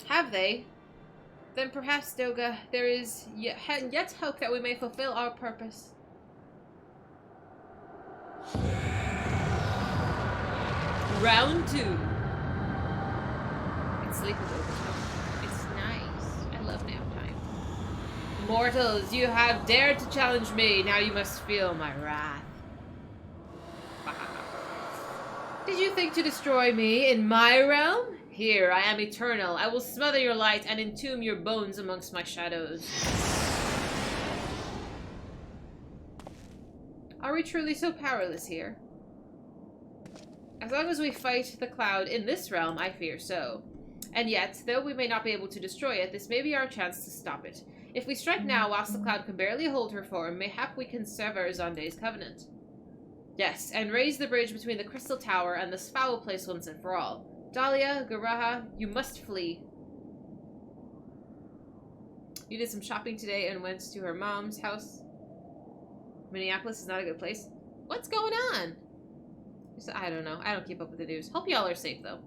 Have they? Then perhaps, Doga, there is yet hope that we may fulfill our purpose. Round 2. It's sleepable. It's nice. I love nap time. Mortals, you have dared to challenge me. Now you must feel my wrath. Did you think to destroy me in my realm? Here, I am eternal. I will smother your light and entomb your bones amongst my shadows. Are we truly so powerless here? As long as we fight the cloud in this realm, I fear so. And yet, though we may not be able to destroy it, this may be our chance to stop it. If we strike now, whilst the cloud can barely hold her form, mayhap we can sever Zonde's covenant. Yes, and raise the bridge between the Crystal Tower and this foul place once and for all. Dahlia, Garaha, you must flee. You did some shopping today and went to her mom's house. Minneapolis is not a good place. What's going on? I don't know. I don't keep up with the news. Hope y'all are safe, though.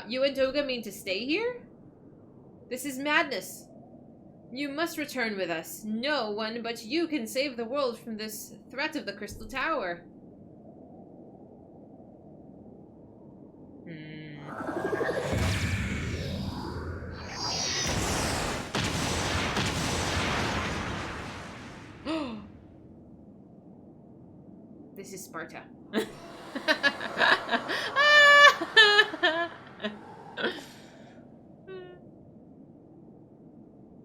You and Doga mean to stay here? This is madness. You must return with us. No one but you can save the world from this threat of the Crystal Tower. This is Sparta.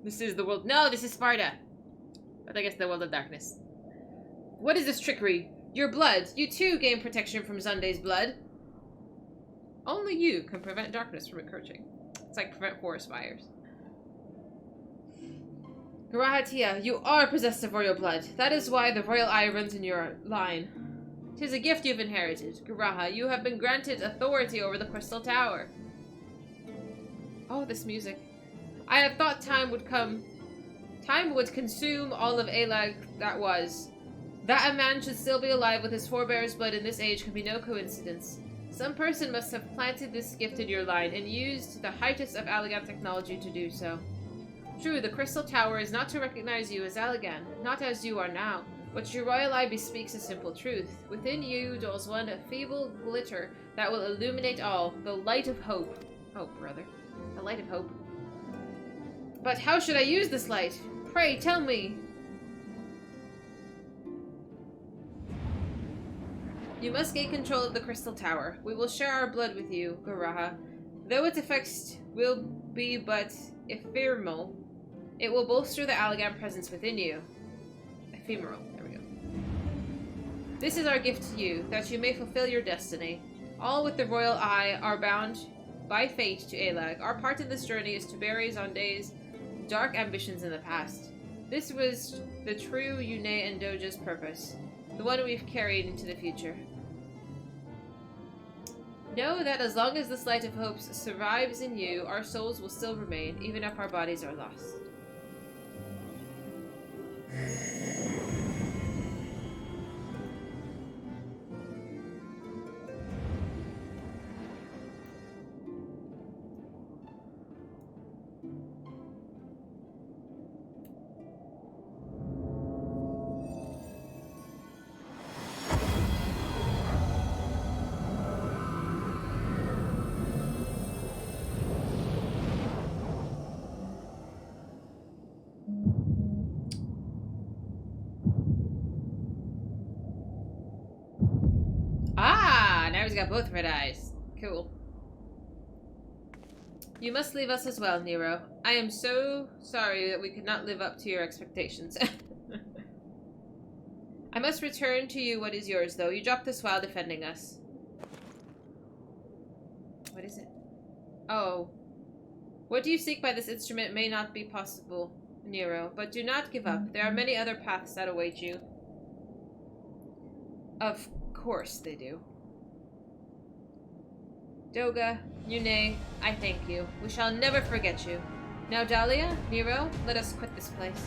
This is the world. No, this is Sparta. But I guess the world of darkness. What is this trickery? Your blood. You too gain protection from Zunde's blood. Only you can prevent darkness from encroaching. It's like prevent forest fires. Garahatia, you are possessed of royal blood. That is why the royal eye runs in your line. 'Tis a gift you've inherited. Garaha, you have been granted authority over the Crystal Tower. Oh, this music. I had thought time would come. Time would consume all of Alag that was. That a man should still be alive with his forebears' blood in this age can be no coincidence. Some person must have planted this gift in your line and used the highest of Allagan technology to do so. True, the Crystal Tower is not to recognize you as Allagan, not as you are now, but your royal eye bespeaks a simple truth. Within you dwells one feeble glitter that will illuminate all, the light of hope. Oh, brother. The light of hope. But how should I use this light? Pray, tell me. You must gain control of the Crystal Tower. We will share our blood with you, Garaha. Though its effects will be but ephemeral, it will bolster the Allagan presence within you. Ephemeral. There we go. This is our gift to you, that you may fulfill your destiny. All with the royal eye are bound by fate to Alag. Our part in this journey is to bury Zonde's dark ambitions in the past. This was the true Yune and Doja's purpose, the one we've carried into the future. Know that as long as this light of hope survives in you, our souls will still remain, even if our bodies are lost. He's got both red eyes. Cool. You must leave us as well, Nero. I am so sorry that we could not live up to your expectations. I must return to you what is yours, though. You dropped this while defending us. What is it? Oh. What do you seek by this instrument may not be possible, Nero, but do not give up. There are many other paths that await you. Of course they do. Doga, Yune, I thank you. We shall never forget you. Now, Dahlia, Nero, let us quit this place.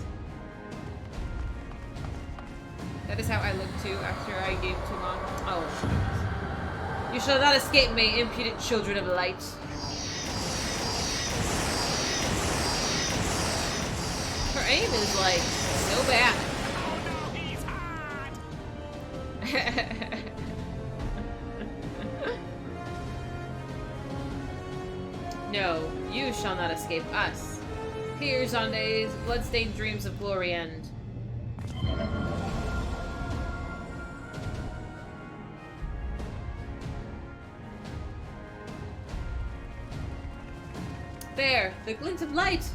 That is how I look too after I gave too long. Oh. You shall not escape me, impudent children of light. Her aim is like so bad. No, you shall not escape us. Here Zonde's bloodstained dreams of glory end. There, the glint of light!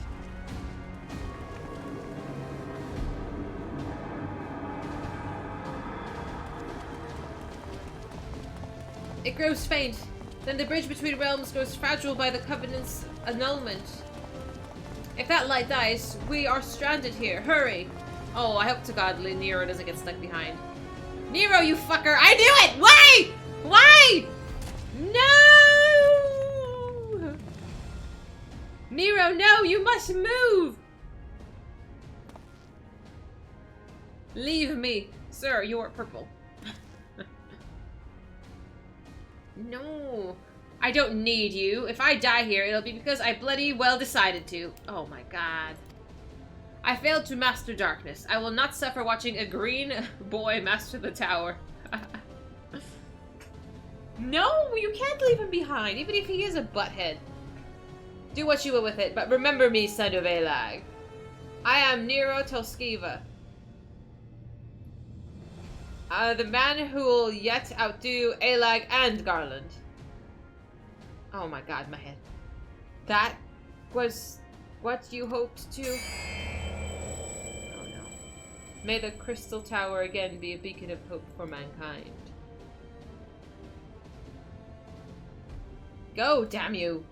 It grows faint. Then the bridge between realms grows fragile by the Covenant's annulment. If that light dies, we are stranded here. Hurry! Oh, I hope to God Nero doesn't get stuck behind. Nero, you fucker! I knew it! Why? Why? No! Nero, no! You must move! Leave me. Sir, you're purple. No. I don't need you. If I die here, it'll be because I bloody well decided to. Oh my god. I failed to master darkness. I will not suffer watching a green boy master the tower. No, you can't leave him behind, even if he is a butthead. Do what you will with it, but remember me, son of Elag. I am Nero Tolskiva. The man who will yet outdo Elag and Garland. Oh my god, my head. That was what you hoped to... Oh no. May the Crystal Tower again be a beacon of hope for mankind. Go, damn you!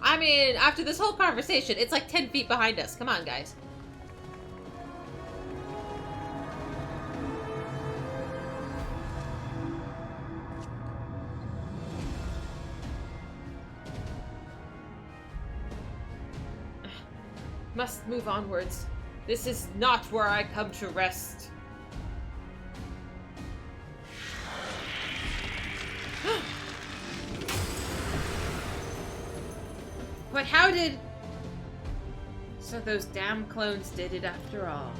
I mean, after this whole conversation, it's like 10 feet behind us. Come on, guys. Must move onwards. This is not where I come to rest. But how did... So those damn clones did it after all.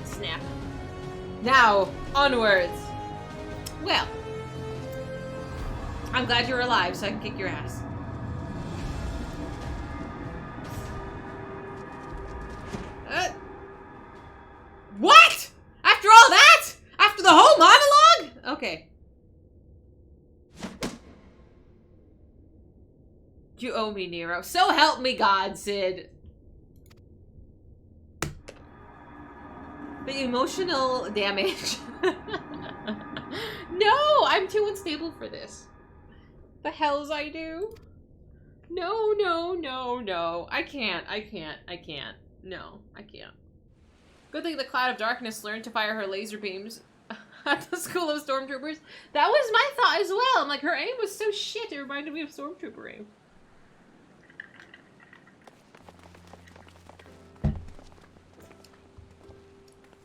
Snap. Now, onwards. Well, I'm glad you're alive so I can kick your ass. What? After all that? After the whole monologue? Okay. You owe me, Nero. So help me God, Sid. The emotional damage. No, I'm too unstable for this. The hells I do? No, no, no, no. I can't. No, I can't. Good thing the Cloud of Darkness learned to fire her laser beams at the School of Stormtroopers. That was my thought as well. I'm like, her aim was so shit, it reminded me of Stormtrooper aim.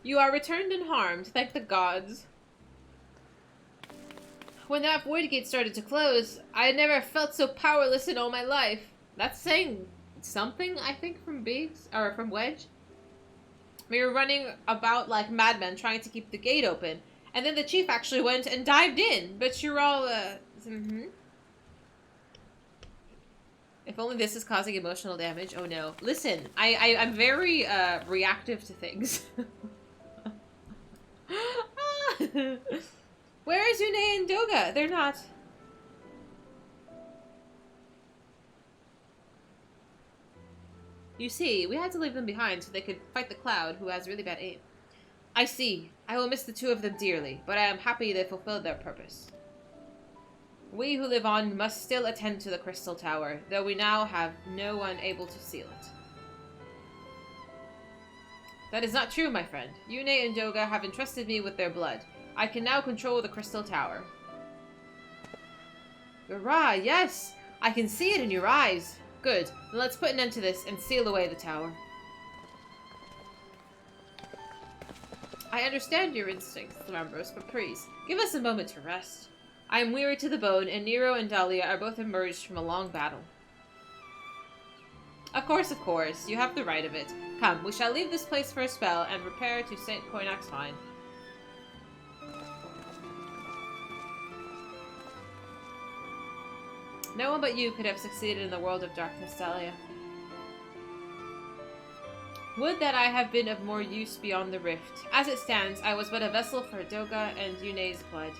You are returned unharmed, thank the gods. When that void gate started to close, I had never felt so powerless in all my life. That's saying something, I think, from Biggs, or from Wedge. We were running about like madmen trying to keep the gate open, and then the chief actually went and dived in, but you're all, If only this is causing emotional damage. Oh no. Listen, I'm very, reactive to things. Where is Une and Doga? They're not. You see, we had to leave them behind so they could fight the Cloud, who has really bad aim. I see. I will miss the two of them dearly, but I am happy they fulfilled their purpose. We who live on must still attend to the Crystal Tower, though we now have no one able to seal it. That is not true, my friend. Une and Doga have entrusted me with their blood. I can now control the Crystal Tower. Hurrah, yes! I can see it in your eyes. Good. Then let's put an end to this and seal away the tower. I understand your instincts, Ambrose, but please, give us a moment to rest. I am weary to the bone, and Nero and Dahlia are both emerged from a long battle. Of course, you have the right of it. Come, we shall leave this place for a spell and repair to St. Coinac's Mine. No one but you could have succeeded in the world of darkness, Dahlia. Would that I have been of more use beyond the rift. As it stands, I was but a vessel for Doga and Une's blood.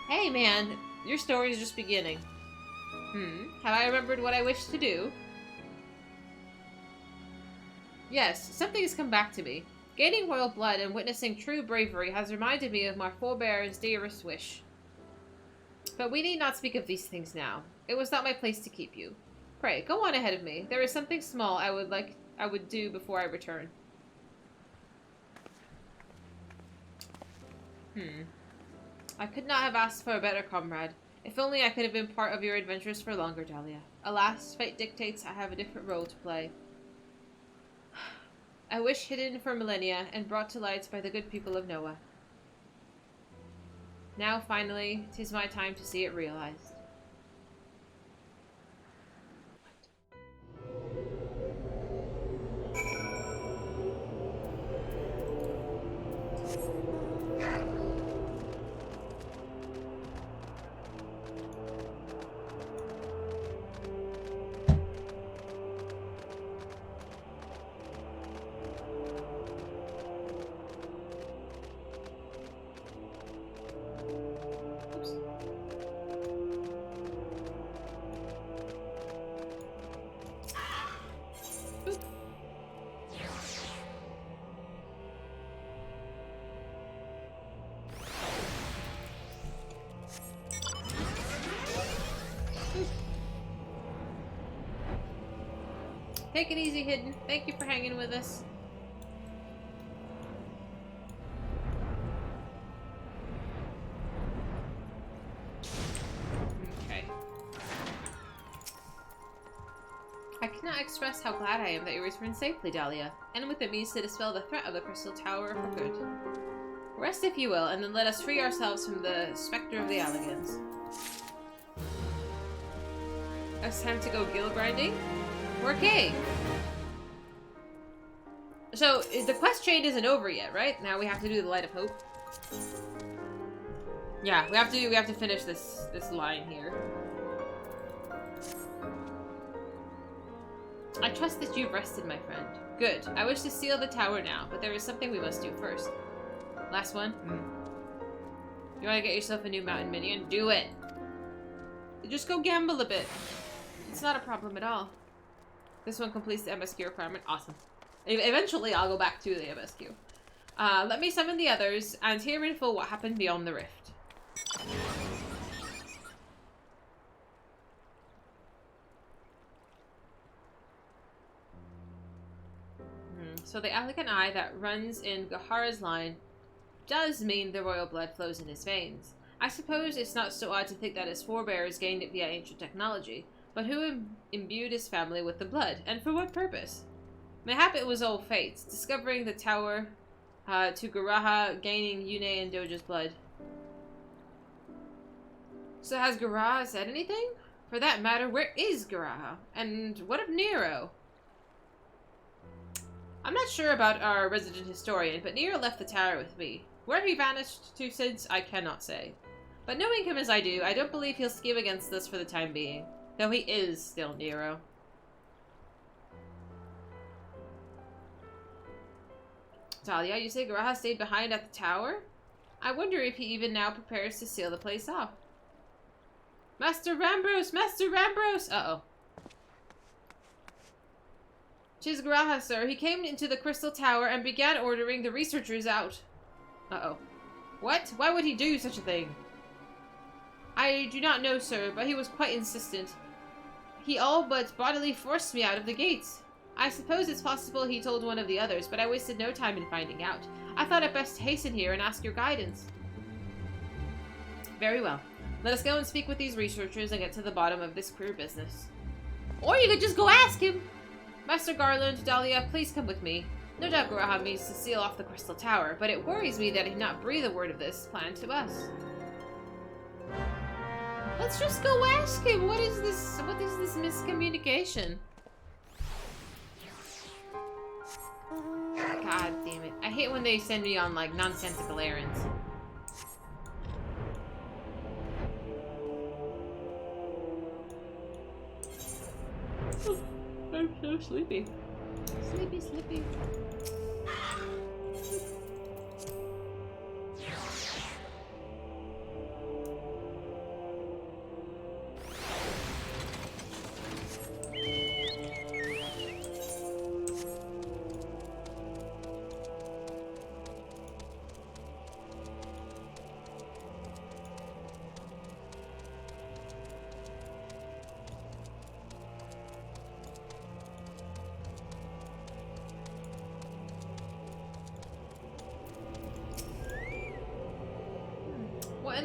Hey man, your story is just beginning. Have I remembered what I wish to do? Yes, something has come back to me. Gaining royal blood and witnessing true bravery has reminded me of my forebear's dearest wish. But we need not speak of these things now. It was not my place to keep you. Pray, go on ahead of me. There is something small I would do before I return. I could not have asked for a better comrade. If only I could have been part of your adventures for longer, Dahlia. Alas, fate dictates I have a different role to play. I wish hidden for millennia and brought to light by the good people of Noah. Now, finally, 'tis my time to see it realized. Take it easy, Hidden. Thank you for hanging with us. Okay. I cannot express how glad I am that you returned safely, Dahlia, and with it means to dispel the threat of the Crystal Tower for good. Rest if you will, and then let us free ourselves from the specter of the Alligans. It's time to go gill grinding? Okay. So, the quest chain isn't over yet, right? Now we have to do the Light of Hope. Yeah, we have to finish this line here. I trust that you've rested, my friend. Good. I wish to seal the tower now, but there is something we must do first. Last one? You want to get yourself a new mountain minion? Do it! Just go gamble a bit. It's not a problem at all. This one completes the MSQ requirement. Awesome. Eventually, I'll go back to the MSQ. Let me summon the others and hear in full what happened beyond the rift. So the Allican eye that runs in Gahara's line does mean the royal blood flows in his veins. I suppose it's not so odd to think that his forebears gained it via ancient technology. But who imbued his family with the blood, and for what purpose? Mayhap it was old fate, discovering the tower to Garaha, gaining Yune and Doja's blood. So has Garaha said anything? For that matter, where is Garaha? And what of Nero? I'm not sure about our resident historian, but Nero left the tower with me. Where he vanished to since, I cannot say. But knowing him as I do, I don't believe he'll scheme against us for the time being. Though he is still Nero. Talia, you say Garaha stayed behind at the tower? I wonder if he even now prepares to seal the place off. Master Rambros! Master Rambros! Uh-oh. 'Tis Garaha, sir. He came into the Crystal Tower and began ordering the researchers out. Uh-oh. What? Why would he do such a thing? I do not know, sir, but he was quite insistent. He all but bodily forced me out of the gates. I suppose it's possible he told one of the others, but I wasted no time in finding out. I thought it best to hasten here and ask your guidance. Very well. Let us go and speak with these researchers and get to the bottom of this queer business. Or you could just go ask him! Master Garland, Dahlia, please come with me. No doubt Garaha means to seal off the Crystal Tower, but it worries me that he not breathe a word of this plan to us. Let's just go ask him. What is this miscommunication? God damn it. I hate when they send me on, like, nonsensical errands. I'm so sleepy. Sleepy, sleepy.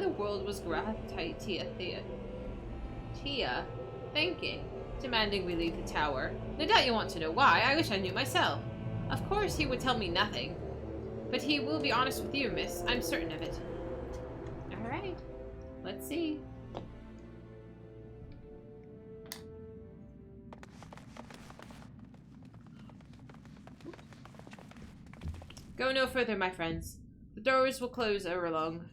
the world was Tia thinking, demanding we leave the tower? No doubt you want to know why. I wish I knew myself. Of course he would tell me nothing. But he will be honest with you, miss. I'm certain of it. Alright. Let's see. Go no further, my friends. The doors will close ere long.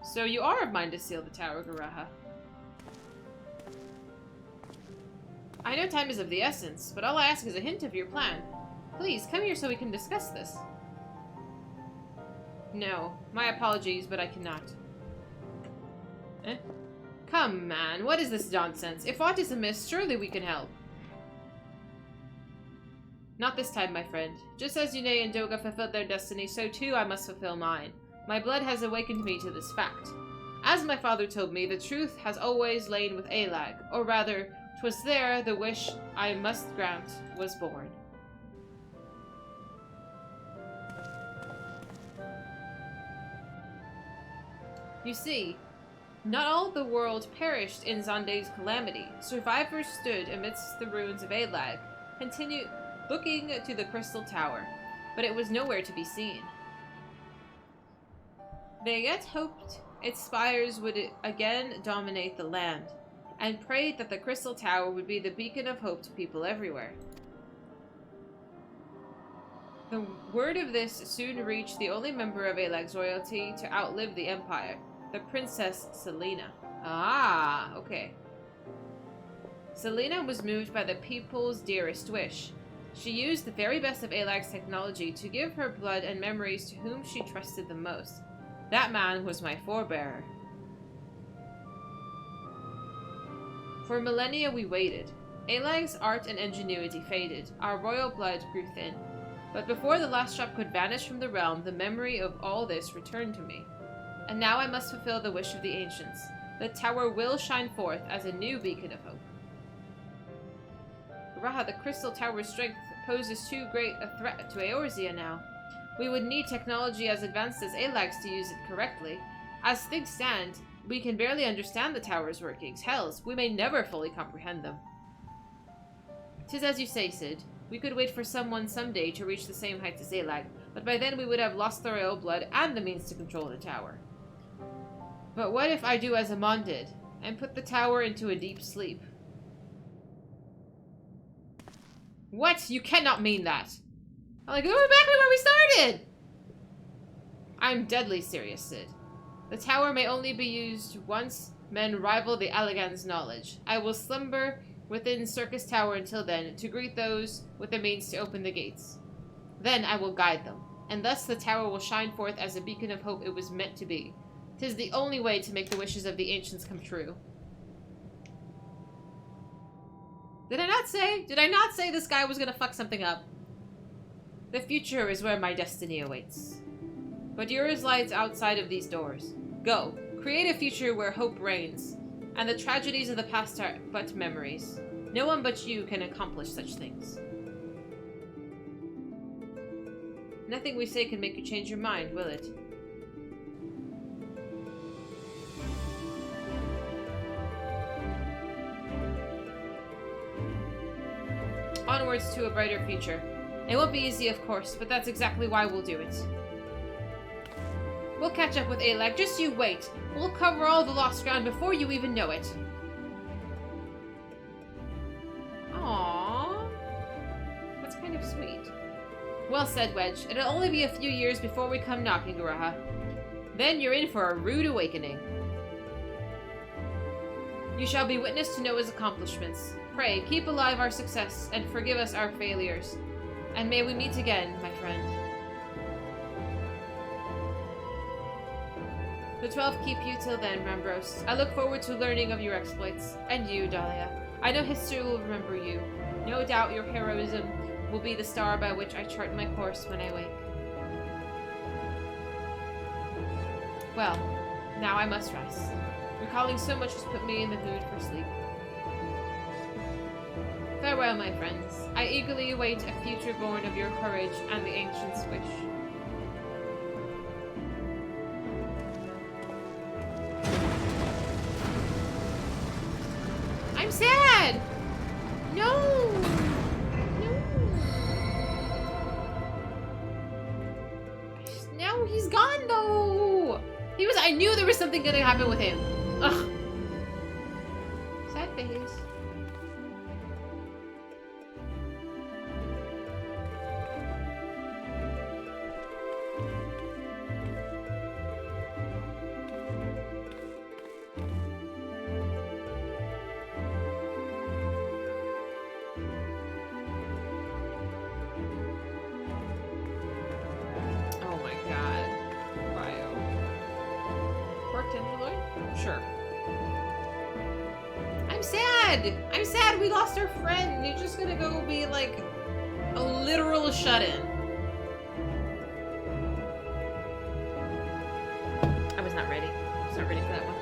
So you are of mind to seal the tower, Garaha. I know time is of the essence, but all I ask is a hint of your plan. Please, come here so we can discuss this. No, my apologies, but I cannot. Eh? Come, man, what is this nonsense? If aught is amiss, surely we can help. Not this time, my friend. Just as Yune and Doga fulfilled their destiny, so too I must fulfill mine. My blood has awakened me to this fact. As my father told me, the truth has always lain with Alag, or rather, 'twas there the wish I must grant was born. You see, not all the world perished in Zande's calamity. Survivors stood amidst the ruins of Alag, continued looking to the crystal tower, but it was nowhere to be seen. They yet hoped its spires would again dominate the land, and prayed that the crystal tower would be the beacon of hope to people everywhere. The word of this soon reached the only member of Alag's royalty to outlive the empire, the Princess Selena. Ah, okay. Selena was moved by the people's dearest wish. She used the very best of Alag's technology to give her blood and memories to whom she trusted the most. That man was my forebearer. For millennia we waited. Alag's art and ingenuity faded. Our royal blood grew thin. But before the last drop could vanish from the realm, the memory of all this returned to me. And now I must fulfill the wish of the ancients. The tower will shine forth as a new beacon of hope. Raha, the crystal tower's strength poses too great a threat to Eorzea now. We would need technology as advanced as Alag's to use it correctly. As things stand, we can barely understand the tower's workings. Hells, we may never fully comprehend them. 'Tis as you say, Sid. We could wait for someone someday to reach the same heights as Alag, but by then we would have lost the royal blood and the means to control the tower. But what if I do as Amon did, and put the tower into a deep sleep? What? You cannot mean that! I'm like, we're back to where we started! I'm deadly serious, Sid. The tower may only be used once men rival the Allagan's knowledge. I will slumber within Circus Tower until then, to greet those with the means to open the gates. Then I will guide them, and thus the tower will shine forth as a beacon of hope it was meant to be. 'Tis the only way to make the wishes of the ancients come true. Did I not say this guy was gonna fuck something up? The future is where my destiny awaits. But yours lies outside of these doors. Go, create a future where hope reigns, and the tragedies of the past are but memories. No one but you can accomplish such things. Nothing we say can make you change your mind, will it? Onwards to a brighter future. It won't be easy, of course, but that's exactly why we'll do it. We'll catch up with Alag, just you wait. We'll cover all the lost ground before you even know it. Aww. That's kind of sweet. Well said, Wedge. It'll only be a few years before we come knocking, Garaha. Then you're in for a rude awakening. You shall be witness to Noah's accomplishments. Pray, keep alive our success, and forgive us our failures. And may we meet again, my friend. The 12 keep you till then, Rambros. I look forward to learning of your exploits. And you, Dahlia. I know history will remember you. No doubt your heroism will be the star by which I chart my course when I wake. Well, now I must rest. Recalling so much has put me in the mood for sleep. Farewell. Farewell, my friends. I eagerly await a future born of your courage and the ancient's wish. I'm sad! No! No! No, he's gone though! I knew there was something gonna happen with him. Ugh. Sad face. Sure. I'm sad! I'm sad we lost our friend. You're just gonna go be like a literal shut-in. I was not ready. I was not ready for that one.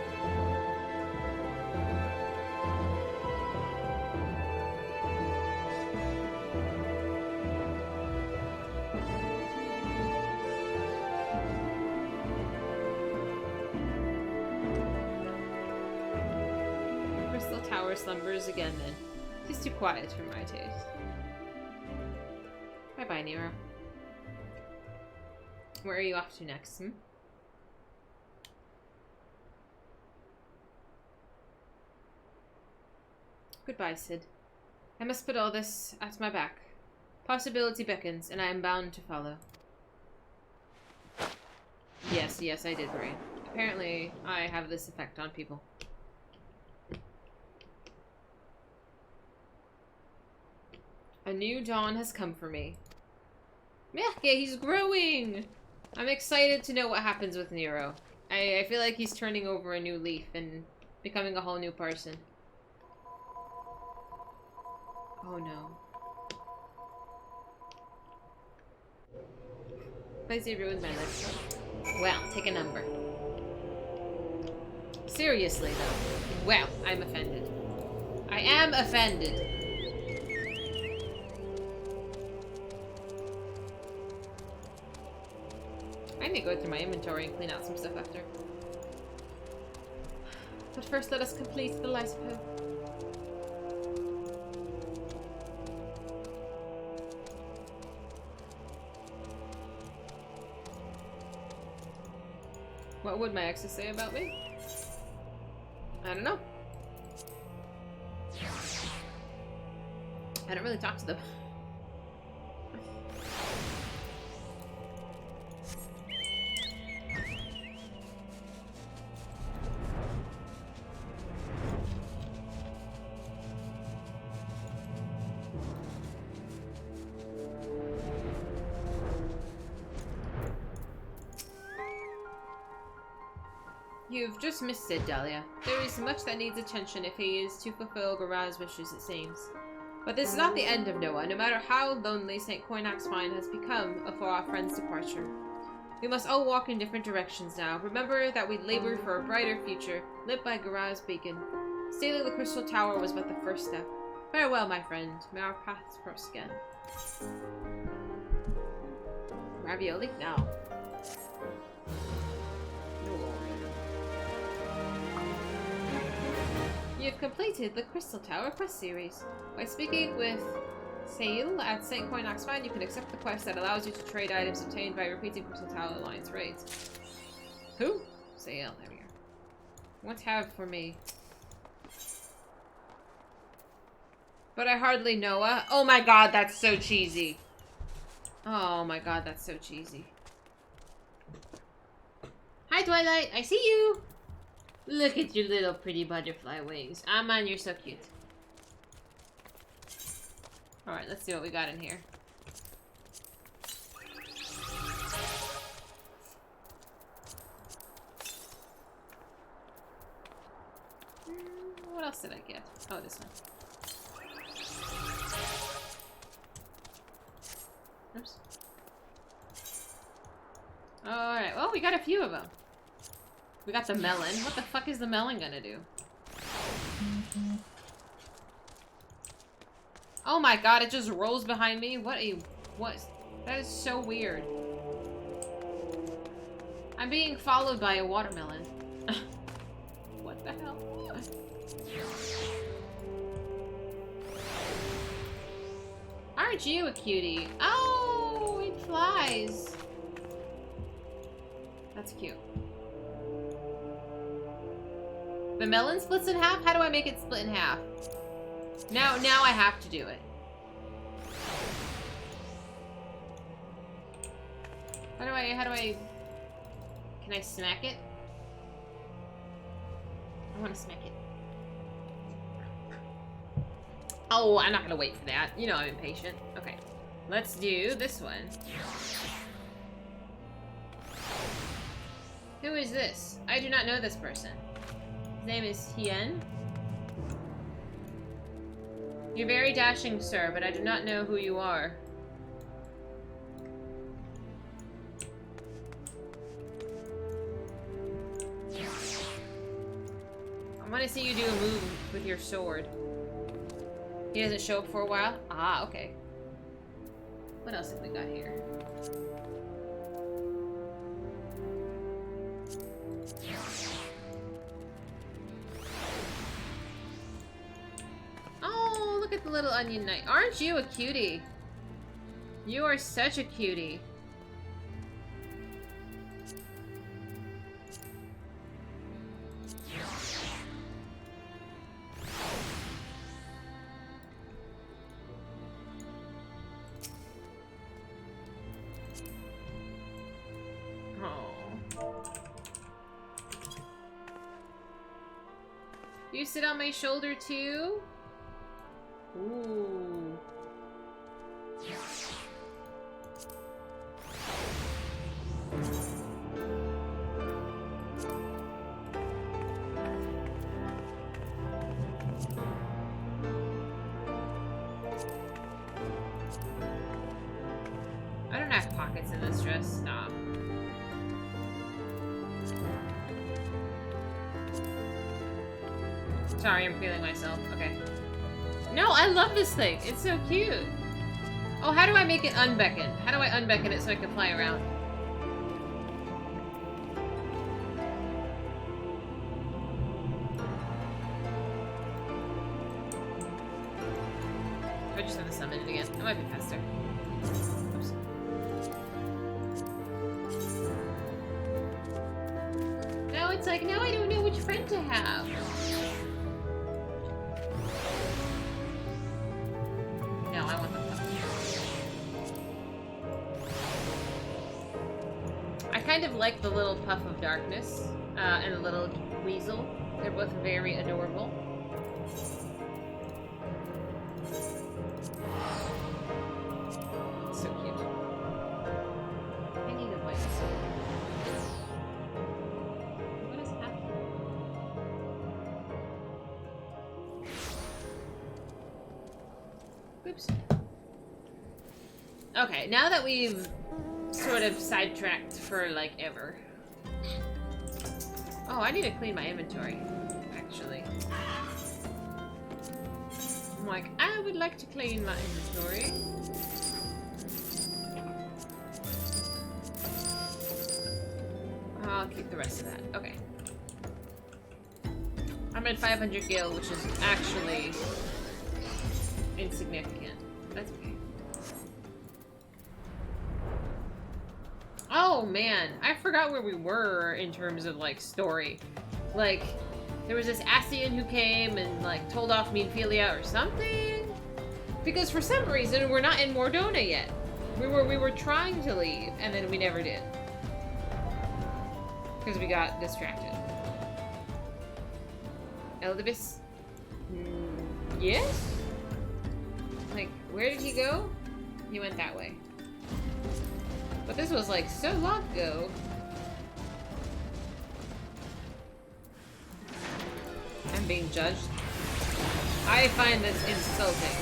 Tower slumbers again then. He's too quiet for my taste. Bye-bye, Nero. Where are you off to next, hmm? Goodbye, Sid. I must put all this at my back. Possibility beckons, and I am bound to follow. Yes, yes, I did, Brain. Apparently, I have this effect on people. A new dawn has come for me. Yeah, he's growing! I'm excited to know what happens with Nero. I feel like he's turning over a new leaf and becoming a whole new person. Oh no. Fizy ruined my life. Well, take a number. Seriously though. Well, I'm offended. I am offended. I may go through my inventory and clean out some stuff after. But first, let us complete the light of hope. What would my exes say about me? I don't know. I don't really talk to them. You've just missed it, Dahlia. There is much that needs attention if he is to fulfill Gara's wishes, it seems. But this is not the end of Noah, no matter how lonely St. Coinax's Find has become for our friend's departure. We must all walk in different directions now. Remember that we labor for a brighter future, lit by Gara's beacon. Sailing the Crystal Tower was but the first step. Farewell, my friend. May our paths cross again. Ravioli? No. You've completed the Crystal Tower quest series. By speaking with Sail at St. Coinax's Find, you can accept the quest that allows you to trade items obtained by repeating Crystal Tower Alliance raids. Who? Sail, there we go. What have for me? But I hardly know her. Oh my god, that's so cheesy. Oh my god, that's so cheesy. Hi, Twilight, I see you! Look at your little pretty butterfly wings. Ah, man, you're so cute. Alright, let's see what we got in here. What else did I get? Oh, this one. Oops. Alright, well, we got a few of them. We got the melon. What the fuck is the melon gonna do? Oh my god, it just rolls behind me? What? That is so weird. I'm being followed by a watermelon. What the hell? Aren't you a cutie? Oh, it flies. That's cute. The melon splits in half? How do I make it split in half? Now I have to do it. How do I... Can I smack it? I want to smack it. Oh, I'm not gonna wait for that. You know I'm impatient. Okay. Let's do this one. Who is this? I do not know this person. His name is Hien. You're very dashing, sir, but I do not know who you are. I want to see you do a move with your sword. He doesn't show up for a while? Ah, okay. What else have we got here? Oh, look at the little onion knight. Aren't you a cutie? You are such a cutie. You sit on my shoulder too? Ooh. I don't have pockets in this dress. Stop. Sorry, I'm feeling myself. Okay. No, I love this thing. It's so cute. Oh, how do I make it unbeckon? How do I unbeckon it so I can fly around? I just have to summon it again. That might be faster. Oops. Now it's like, now I don't know which friend to have. No, I want the puff. I kind of like the little puff of darkness and the little weasel. They're both very adorable. So cute. I need a voice. What is happening? Oops. Okay, now that we've sort of sidetracked for like ever. Oh, I need to clean my inventory, actually. I'm like, I would like to clean my inventory. I'll keep the rest of that. Okay. I'm at 500 gil, which is actually insignificant. That's okay. Oh man, I forgot where we were in terms of like story. Like, there was this Asian who came and like told off Meanphilia or something. Because for some reason we're not in Mordona yet. We were trying to leave and then we never did. Because we got distracted. Eldibus? Yes? Like, where did he go? He went that way. But this was like so long ago. I'm being judged. I find this insulting.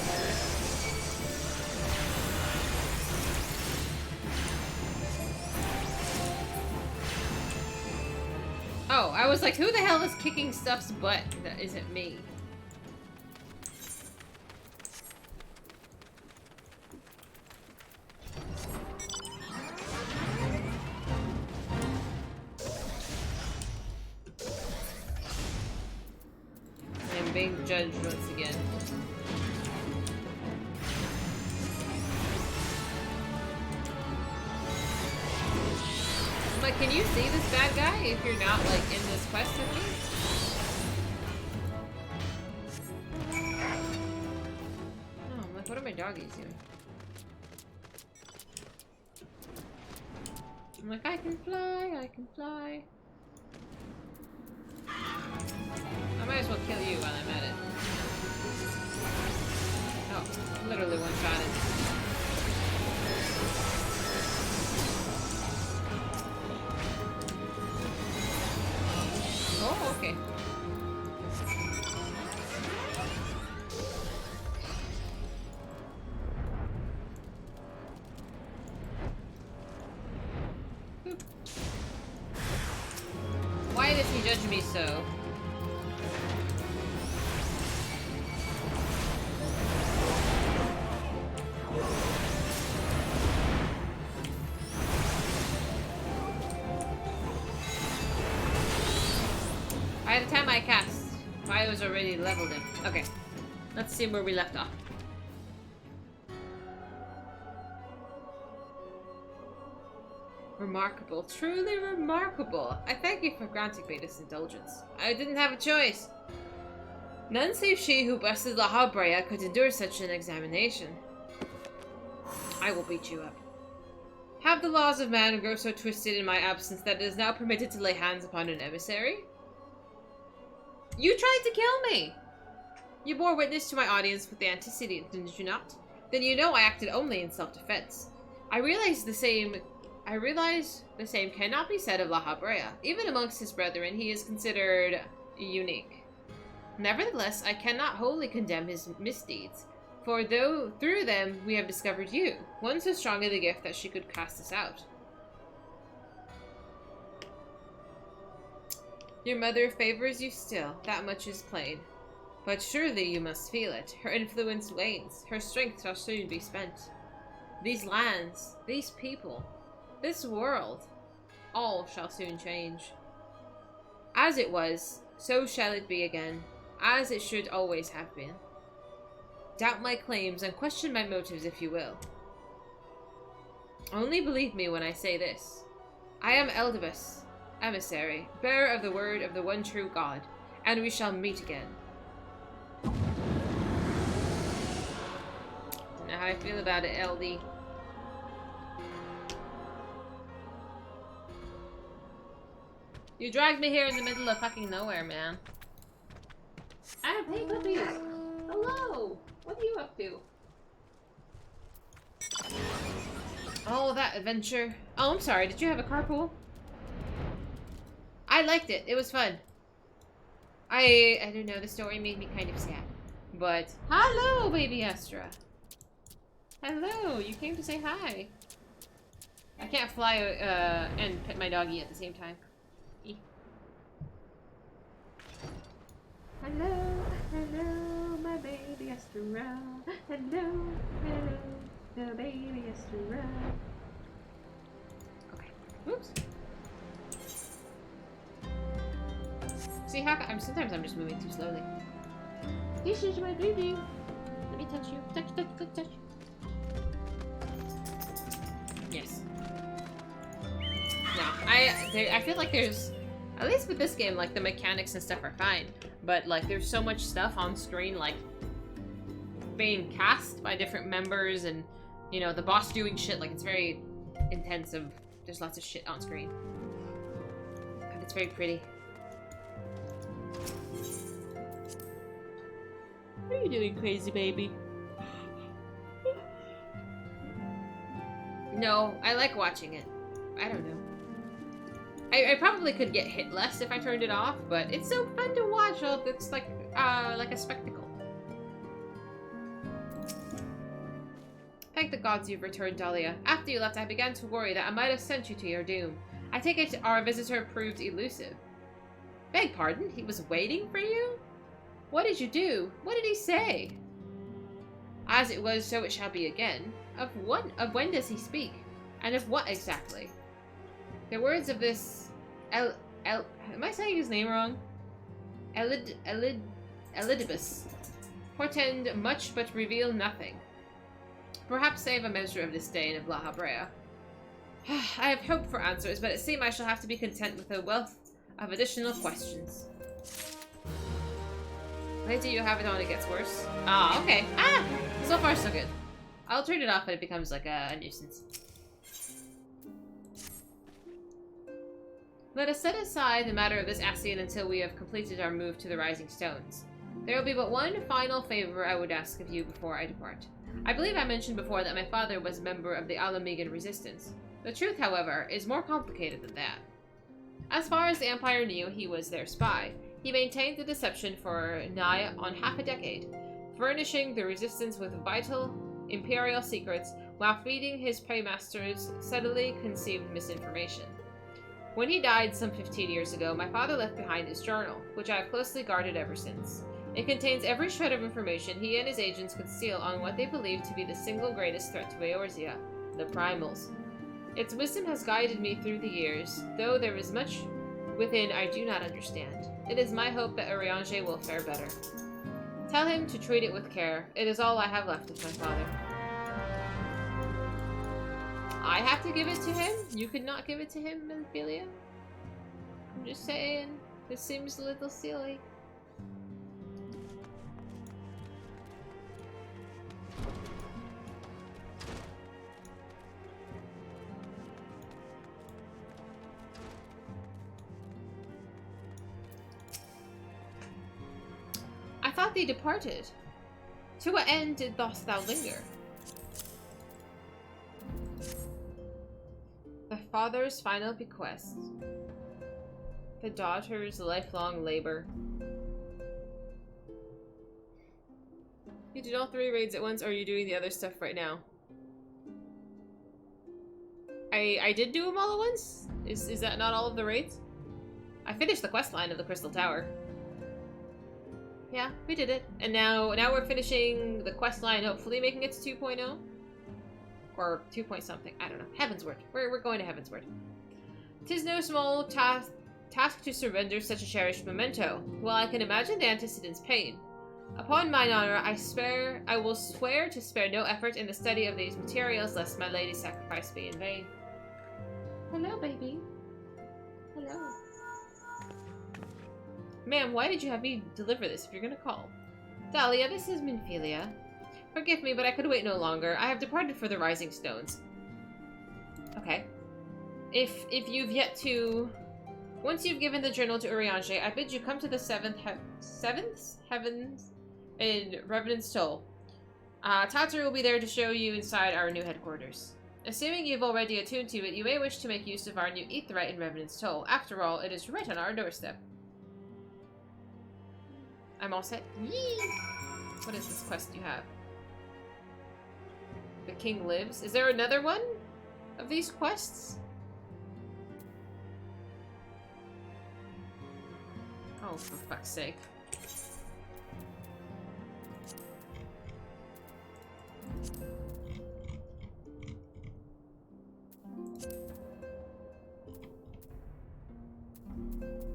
Oh, I was like, who the hell is kicking stuff's butt? That isn't me. being judged once again. I'm like, can you see this bad guy if you're not, like, in this quest with me? Oh, I'm like, what are my doggies doing? I'm like, I can fly, I can fly. I might as well kill you while I'm at it. Oh, literally one-shotted. Oh, okay. Boop. Why does he judge me so? By the time I cast, I was already leveled him. Okay, let's see where we left off. Remarkable, truly remarkable. I thank you for granting me this indulgence. I didn't have a choice. None save she who bested La Habrea could endure such an examination. I will beat you up. Have the laws of man grown so twisted in my absence that it is now permitted to lay hands upon an emissary? You tried to kill me! You bore witness to my audience with the antecedent, did you not? Then you know I acted only in self-defense. I realize the same cannot be said of La Habrea. Even amongst his brethren, he is considered unique. Nevertheless, I cannot wholly condemn his misdeeds, for though through them we have discovered you, one so strong in the gift that she could cast us out. Your mother favors you still, that much is plain. But surely you must feel it. Her influence wanes, her strength shall soon be spent. These lands, these people, this world, all shall soon change. As it was, so shall it be again, as it should always have been. Doubt my claims and question my motives if you will. Only believe me when I say this. I am Eldibus, emissary, bearer of the word of the one true God, and we shall meet again. Don't know how I feel about it, LD. You dragged me here in the middle of fucking nowhere, man. Hey, puppies! Hello! What are you up to? Oh, that adventure. Oh, I'm sorry. Did you have a carpool? I liked it. It was fun. I don't know. The story made me kind of sad. But, hello, baby Astra. Hello. You came to say hi. I can't fly and pet my doggy at the same time. Hello, hello, my baby Astra. Hello, hello, the baby Astra. Okay. Oops. See how sometimes I'm just moving too slowly. This is my baby. Let me touch you. Touch, touch, touch, touch. Yes. No, I feel like there's, at least with this game, like the mechanics and stuff are fine, but like there's so much stuff on screen, like being cast by different members, and you know the boss doing shit. Like it's very intensive. There's lots of shit on screen, and it's very pretty. What are you doing, crazy baby? No, I like watching it. I don't know. I probably could get hit less if I turned it off, but it's so fun to watch. It's like a spectacle. Thank the gods you've returned, Dahlia. After you left, I began to worry that I might have sent you to your doom. I take it our visitor proved elusive. Beg pardon? He was waiting for you? What did you do? What did he say? As it was, so it shall be again. Of when does he speak? And of what exactly? The words of this am I saying his name wrong? Elidibus. Portend much but reveal nothing. Perhaps save a measure of this day in Blaha Brea. I have hoped for answers, but it seems I shall have to be content with a wealth of additional questions. Wait till you have it on, it gets worse. Ah, okay. Ah! So far, so good. I'll turn it off when it becomes like a nuisance. Let us set aside the matter of this Ascian until we have completed our move to the Rising Stones. There will be but one final favor I would ask of you before I depart. I believe I mentioned before that my father was a member of the Alamegan Resistance. The truth, however, is more complicated than that. As far as the Empire knew, he was their spy. He maintained the deception for nigh on half a decade, furnishing the Resistance with vital Imperial secrets while feeding his paymasters subtly conceived misinformation. When he died some 15 years ago, my father left behind his journal, which I have closely guarded ever since. It contains every shred of information he and his agents could steal on what they believed to be the single greatest threat to Eorzea, the Primals. Its wisdom has guided me through the years, though there is much within I do not understand. It is my hope that Urianger will fare better. Tell him to treat it with care. It is all I have left of my father. I have to give it to him? You could not give it to him, Ophelia? I'm just saying. This seems a little silly. I thought they departed. To what end dost thou linger? The father's final bequest. The daughter's lifelong labor. You did all 3 raids at once, or are you doing the other stuff right now? I did do them all at once? Is that not all of the raids? I finished the quest line of the Crystal Tower. Yeah, we did it. And now we're finishing the quest line, hopefully making it to 2.0. Or 2 point something. I don't know. Heavensward. We're going to Heavensward. 'Tis no small task to surrender such a cherished memento. Well, I can imagine the antecedent's pain. Upon mine honor, I will swear to spare no effort in the study of these materials, lest my lady's sacrifice be in vain. Hello, baby. Hello. Ma'am, why did you have me deliver this if you're gonna call? Dahlia, this is Minfilia. Forgive me, but I could wait no longer. I have departed for the Rising Stones. Okay. If you've yet to... Once you've given the journal to Urianger, I bid you come to the seventh heavens in Revenant's Toll. Tatter will be there to show you inside our new headquarters. Assuming you've already attuned to it, you may wish to make use of our new Aetheryte in Revenant's Toll. After all, it is right on our doorstep. I'm all set. Yee! What is this quest you have? The King Lives. Is there another one of these quests? Oh, for fuck's sake.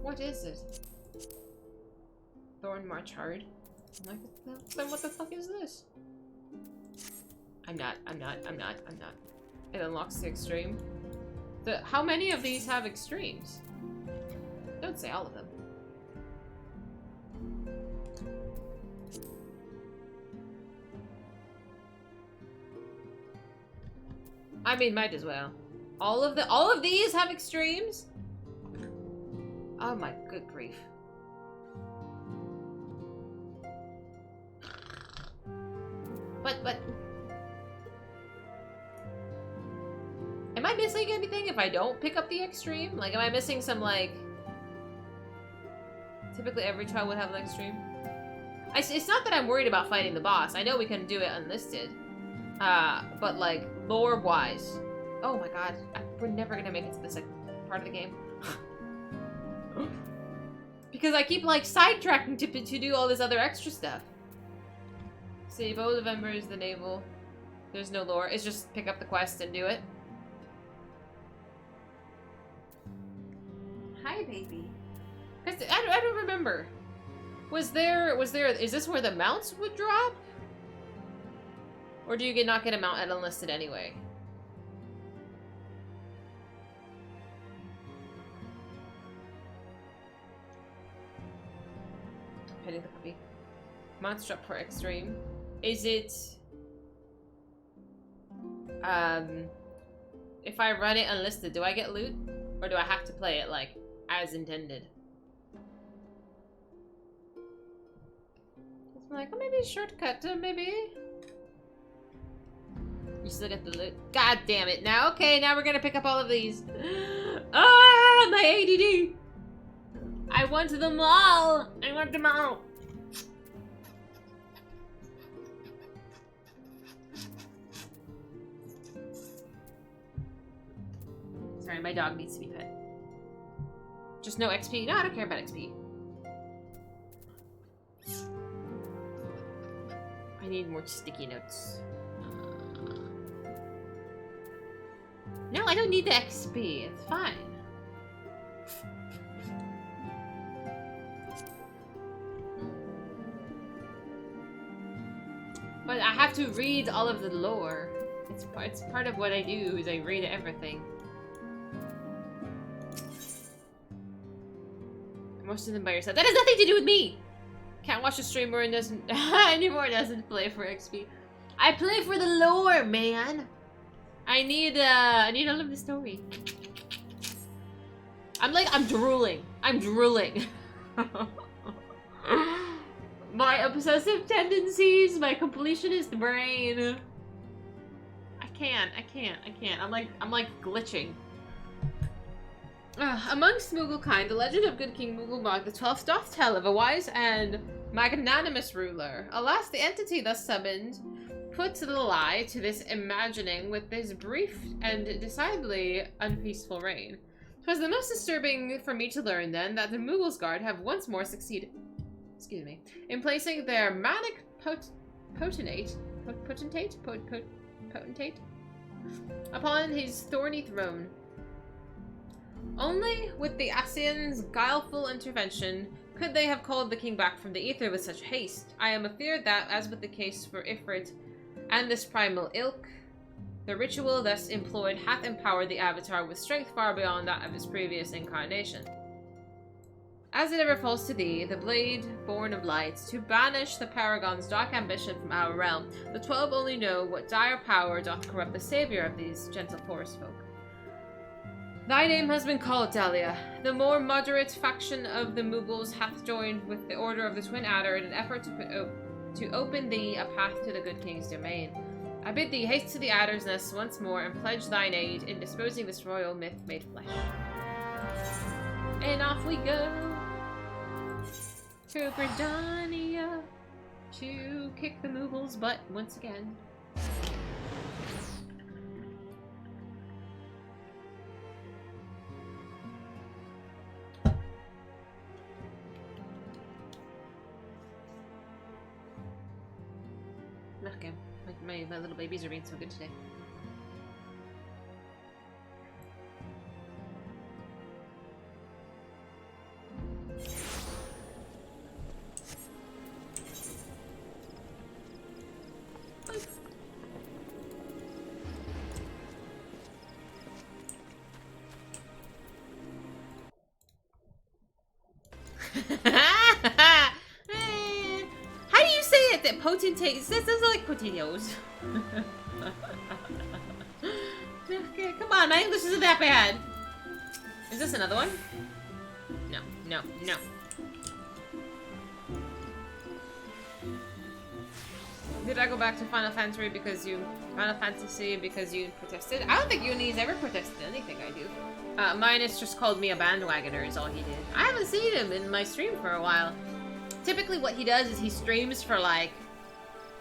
What is it? Thorn March Hard. I'm like, then what the fuck is this? I'm not. It unlocks the extreme. How many of these have extremes? Don't say all of them. I mean, might as well. All of these have extremes? Oh my good grief. But am I missing anything if I don't pick up the extreme? Like, am I missing some, like... Typically every trial would have an extreme. It's not that I'm worried about fighting the boss. I know we can do it unlisted. But, like, lore-wise... Oh my god. We're never gonna make it to the second part of the game. Because I keep, like, sidetracking to do all this other extra stuff. See, Bow of Ember is the naval. There's no lore. It's just pick up the quest and do it. Hi, baby. I don't remember. is this where the mounts would drop? Or do you not get a mount at Enlisted anyway? Petting the puppy. Mounts drop for extreme. Is it... if I run it unlisted, do I get loot? Or do I have to play it, like, as intended? I'm like, oh, maybe a shortcut, maybe. You still get the loot. God damn it. Now, okay, now we're gonna pick up all of these. Ah, my ADD. I want them all. I want them all. Sorry, my dog needs to be fed. Just no XP. No, I don't care about XP. I need more sticky notes. No, I don't need the XP. It's fine. But I have to read all of the lore. It's part of what I do, is I read everything. Most of them by yourself. That has nothing to do with me! Can't watch a streamer and doesn't anymore doesn't play for XP. I play for the lore, man! I need all of the story. I'm drooling. I'm drooling. My obsessive tendencies, my completionist brain. I can't. I'm like glitching. Amongst Mugglekind, the legend of Good King Mooglebog the 12th doth tell of a wise and magnanimous ruler. Alas, the entity thus summoned put the lie to this imagining with this brief and decidedly unpeaceful reign. 'Twas the most disturbing for me to learn then that the Mooglesguard have once more succeeded, in placing their manic potentate upon his thorny throne. Only with the Asian's guileful intervention could they have called the king back from the ether with such haste. I am afeard that, as with the case for Ifrit and this primal ilk, the ritual thus employed hath empowered the Avatar with strength far beyond that of his previous incarnation. As it ever falls to thee, the blade born of light, to banish the Paragon's dark ambition from our realm, the 12 only know what dire power doth corrupt the savior of these gentle forest folk. Thy name has been called, Dahlia. The more moderate faction of the Moogles hath joined with the Order of the Twin Adder in an effort to open thee a path to the good king's domain. I bid thee haste to the Adder's Nest once more and pledge thine aid in disposing this royal myth made flesh. And off we go to Gridania to kick the Moogles' butt once again. Okay, my little babies are being so good today. How do you say it? That potentate? This is like potatoes. Okay, come on, my English isn't that bad. Is this another one? No, no, no. Did I go back to Final Fantasy because you protested? I don't think Uni's ever protested anything I do. Minus just called me a bandwagoner is all he did. I haven't seen him in my stream for a while. Typically what he does is he streams for like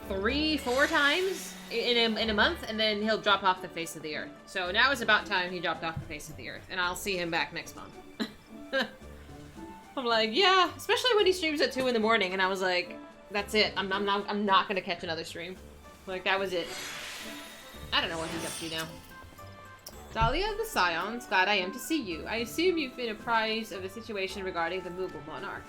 3-4 times in a month, and then he'll drop off the face of the earth. So now is about time he dropped off the face of the earth, and I'll see him back next month. I'm like, yeah, especially when he streams at 2 in the morning, and I was like, that's it. I'm not gonna catch another stream. Like, that was it. I don't know what he's up to now. Dahlia of the Scions, glad I am to see you. I assume you've been apprised of the situation regarding the Moogle Monarch.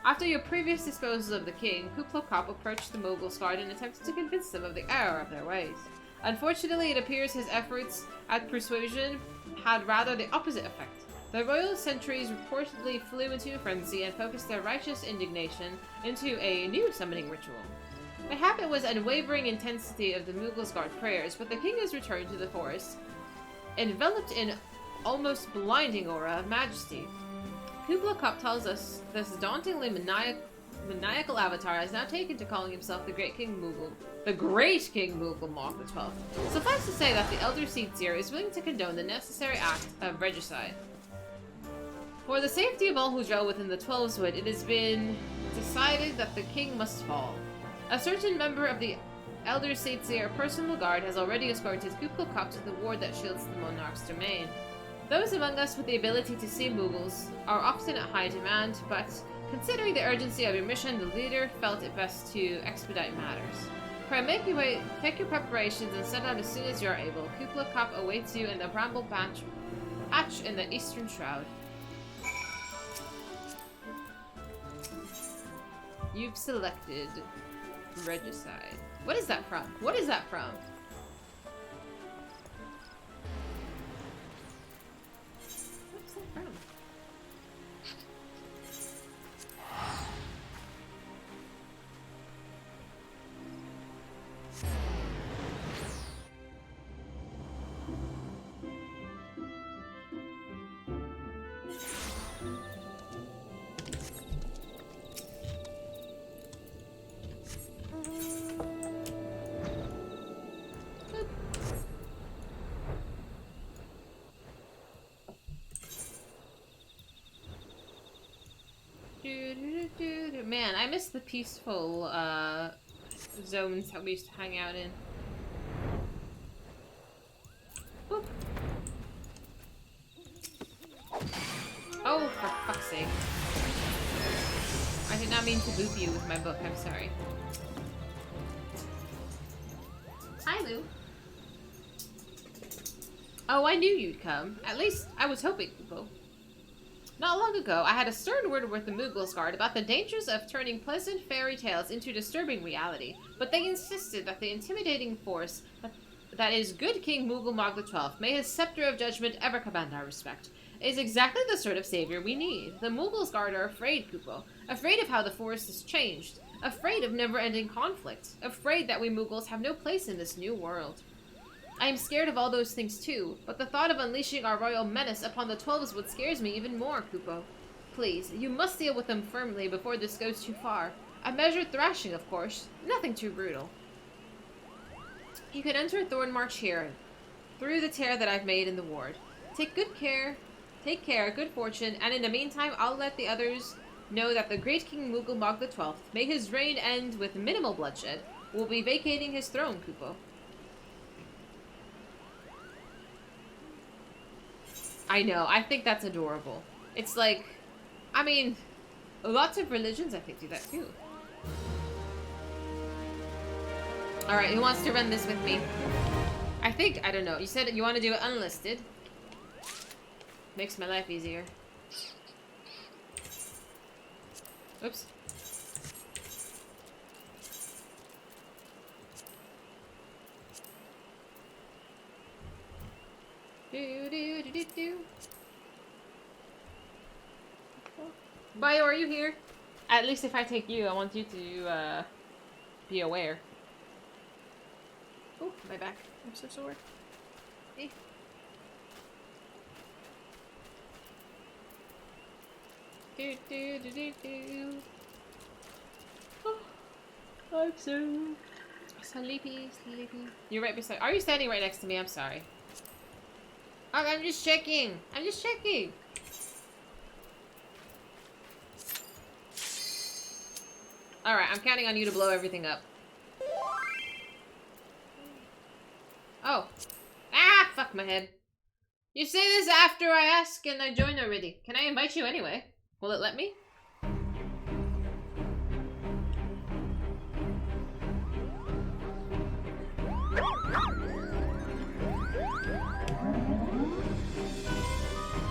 After your previous disposal of the king, Kublai approached the Mogul's guard and attempted to convince them of the error of their ways. Unfortunately, it appears his efforts at persuasion had rather the opposite effect. The royal sentries reportedly flew into a frenzy and focused their righteous indignation into a new summoning ritual. Mayhap it was unwavering intensity of the Mogul's guard prayers, but the king has returned to the forest, enveloped in almost blinding aura of majesty. Kublai tells us this dauntingly maniacal avatar has now taken to calling himself the Great King Mughal. The Great King Mughal Mach the 12th. Suffice to say that the Elder Seer is willing to condone the necessary act of regicide. For the safety of all who dwell within the 12's Wood, it has been decided that the king must fall. A certain member of the Elder Seer personal guard has already escorted Kublai to the ward that shields the monarch's domain. Those among us with the ability to see Mughals are often at high demand, but considering the urgency of your mission, the leader felt it best to expedite matters. Pray make your preparations and set out as soon as you are able. Kublai awaits you in the bramble patch in the eastern shroud. You've selected regicide. What is that from? What is that from? What's that from? Man, I miss the peaceful zones that we used to hang out in. Boop. Oh, for fuck's sake. I did not mean to boop you with my book, I'm sorry. Hi, Lou. Oh, I knew you'd come. At least, I was hoping, people. Not long ago, I had a stern word with the Mogul's guard about the dangers of turning pleasant fairy tales into disturbing reality, but they insisted that the intimidating force that is good King Mughal Mog the 12th, may his scepter of judgment ever command our respect, is exactly the sort of savior we need. The Mogul's guard are afraid, Kupo. Afraid of how the forest has changed. Afraid of never-ending conflict. Afraid that we Mughals have no place in this new world. I am scared of all those things too, but the thought of unleashing our royal menace upon the 12's Wood scares me even more, Kupo. Please, you must deal with them firmly before this goes too far. A measured thrashing, of course. Nothing too brutal. You can enter Thornmarsh here, through the tear that I've made in the ward. Take care, good fortune, and in the meantime, I'll let the others know that the great King Mughal Mog the 12th, may his reign end with minimal bloodshed, will be vacating his throne, Kupo. I know, I think that's adorable. It's like, I mean, lots of religions I think do that too. Alright, who wants to run this with me? I don't know, you said you want to do it unlisted. Makes my life easier. Oops. Bio, are you here? At least if I take you, I want you to be aware. Oh, my back. I'm so sore. Hey. Oh, I'm so sleepy. You're right beside. Are you standing right next to me? I'm sorry. Oh, I'm just checking. Alright, I'm counting on you to blow everything up. Oh. Ah, fuck my head. You say this after I ask and I join already. Can I invite you anyway? Will it let me?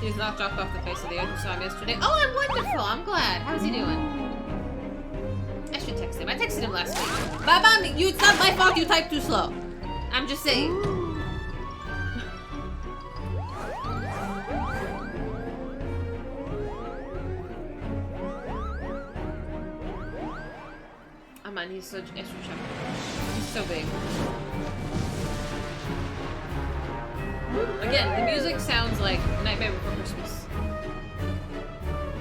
He's not dropped off the face of the earth. You saw him yesterday. Oh, I'm wonderful. I'm glad. How's he doing? I should text him. I texted him last week. Baba, it's not my fault you typed too slow. I'm just saying. Oh man, he's so extra chubby. He's so big. Again, the music sounds like Nightmare Before Christmas.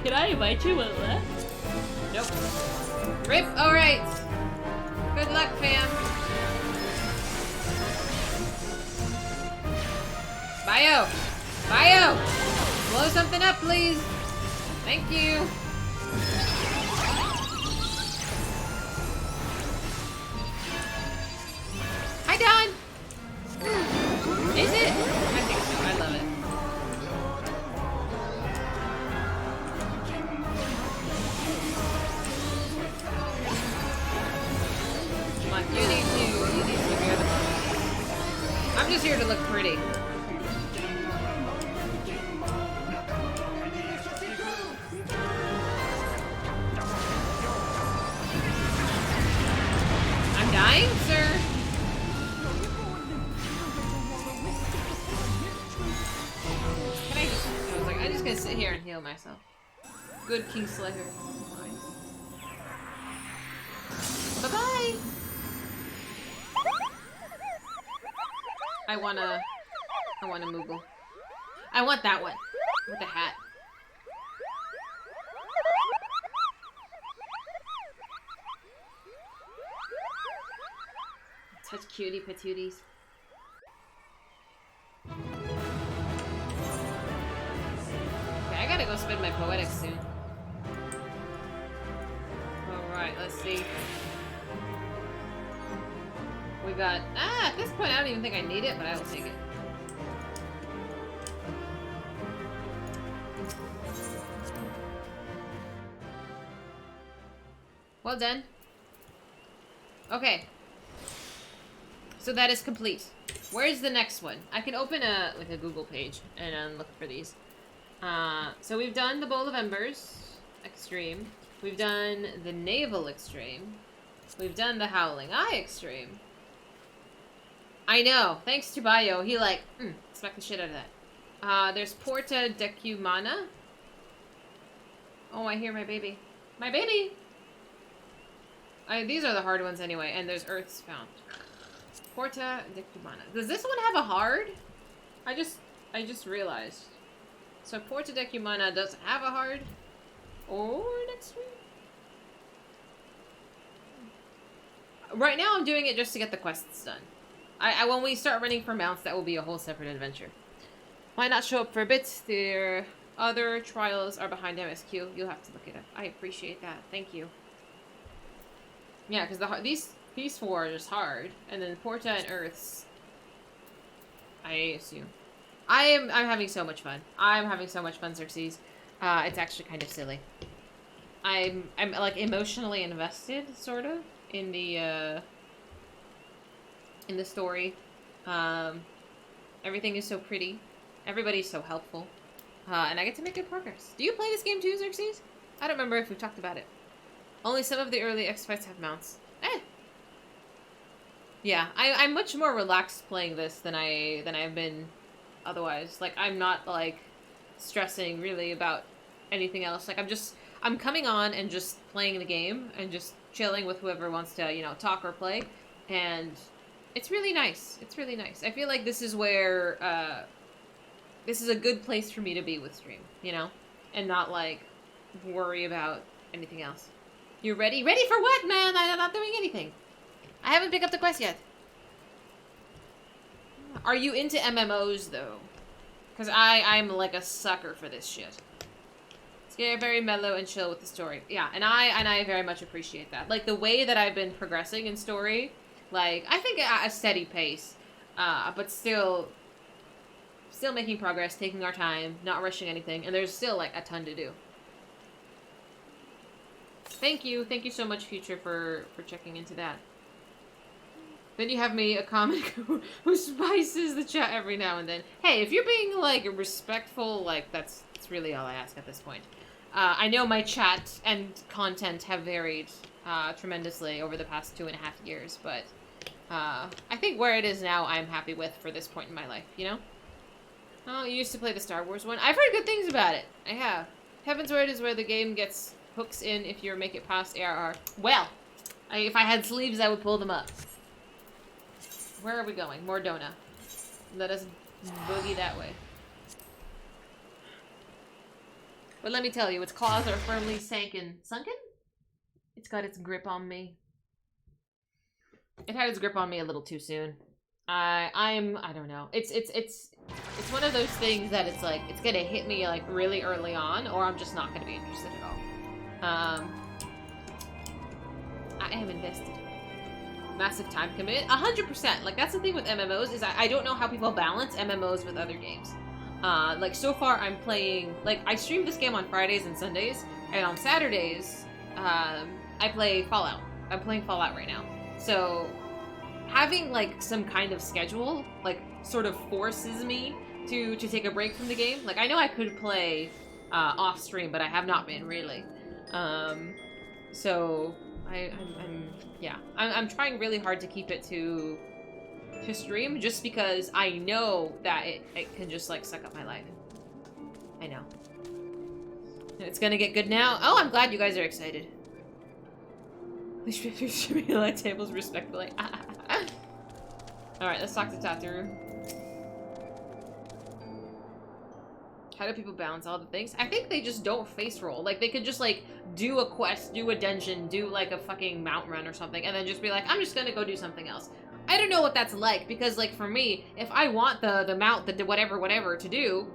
Can I invite you with that? Nope. Rip, alright. Good luck, fam. Bio! Bio! Blow something up, please. Thank you. Hi, Don! Is it? I think so. I love it. Come on, you need to wear the bow. I'm just here to look pretty. I'm dying, sir. I'm just gonna sit here and heal myself. Good Kingslayer. Bye-bye! I wanna Moogle. I want that one. With the hat. Such cutie patooties. I gotta go spend my poetics soon. Alright, let's see. We got... at this point I don't even think I need it, but I will take it. Well done. Okay. So that is complete. Where's the next one? I can open a Google page and look for these. So we've done the Bowl of Embers Extreme. We've done the Naval Extreme. We've done the Howling Eye Extreme. I know. Thanks to Bio. He smacked the shit out of that. There's Porta Decumana. Oh, I hear my baby. My baby! These are the hard ones anyway. And there's Earth's Found. Porta Decumana. Does this one have a hard? I just realized. So Porta Decumana doesn't have a hard. Or next week? Right now I'm doing it just to get the quests done. When we start running for mounts, that will be a whole separate adventure. Might not show up for a bit. Their other trials are behind MSQ. You'll have to look it up. I appreciate that. Thank you. Yeah, because these four are just hard, and then Porta and Earths, I assume. I'm having so much fun. I'm having so much fun, Xerxes. It's actually kind of silly. I'm like emotionally invested, sort of, in the story. Everything is so pretty. Everybody's so helpful. And I get to make good progress. Do you play this game too, Xerxes? I don't remember if we've talked about it. Only some of the early experts have mounts. Yeah, I'm much more relaxed playing this than I've been otherwise. Like, I'm not, like, stressing really about anything else. Like, I'm coming on and just playing the game and just chilling with whoever wants to, you know, talk or play. And it's really nice. It's really nice. I feel like this is where, this is a good place for me to be with stream, you know? And not, like, worry about anything else. You ready? Ready for what, man? I'm not doing anything. I haven't picked up the quest yet. Are you into MMOs, though? Because I'm like a sucker for this shit. It's getting very mellow and chill with the story. Yeah, and I very much appreciate that. Like, the way that I've been progressing in story, like, I think at a steady pace, but still making progress, taking our time, not rushing anything, and there's still, like, a ton to do. Thank you so much, Future, for checking into that. Then you have me, a comic who spices the chat every now and then. Hey, if you're being, like, respectful, like, that's really all I ask at this point. I know my chat and content have varied tremendously over the past 2.5 years, but I think where it is now, I'm happy with for this point in my life, you know? Oh, you used to play the Star Wars one? I've heard good things about it. I have. Heaven's Word is where the game gets hooks in if you make it past ARR. Well, if I had sleeves, I would pull them up. Where are we going? Mordona. Let us boogie that way. But let me tell you, its claws are firmly sunken. Sunken? It's got its grip on me. It had its grip on me a little too soon. I don't know. It's one of those things that it's like, it's gonna hit me like really early on, or I'm just not gonna be interested at all. I am invested. Massive time commit. 100%. Like, that's the thing with MMOs, is I don't know how people balance MMOs with other games. Like, so far I'm playing, like, I stream this game on Fridays and Sundays, and on Saturdays, I play Fallout. I'm playing Fallout right now. So, having, like, some kind of schedule, like, sort of forces me to take a break from the game. Like, I know I could play off stream, but I have not been, really. So, I'm trying really hard to keep it to stream, just because I know that it can just, like, suck up my life. I know. It's gonna get good now. Oh, I'm glad you guys are excited. We should be like tables respectfully. Alright, let's talk to Tataru. How do people balance all the things? I think they just don't face roll. Like, they could just, like, do a quest, do a dungeon, do, like, a fucking mount run or something, and then just be like, I'm just gonna go do something else. I don't know what that's like, because, like, for me, if I want the mount, the whatever to do,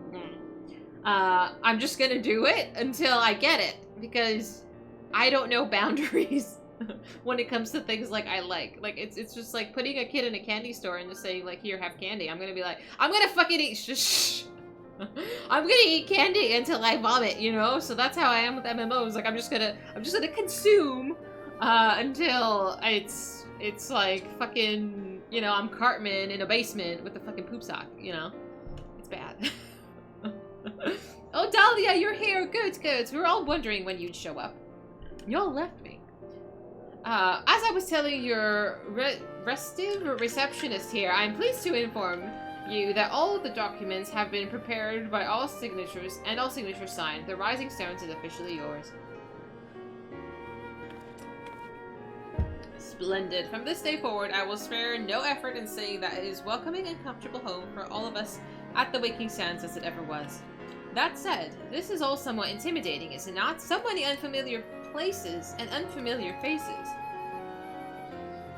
I'm just gonna do it until I get it, because I don't know boundaries when it comes to things like I like. Like, it's just like putting a kid in a candy store and just saying, like, here, have candy. I'm gonna be like, I'm gonna fucking eat, shh. I'm gonna eat candy until I vomit, you know? So that's how I am with MMOs. Like, I'm just gonna consume until it's like fucking, you know, I'm Cartman in a basement with a fucking poop sock, you know? It's bad. Oh, Dahlia, you're here. Good. We were all wondering when you'd show up. Y'all left me. As I was telling your restive receptionist here, I'm pleased to inform you that all of the documents have been prepared by all signatures, and all signatures signed. The Rising Stones is officially yours. Splendid. From this day forward, I will spare no effort in saying that it is welcoming and comfortable home for all of us at the Waking Sands as it ever was. That said, this is all somewhat intimidating, is it not? So many unfamiliar places and unfamiliar faces.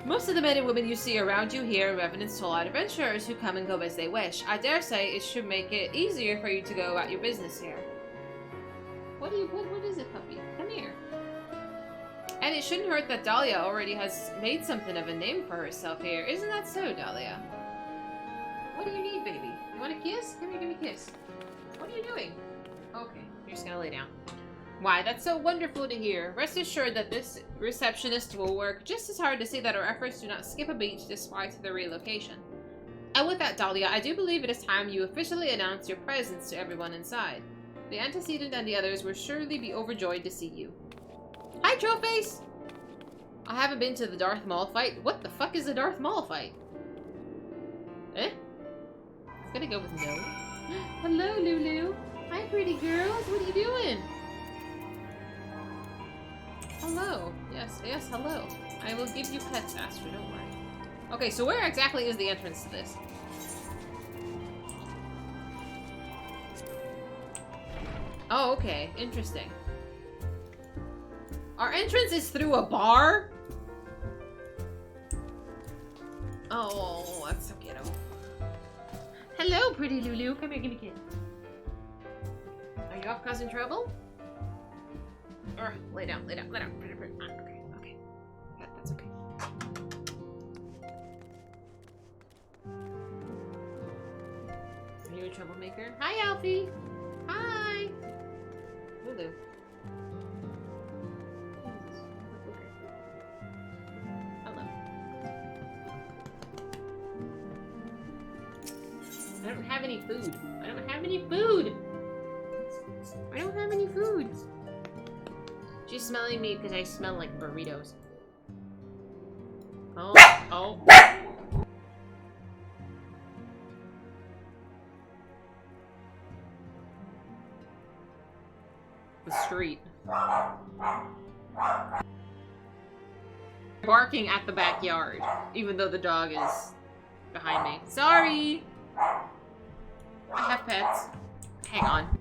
Most of the men and women you see around you here are revenants, tall-eyed adventurers who come and go as they wish. I dare say it should make it easier for you to go about your business here. What is it, puppy? Come here. And it shouldn't hurt that Dahlia already has made something of a name for herself here. Isn't that so, Dahlia? What do you need, baby? You want a kiss? Come here, give me a kiss. What are you doing? Okay, you're just gonna lay down. Why, that's so wonderful to hear. Rest assured that this receptionist will work just as hard to see that our efforts do not skip a beat despite the relocation. And with that, Dahlia, I do believe it is time you officially announce your presence to everyone inside. The antecedent and the others will surely be overjoyed to see you. Hi, Trollface! I haven't been to the Darth Maul fight. What the fuck is a Darth Maul fight? Eh? It's gonna go with no. Hello, Lulu. Hi, pretty girls. What are you doing? Hello. Yes, hello. I will give you pets, Astra, don't worry. Okay, so where exactly is the entrance to this? Oh, okay. Interesting. Our entrance is through a bar? Oh, that's so ghetto. Hello, pretty Lulu. Come here, give me a kiss. Are you off causing trouble? Lay down. Okay. Yeah, that's okay. Are you a troublemaker? Hi, Alfie! Hi! Lulu. Hello. I don't have any food. I don't have any food. I don't have any food. She's smelling me because I smell like burritos. Oh, oh. The street. Barking at the backyard, even though the dog is behind me. Sorry! I have pets. Hang on.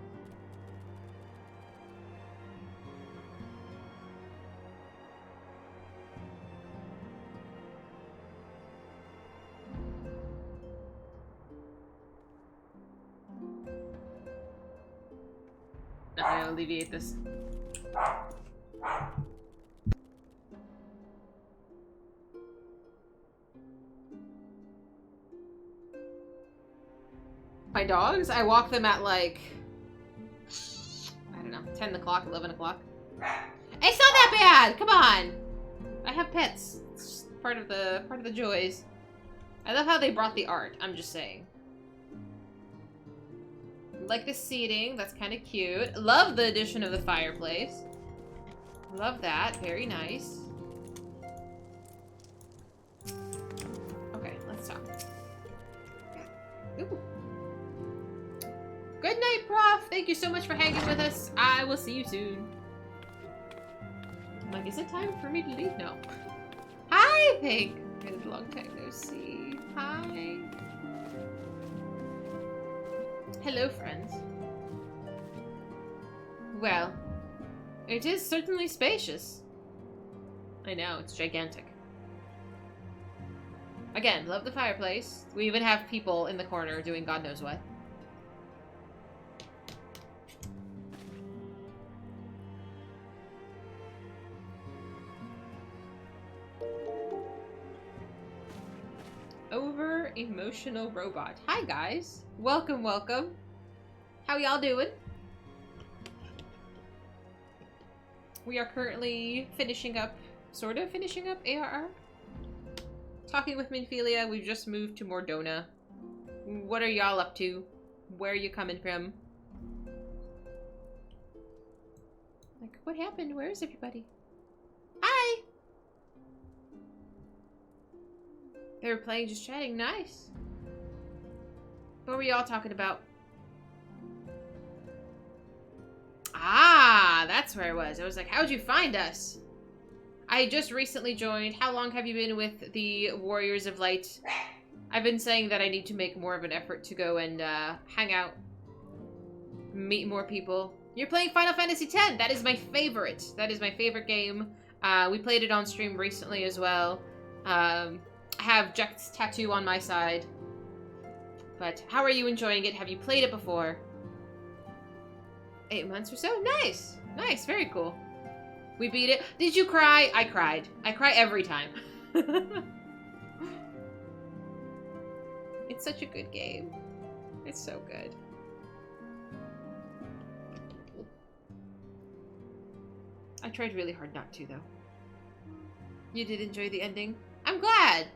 I'll alleviate this. My dogs, I walk them at like, I don't know, 10 o'clock, 11 o'clock. It's not that bad! Come on! I have pets. It's part of the joys. I love how they brought the art, I'm just saying. Like the seating, that's kind of cute. Love the addition of the fireplace. Love that, very nice. Okay, let's talk. Ooh. Good night, Prof. Thank you so much for hanging with us. I will see you soon. I'm like, is it time for me to leave? No. Hi, Pink. It's a long time no see. Hi. Hello, friends. Well, it is certainly spacious. I know, it's gigantic. Again, love the fireplace. We even have people in the corner doing God knows what. Over-emotional robot. Hi, guys. Welcome, welcome. How y'all doing? We are currently finishing up, sort of finishing up ARR. Talking with Minphilia. We've just moved to Mordona. What are y'all up to? Where are you coming from? Like, what happened? Where is everybody? Hi! They were playing, just chatting. Nice. What were y'all talking about? Ah, that's where I was. I was like, how'd you find us? I just recently joined. How long have you been with the Warriors of Light? I've been saying that I need to make more of an effort to go and hang out. Meet more people. You're playing Final Fantasy X. That is my favorite. That is my favorite game. We played it on stream recently as well. I have Jack's tattoo on my side. But how are you enjoying it? Have you played it before? 8 months or so? Nice! Nice, very cool. We beat it. Did you cry? I cried. I cry every time. It's such a good game. It's so good. I tried really hard not to, though. You did enjoy the ending? I'm glad!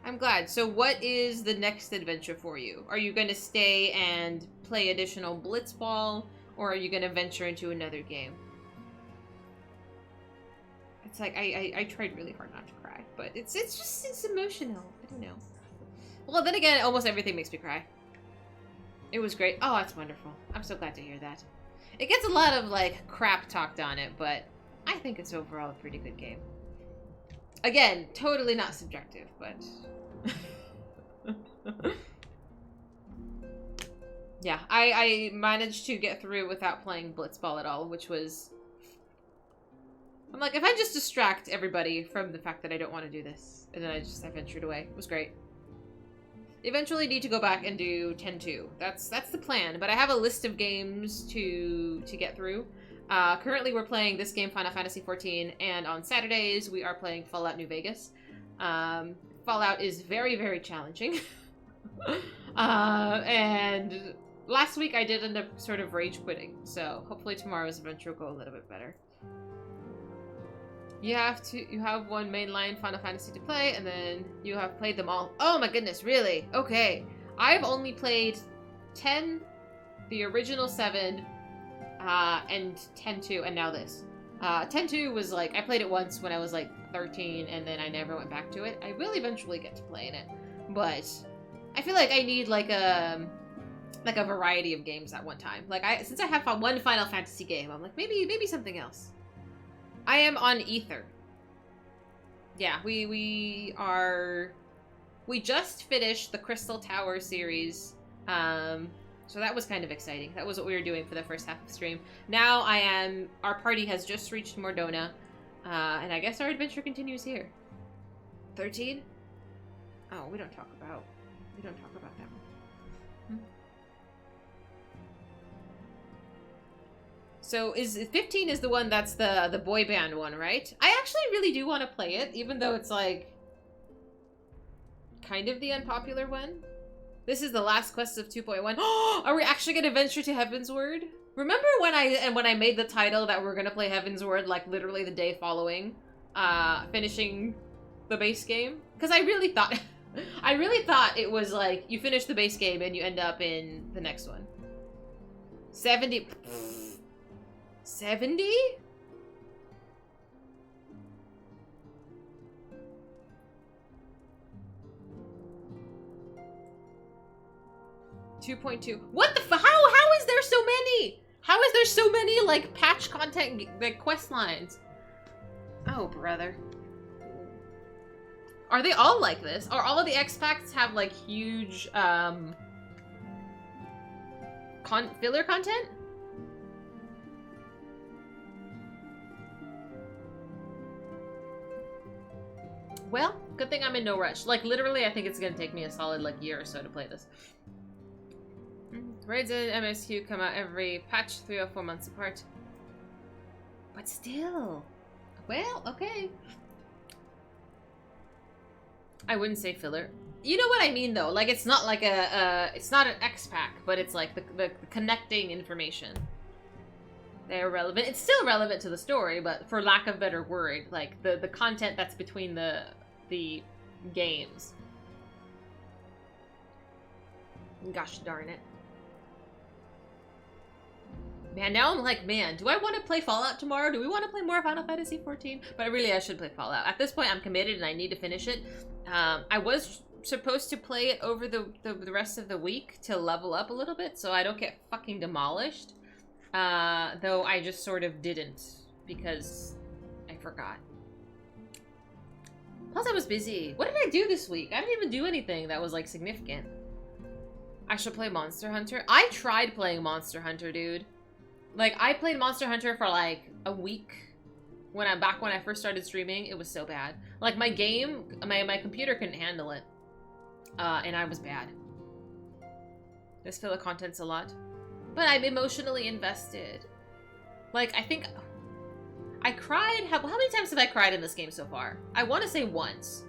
I'm glad. So what is the next adventure for you? Are you going to stay and play additional Blitzball, or are you going to venture into another game? It's like, I tried really hard not to cry, but it's emotional. I don't know. Well, then again, almost everything makes me cry. It was great. Oh, that's wonderful. I'm so glad to hear that. It gets a lot of, like, crap talked on it, but I think it's overall a pretty good game. Again, totally not subjective, but... yeah, I managed to get through without playing Blitzball at all, which was... I'm like, if I just distract everybody from the fact that I don't want to do this, and then I ventured away. It was great. Eventually need to go back and do 10-2. That's the plan, but I have a list of games to get through. Currently we're playing this game, Final Fantasy XIV, and on Saturdays we are playing Fallout New Vegas. Fallout is very, very challenging. And last week I did end up sort of rage quitting, so hopefully tomorrow's adventure will go a little bit better. You have one mainline Final Fantasy to play, and then you have played them all. Oh my goodness, really? Okay. I've only played 10, the original 7, and 10-2, and now this. 10-2 was like, I played it once when I was like 13, and then I never went back to it. I will eventually get to playing it, but I feel like I need like a variety of games at one time. Like, since I have one Final Fantasy game, I'm like, maybe something else. I am on Ether. Yeah, we just finished the Crystal Tower series, so that was kind of exciting. That was what we were doing for the first half of the stream. Now our party has just reached Mordona, and I guess our adventure continues here. 13? Oh, we don't talk about that one. So 15 is the one that's the boy band one, right? I actually really do want to play it, even though it's like kind of the unpopular one. This is the last quest of 2.1. Are we actually gonna venture to Heavensward? Remember when I made the title that we're gonna play Heavensward like literally the day following finishing the base game? Because I really thought it was like you finish the base game and you end up in the next one. 70. 70? What the how is there so many? How is there so many like patch content like quest lines? Oh brother. Are they all like this? Are all of the X packs have like huge filler content? Well, good thing I'm in no rush. Like literally I think it's gonna take me a solid like year or so to play this. Raids and MSQ come out every patch 3 or 4 months apart. But still. Well, okay. I wouldn't say filler. You know what I mean though? Like it's not like it's not an X-Pack, but it's like the connecting information. They're relevant. It's still relevant to the story, but for lack of a better word, like the content that's between the games. Gosh darn it. Man, now I'm like, man, do I want to play Fallout tomorrow? Do we want to play more Final Fantasy XIV? But really, I should play Fallout. At this point, I'm committed and I need to finish it. I was supposed to play it over the rest of the week to level up a little bit so I don't get fucking demolished. Though I just sort of didn't because I forgot. Plus, I was busy. What did I do this week? I didn't even do anything that was, like, significant. I should play Monster Hunter. I tried playing Monster Hunter, dude. Like, I played Monster Hunter for, like, a week. Back when I first started streaming, it was so bad. Like, my game, my computer couldn't handle it. And I was bad. This filler content's a lot. But I'm emotionally invested. Like, I think... I cried... How many times have I cried in this game so far? I want to say once.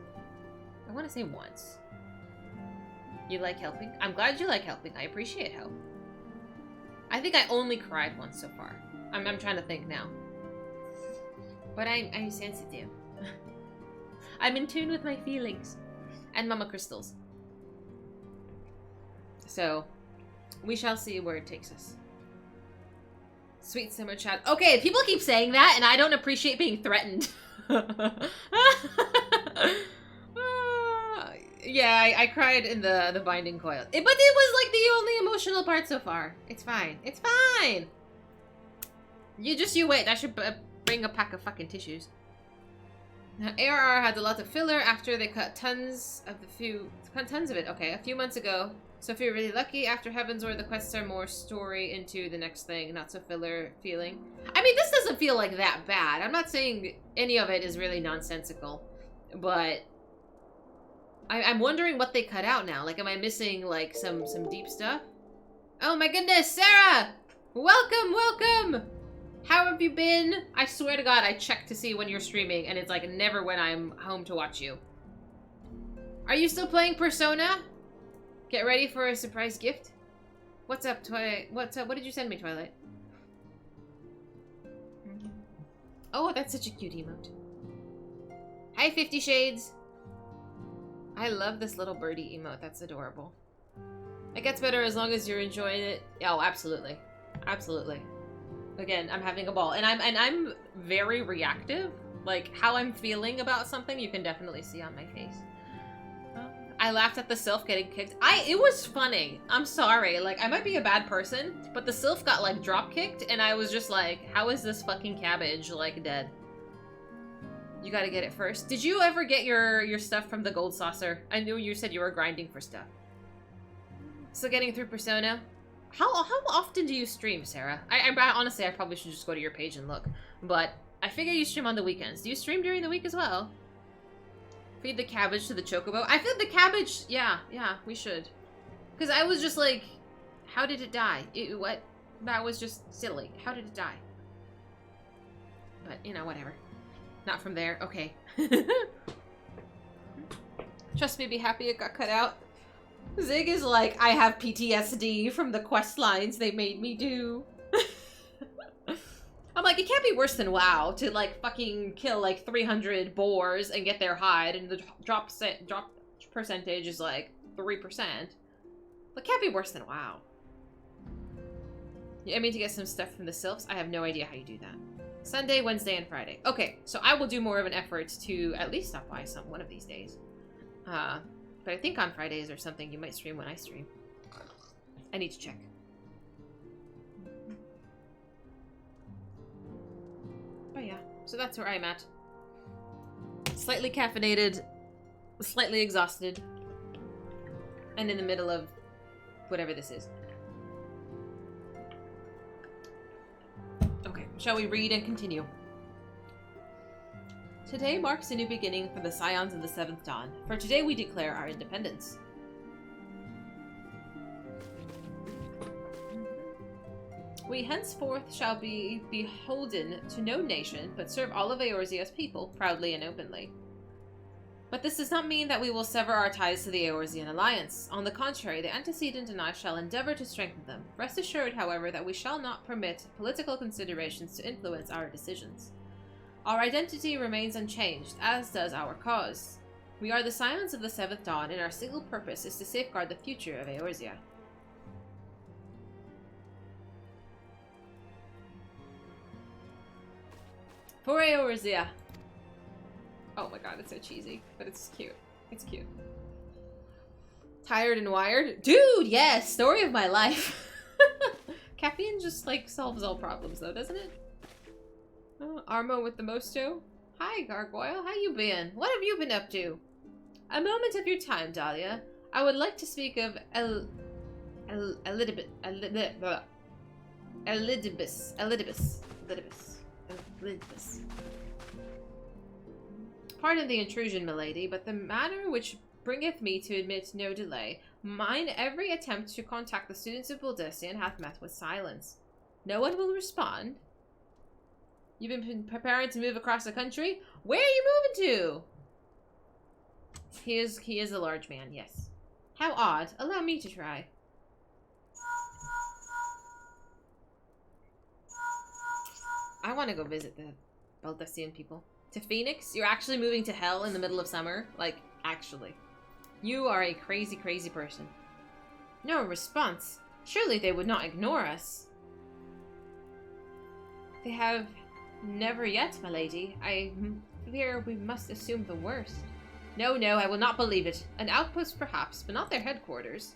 You like helping? I'm glad you like helping. I appreciate help. I think I only cried once so far. I'm trying to think now. But I'm sensitive. I'm in tune with my feelings. And Mama Crystals. So, we shall see where it takes us. Sweet summer chat. Okay, people keep saying that, and I don't appreciate being threatened. Yeah, I cried in the binding coil. But it was like the only emotional part so far. It's fine. It's fine. You wait. I should bring a pack of fucking tissues. Now, ARR had a lot of filler after they cut tons of it. Okay, a few months ago. So if you're really lucky, after Heavensward, the quests are more story into the next thing, not so filler feeling. I mean, this doesn't feel like that bad. I'm not saying any of it is really nonsensical, but I'm wondering what they cut out now. Like, am I missing, like, some deep stuff? Oh my goodness, Sarah! Welcome, welcome! How have you been? I swear to God, I check to see when you're streaming, and it's, like, never when I'm home to watch you. Are you still playing Persona? Get ready for a surprise gift? What's up, Twilight? What's up? What did you send me, Twilight? Oh, that's such a cute emote. Hi, 50 Shades. I love this little birdie emote. That's adorable. It gets better as long as you're enjoying it. Oh, absolutely. Absolutely. Again, I'm having a ball. And I'm very reactive. Like, how I'm feeling about something, you can definitely see on my face. I laughed at the sylph getting kicked. It was funny. I'm sorry. Like, I might be a bad person, but the sylph got, like, drop kicked, and I was just like, how is this fucking cabbage, like, dead? You gotta get it first. Did you ever get your stuff from the gold saucer? I knew you said you were grinding for stuff. Still getting through Persona? How often do you stream, Sarah? I honestly, I probably should just go to your page and look. But I figure you stream on the weekends. Do you stream during the week as well? Feed the cabbage to the chocobo. I fed the cabbage. Yeah, we should. Because I was just like, how did it die? What? That was just silly. How did it die? But, you know, whatever. Not from there. Okay. Trust me, be happy it got cut out. Zig is like, I have PTSD from the quest lines they made me do. I'm like, it can't be worse than WoW to, like, fucking kill, like, 300 boars and get their hide, and the drop percentage is, like, 3%. It can't be worse than WoW. I mean, to get some stuff from the sylphs, I have no idea how you do that. Sunday, Wednesday, and Friday. Okay, so I will do more of an effort to at least stop by one of these days. But I think on Fridays or something, you might stream when I stream. I need to check. Oh yeah, so that's where I'm at. Slightly caffeinated, slightly exhausted, and in the middle of whatever this is. Okay, shall we read and continue? Today marks a new beginning for the Scions of the Seventh Dawn, for today we declare our independence. We henceforth shall be beholden to no nation, but serve all of Eorzea's people, proudly and openly. But this does not mean that we will sever our ties to the Eorzean alliance. On the contrary, the antecedent and I shall endeavor to strengthen them. Rest assured, however, that we shall not permit political considerations to influence our decisions. Our identity remains unchanged, as does our cause. We are the Scions of the Seventh Dawn, and our single purpose is to safeguard the future of Eorzea. For Eorzea. Oh my god, it's so cheesy, but it's cute. It's cute. Tired and wired? Dude, yes! Story of my life. Caffeine just, like, solves all problems, though, doesn't it? Oh, Armo with the Mosto. Hi, Gargoyle. How you been? What have you been up to? A moment of your time, Dahlia. I would like to speak of Elidibus. Pardon the intrusion, milady, but the matter which bringeth me to admit no delay, mine every attempt to contact the students of Baldestian hath met with silence. No one will respond. You've been preparing to move across the country? Where are you moving to? He is a large man, yes. How odd. Allow me to try. I want to go visit the Baldestian people. To Phoenix? You're actually moving to hell in the middle of summer? Like, actually. You are a crazy, crazy person. No response. Surely they would not ignore us. They have never yet, my lady. I fear we must assume the worst. No, I will not believe it. An outpost perhaps, but not their headquarters.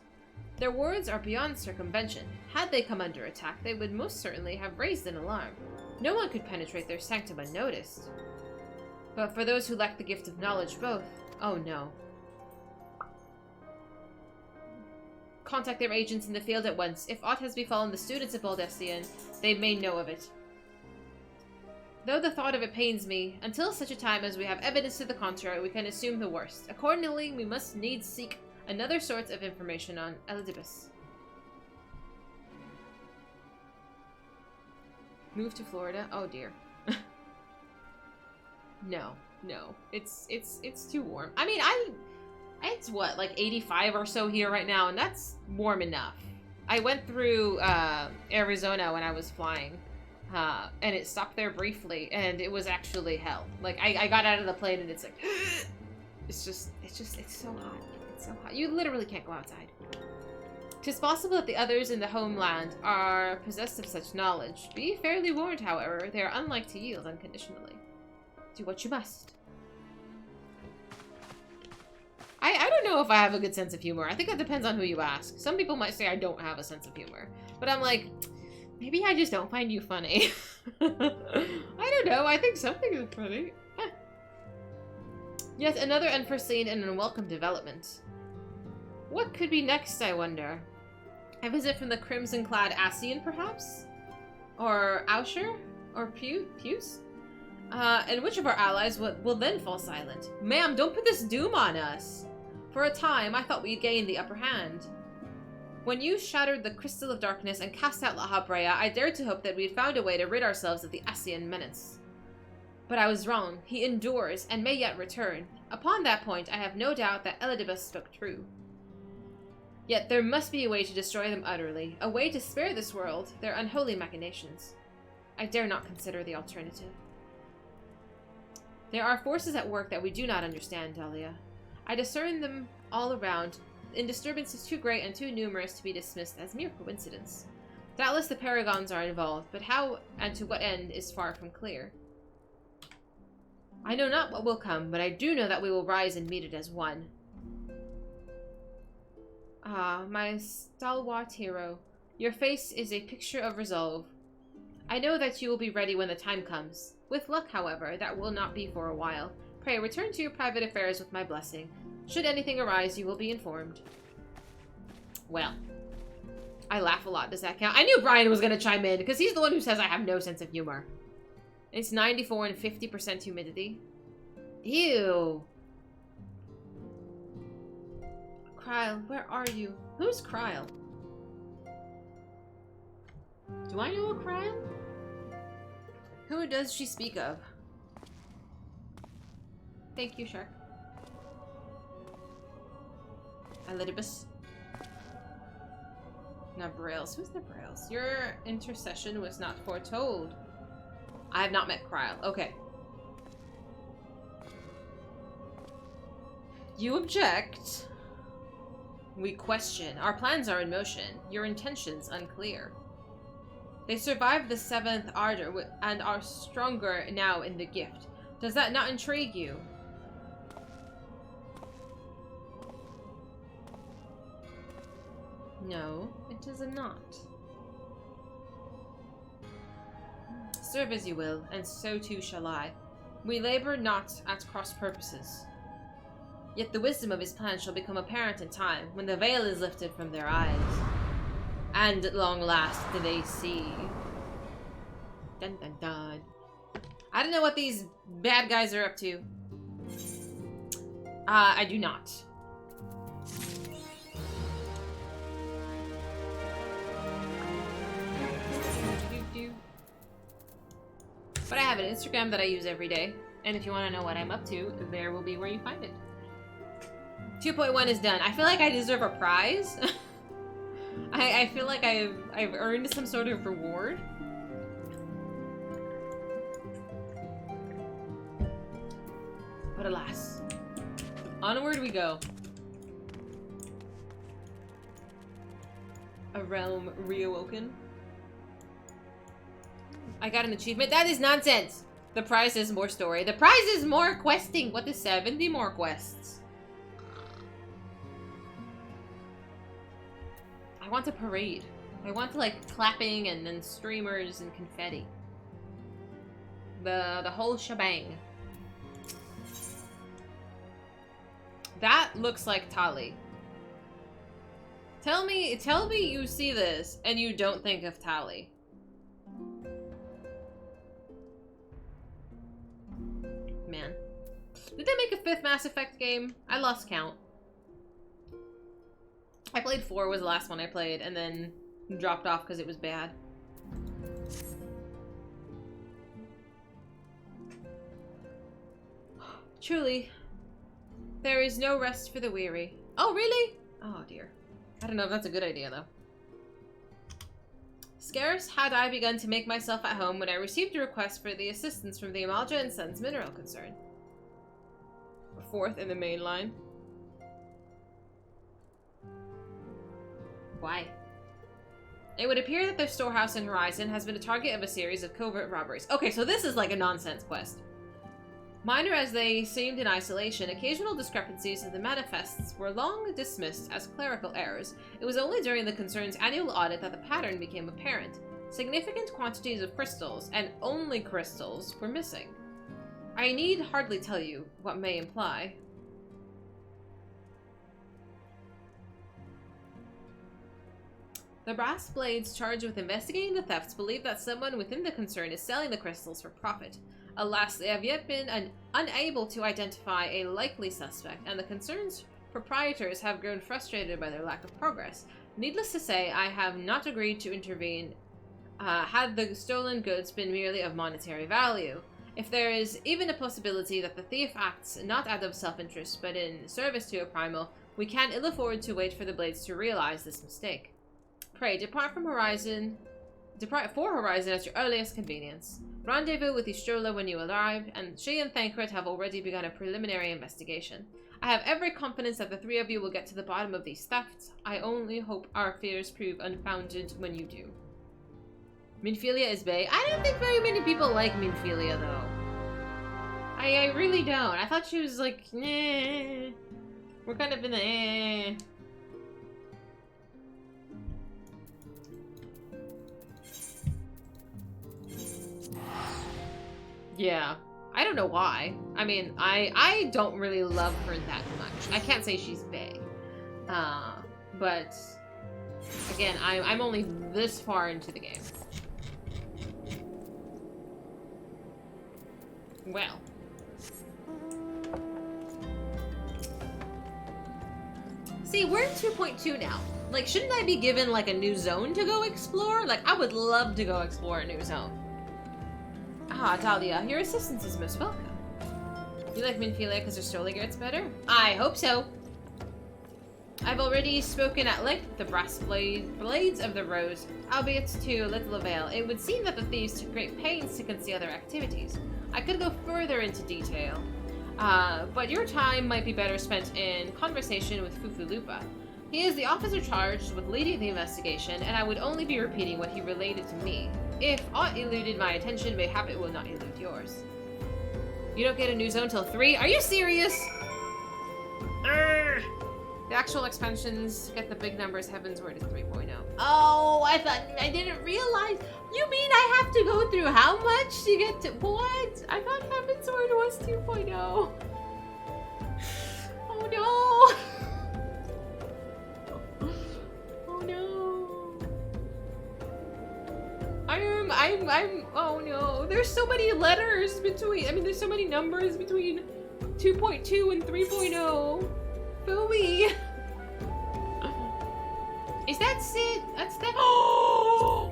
Their words are beyond circumvention. Had they come under attack, they would most certainly have raised an alarm. No one could penetrate their sanctum unnoticed. But for those who lack the gift of knowledge both, oh no. Contact their agents in the field at once. If aught has befallen the students of Baldestian, they may know of it. Though the thought of it pains me, until such a time as we have evidence to the contrary, we can assume the worst. Accordingly, we must needs seek another source of information on Elidibus. Move to Florida? Oh dear. No. It's too warm. I mean, it's what, like 85 or so here right now, and that's warm enough. I went through Arizona when I was flying. And it stopped there briefly, and it was actually hell. Like, I got out of the plane, and it's like, it's so hot. It's so hot. You literally can't go outside. 'Tis possible that the others in the homeland are possessed of such knowledge. Be fairly warned, however, they are unlike to yield unconditionally. Do what you must. I don't know if I have a good sense of humor. I think that depends on who you ask. Some people might say I don't have a sense of humor. But I'm like, maybe I just don't find you funny. I don't know. I think something is funny. Yet another unforeseen and unwelcome development. What could be next, I wonder? A visit from the crimson-clad Asian, perhaps? Or Ausher? Or Puce? And which of our allies will then fall silent? Ma'am, don't put this doom on us! For a time, I thought we'd gained the upper hand. When you shattered the Crystal of Darkness and cast out La Habrea, I dared to hope that we'd found a way to rid ourselves of the Asian menace. But I was wrong. He endures, and may yet return. Upon that point, I have no doubt that Elidibus spoke true. Yet there must be a way to destroy them utterly, a way to spare this world their unholy machinations. I dare not consider the alternative. There are forces at work that we do not understand, Dahlia. I discern them all around, in disturbances too great and too numerous to be dismissed as mere coincidence. Doubtless the Paragons are involved, but how and to what end is far from clear. I know not what will come, but I do know that we will rise and meet it as one. Ah, my stalwart hero, your face is a picture of resolve. I know that you will be ready when the time comes. With luck, however, that will not be for a while. Pray, return to your private affairs with my blessing. Should anything arise, you will be informed. Well, I laugh a lot. Does that count? I knew Brian was going to chime in, because he's the one who says I have no sense of humor. It's 94 and 50% humidity. Ew. Kryle, where are you? Who's Kryle? Do I know a Kryle? Who does she speak of? Thank you, Shark. Elidibus. Nabrails. Who's Nabrails? Your intercession was not foretold. I have not met Kryle. Okay. You object. We question. Our plans are in motion. Your intentions unclear. They survived the 7th Ardor and are stronger now in the gift. Does that not intrigue you? No, it does not. Serve as you will, and so too shall I. We labor not at cross purposes. Yet the wisdom of his plan shall become apparent in time, when the veil is lifted from their eyes. And at long last do they see. Dun dun dun. I don't know what these bad guys are up to. I do not. But I have an Instagram that I use every day. And if you want to know what I'm up to, there will be where you find it. 2.1 is done. I feel like I deserve a prize. I feel like I've earned some sort of reward. But alas. Onward we go. A realm reawoken. I got an achievement. That is nonsense. The prize is more story. The prize is more questing. What is 70 more quests? I want a parade. I want like clapping and then streamers and confetti. The whole shebang. That looks like Tali. Tell me you see this and you don't think of Tali. Man. Did they make a 5th Mass Effect game? I lost count. I played 4 was the last one I played, and then dropped off because it was bad. Truly, there is no rest for the weary. Oh, really? Oh, dear. I don't know if that's a good idea, though. Scarce had I begun to make myself at home when I received a request for the assistance from the Amalja & Sons Mineral Concern. 4th in the main line. Why? It would appear that their storehouse in Horizon has been a target of a series of covert robberies. Okay, so this is like a nonsense quest. Minor as they seemed in isolation, occasional discrepancies in the manifests were long dismissed as clerical errors. It was only during the concern's annual audit that the pattern became apparent. Significant quantities of crystals, and only crystals, were missing. I need hardly tell you what may imply. The brass blades charged with investigating the thefts believe that someone within the concern is selling the crystals for profit. Alas, they have yet been unable to identify a likely suspect, and the concern's proprietors have grown frustrated by their lack of progress. Needless to say, I have not agreed to intervene had the stolen goods been merely of monetary value. If there is even a possibility that the thief acts not out of self-interest but in service to a primal, we can ill afford to wait for the blades to realize this mistake. Pray, depart for Horizon at your earliest convenience. Rendezvous with Istrola when you arrive, and she and Thancred have already begun a preliminary investigation. I have every confidence that the three of you will get to the bottom of these thefts. I only hope our fears prove unfounded when you do. Minfilia is bae. I don't think very many people like Minfilia, though. I really don't. I thought she was like, eh. We're kind of in the eh. Yeah. I don't know why. I mean, I don't really love her that much. I can't say she's bae. But again, I'm only this far into the game. Well. See, we're in 2.2 now. Like, shouldn't I be given, like, a new zone to go explore? Like, I would love to go explore a new zone. Ah, Dahlia, your assistance is most welcome. You like Minfilia because her story gets better? I hope so. I've already spoken at length with the brass blades of the rose, albeit to little avail. It would seem that the thieves took great pains to conceal their activities. I could go further into detail, but your time might be better spent in conversation with Fufulupa. He is the officer charged with leading the investigation, and I would only be repeating what he related to me. If aught eluded my attention, mayhap it will not elude yours. You don't get a new zone till 3? Are you serious? Urgh. The actual expansions get the big numbers. Heavensward is 3.0. Oh, I didn't realize. You mean I have to go through how much to get to what? I thought Heavensward was 2.0. Oh no. Oh no. I'm oh no. There's so many letters between, there's so many numbers between 2.2 and 3.0. Phooey. Is that Sid? That's that. Oh!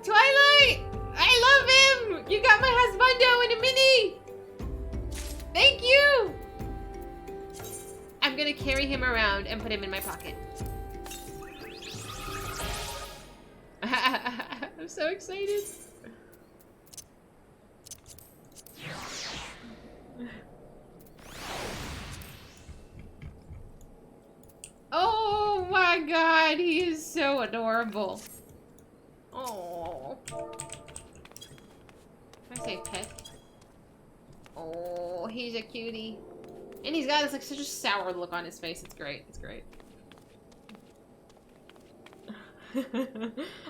Twilight! I love him! You got my husbando in a mini! Thank you! I'm gonna carry him around and put him in my pocket. I'm so excited. Oh my god, he is so adorable. Oh. Can I say pet? Oh, he's a cutie. And he's got this like such a sour look on his face. It's great. It's great.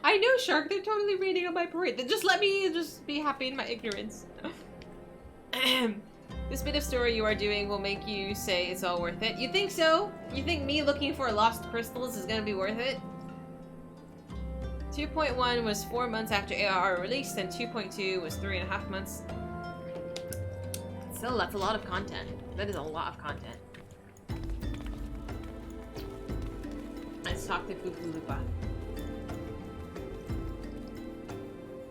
I know, Shark. They're totally raining on my parade. Then just let me just be happy in my ignorance. This bit of story you are doing will make you say it's all worth it. You think so? You think me looking for lost crystals is gonna be worth it? 2.1 was 4 months after ARR released, and 2.2 was 3.5 months. Still, that's a lot of content. That is a lot of content. Let's talk to Fufulupa.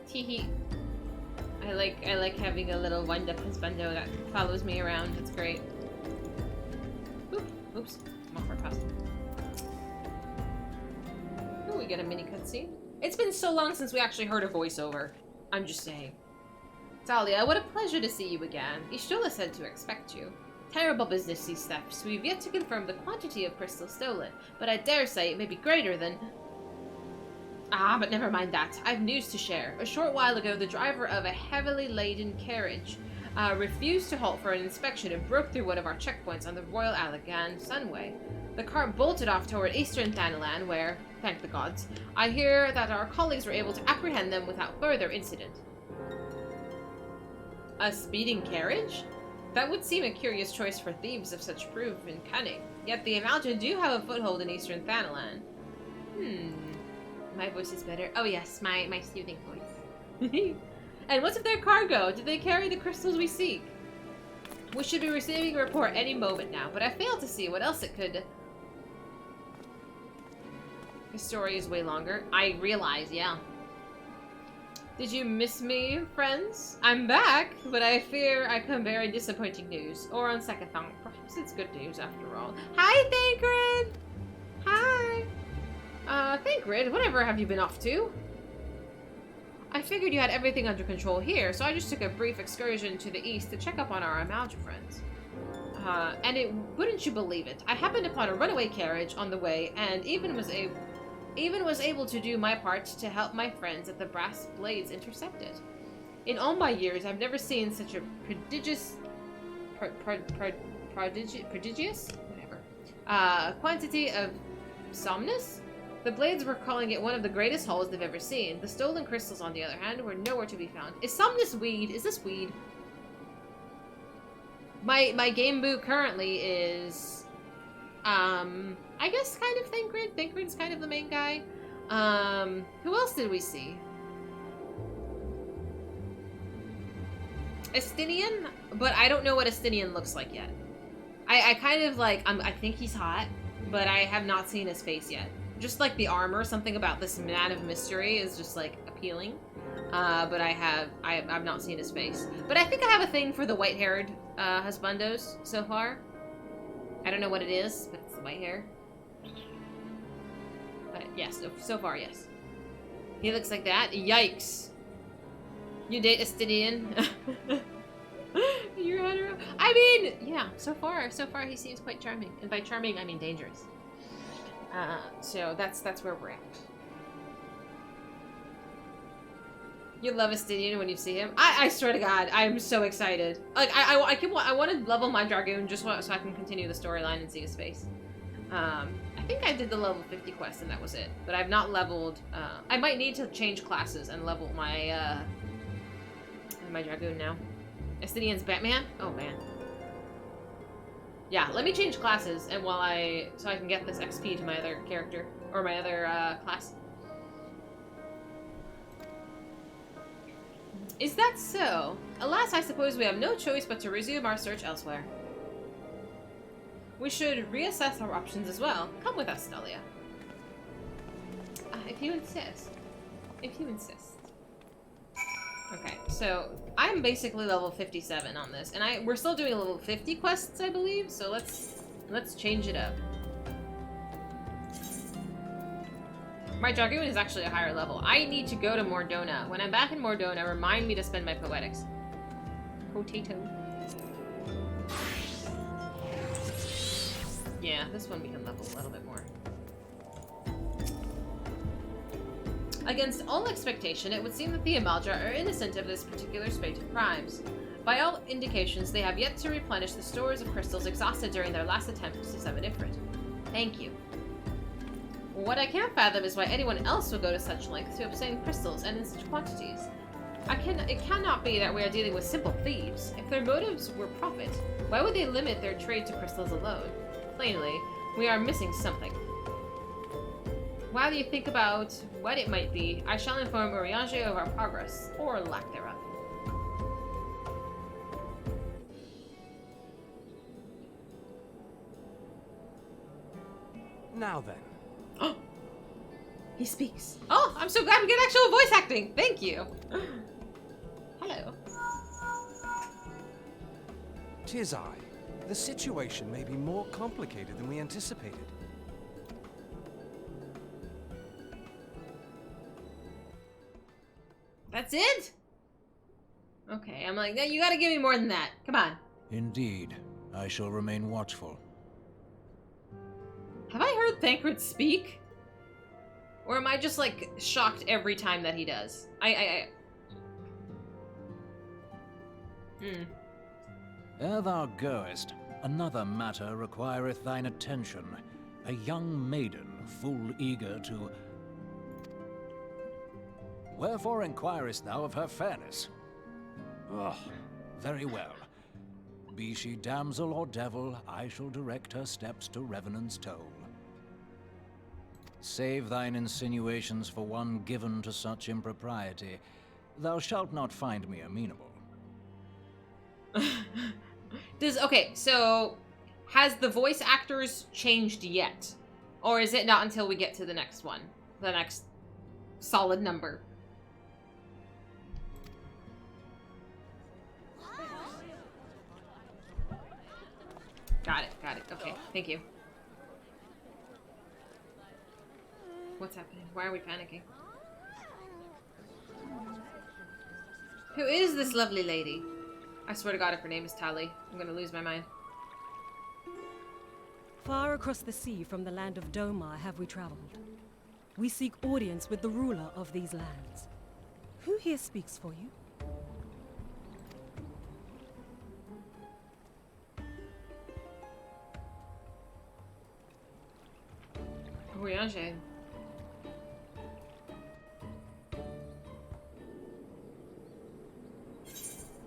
Teehee. I like having a little wind-up husbando that follows me around. It's great. Oop, oops. I'm off our costume. Oh, we get a mini cutscene. It's been so long since we actually heard a voiceover. I'm just saying. Talia, what a pleasure to see you again. Ishtola said to expect you. Terrible business, these thefts. We've yet to confirm the quantity of crystals stolen, but I dare say it may be greater than... Ah, but never mind that. I've news to share. A short while ago, the driver of a heavily laden carriage refused to halt for an inspection and broke through one of our checkpoints on the Royal Allegan Sunway. The car bolted off toward eastern Thanalan, where, thank the gods, I hear that our colleagues were able to apprehend them without further incident. A speeding carriage? That would seem a curious choice for thieves of such proof and cunning. Yet the Amalja do have a foothold in eastern Thanalan. My voice is better. Oh yes, my soothing voice. And what's of their cargo? Did they carry the crystals we seek? We should be receiving a report any moment now, but I fail to see what else it could... The story is way longer. I realize, yeah. Did you miss me, friends? I'm back, but I fear I come bearing disappointing news. Or on second thought, perhaps it's good news after all. Hi, Thancred! Hi! Thancred, whatever have you been off to? I figured you had everything under control here, so I just took a brief excursion to the east to check up on our Amalja friends. Wouldn't you believe it? I happened upon a runaway carriage on the way, and even was able to do my part to help my friends at the Brass Blades intercept it. In all my years, I've never seen such a prodigious quantity of somnus. The Blades were calling it one of the greatest hauls they've ever seen. The stolen crystals, on the other hand, were nowhere to be found. Is somnus weed? Is this weed? My game boot currently is, I guess kind of Thancred. Thancred's kind of the main guy. Who else did we see? Estinian? But I don't know what Estinian looks like yet. I kind of like, I think he's hot, but I have not seen his face yet. Just like the armor, something about this man of mystery is just like appealing. But I've not seen his face. But I think I have a thing for the white-haired husbandos so far. I don't know what it is, but it's the white hair. Yes, so far, yes. He looks like that. Yikes. You date Estinian? You're hetero? I mean, yeah, so far he seems quite charming. And by charming, I mean dangerous. So that's where we're at. You love Estinian when you see him. I swear to God, I'm so excited. Like I want to level my Dragoon just so I can continue the storyline and see his face. I think I did the level 50 quest and that was it. But I've not leveled. I might need to change classes and level my my Dragoon now. Estinian's Batman? Oh man. Yeah, let me change classes and so I can get this XP to my other character or my other class. Is that so? Alas, I suppose we have no choice but to resume our search elsewhere. We should reassess our options as well. Come with us, Dahlia. If you insist. If you insist. Okay, so I'm basically level 57 on this, and we're still doing level 50 quests, I believe. So let's change it up. My Dragoon is actually a higher level. I need to go to Mordona. When I'm back in Mordona, remind me to spend my poetics. Potato. Yeah, this one we can level a little bit more. Against all expectation, it would seem that the Amalja are innocent of this particular spate of crimes. By all indications, they have yet to replenish the stores of crystals exhausted during their last attempt to summon Ifrit. Thank you. What I can't fathom is why anyone else would go to such lengths to obtain crystals and in such quantities. It cannot be that we are dealing with simple thieves. If their motives were profit, why would they limit their trade to crystals alone? Plainly, we are missing something. While you think about what it might be, I shall inform Urianger of our progress, or lack thereof. Now then. Oh! He speaks. Oh, I'm so glad we get actual voice acting! Thank you! Hello. 'Tis I. The situation may be more complicated than we anticipated. That's it? Okay, I'm like, you gotta give me more than that. Come on. Indeed. I shall remain watchful. Have I heard Thancred speak? Or am I just, like, shocked every time that he does? Ere thou goest, another matter requireth thine attention. A young maiden, full eager to... Wherefore inquirest thou of her fairness? Oh, very well. Be she damsel or devil, I shall direct her steps to Revenant's toll. Save thine insinuations for one given to such impropriety. Thou shalt not find me amenable. Okay, so has the voice actors changed yet? Or is it not until we get to the next one? The next solid number? Got it. Okay, thank you. What's happening? Why are we panicking? Who is this lovely lady? I swear to God, if her name is Tali, I'm gonna lose my mind. Far across the sea from the land of Domar have we traveled. We seek audience with the ruler of these lands. Who here speaks for you? Voyager.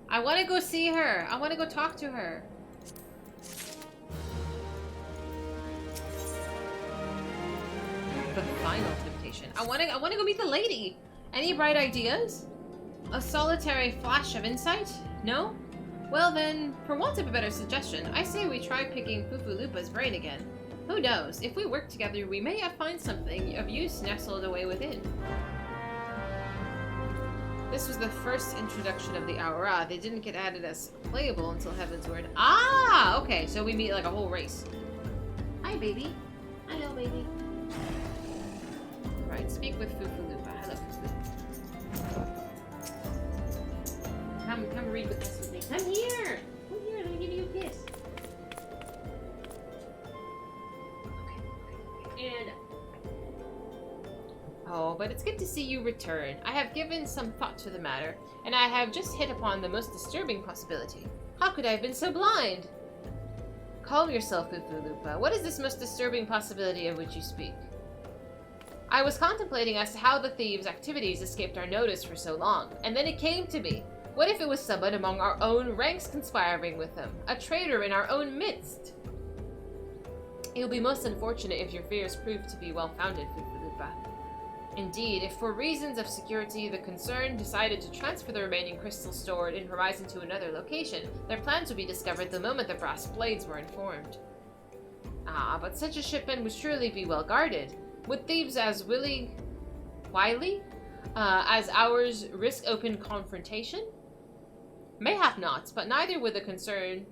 I want to go see her. I want to go talk to her. The final temptation. I want to go meet the lady. Any bright ideas? A solitary flash of insight? No? Well then, for want of a better suggestion, I say we try picking Fufulupa's brain again. Who knows? If we work together, we may find something of use nestled away within. This was the first introduction of the Aura. They didn't get added as playable until Heaven's Word. Ah! Okay, so we meet like a whole race. Hi, baby. Hello, baby. Right, speak with Fufulupa. Hello, Fufulupa. Come read with us with me. Come here! Come here, let me give you a kiss. And oh, but it's good to see you return. I have given some thought to the matter, and I have just hit upon the most disturbing possibility. How could I have been so blind? Calm yourself, Fufulupa. What is this most disturbing possibility of which you speak? I was contemplating as to how the thieves' activities escaped our notice for so long, and then it came to me. What if it was someone among our own ranks conspiring with them? A traitor in our own midst? It will be most unfortunate if your fears prove to be well-founded, Fufulupa. Indeed, if for reasons of security the concern decided to transfer the remaining crystals stored in Horizon to another location, their plans would be discovered the moment the brass blades were informed. Ah, but such a shipment would surely be well guarded. Would thieves as wily as ours risk open confrontation? Mayhap not, but neither would the concern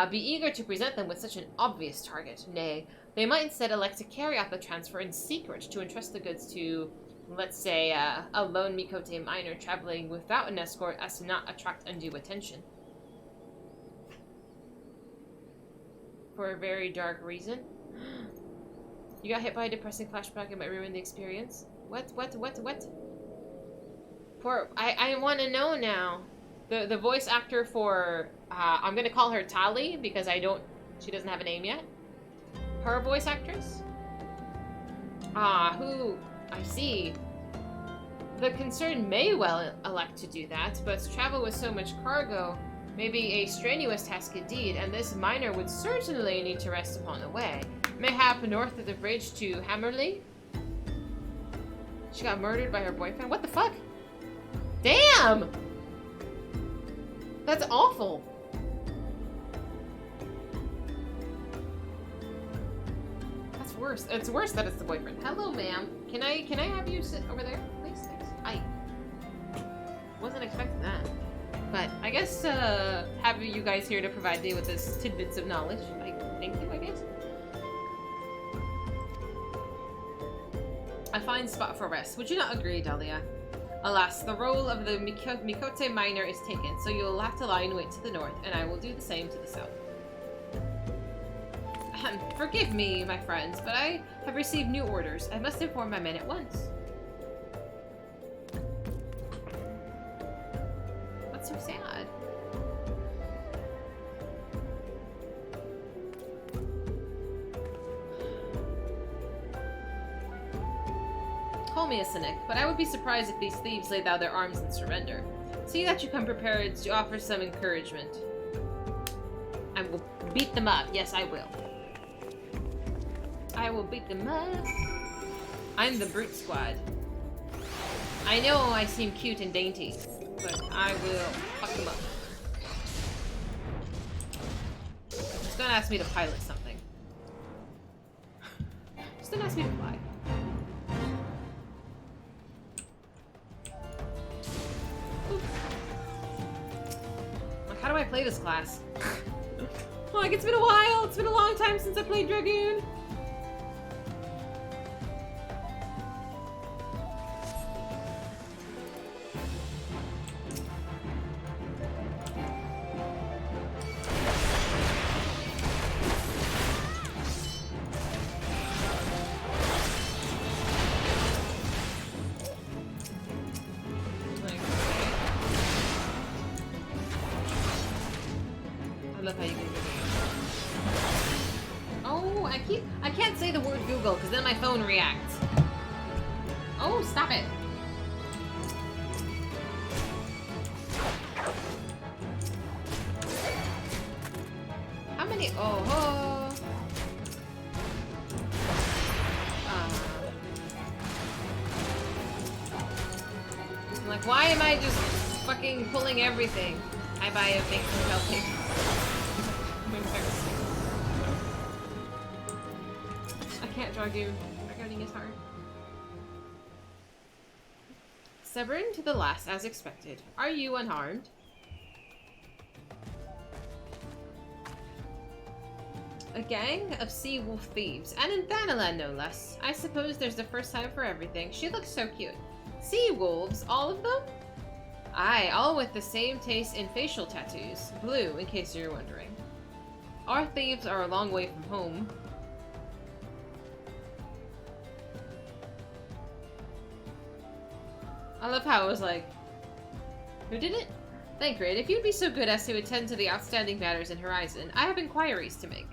be eager to present them with such an obvious target. Nay, they might instead elect to carry out the transfer in secret to entrust the goods to, let's say, a lone Mikote miner traveling without an escort as to not attract undue attention. For a very dark reason. You got hit by a depressing flashback and might ruin the experience? What? I want to know now. The voice actor for, I'm going to call her Tali because she doesn't have a name yet. Her voice actress? Who, I see. The concern may well elect to do that, but travel with so much cargo may be a strenuous task indeed, and this miner would certainly need to rest upon the way. Mayhap north of the bridge to Hammerley? She got murdered by her boyfriend? What the fuck? Damn! That's awful. That's worse. It's worse that it's the boyfriend. Hello, ma'am. Can I have you sit over there, please? Thanks. I wasn't expecting that. But I guess having you guys here to provide me with this tidbits of knowledge, thank you, I guess. A fine spot for rest. Would you not agree, Dahlia? Alas, the role of the Mikote miner is taken, so you'll have to lie in wait to the north, and I will do the same to the south. Forgive me, my friends, but I have received new orders. I must inform my men at once. That's so sad. Call me a cynic, but I would be surprised if these thieves lay down their arms and surrender. See that you come prepared to offer some encouragement. I will beat them up. Yes, I will. I will beat them up. I'm the brute squad. I know I seem cute and dainty, but I will fuck them up. It's gonna ask me to pilot something. Just don't ask me to fly. Like, how do I play this class? Like, it's been a while. It's been a long time since I played Dragoon. I can't say the word Google because then my phone reacts. Oh, stop it. How many? Oh. I'm like, why am I just fucking pulling everything? I buy a big helping. Can't Dragoon. Dragooning is hard. Severin to the last as expected. Are you unharmed? A gang of sea wolf thieves, and in Thanalan no less. I suppose there's the first time for everything. She looks so cute. Sea wolves, all of them? Aye, all with the same taste in facial tattoos. Blue, in case you're wondering. Our thieves are a long way from home. I love how it was like, who did it? Thancred, if you'd be so good as to attend to the outstanding matters in Horizon, I have inquiries to make.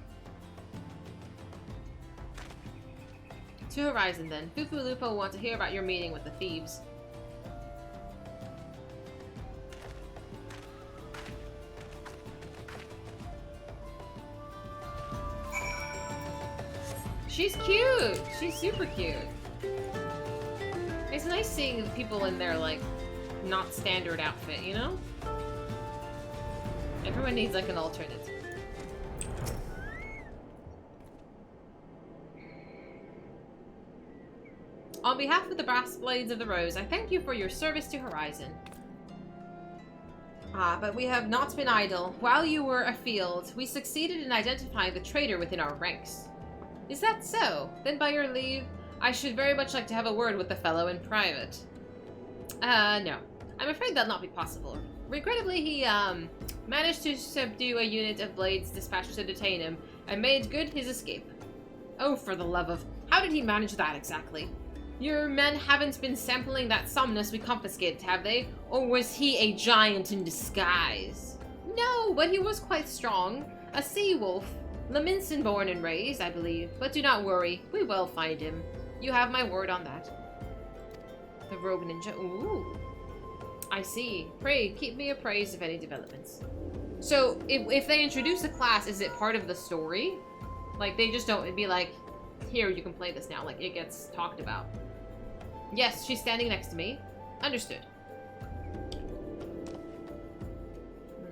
To Horizon, then. Fufu Lupo will want to hear about your meeting with the thieves. She's cute! She's super cute. It's nice seeing people in their, like, not standard outfit, you know? Everyone needs, like, an alternate. On behalf of the Brass Blades of the Rose, I thank you for your service to Horizon. Ah, but we have not been idle. While you were afield, we succeeded in identifying the traitor within our ranks. Is that so? Then by your leave, I should very much like to have a word with the fellow in private. No. I'm afraid that'll not be possible. Regrettably, he, managed to subdue a unit of blades dispatched to detain him, and made good his escape. Oh, for the love of... How did he manage that, exactly? Your men haven't been sampling that somnus we confiscated, have they? Or was he a giant in disguise? No, but he was quite strong. A sea wolf. Leminson born and raised, I believe. But do not worry, we will find him. You have my word on that. The rogue ninja. Ooh. I see. Pray, keep me appraised of any developments. So, if they introduce a class, is it part of the story? Like, they just don't, it'd be like, here, you can play this now. Like, it gets talked about. Yes, she's standing next to me. Understood.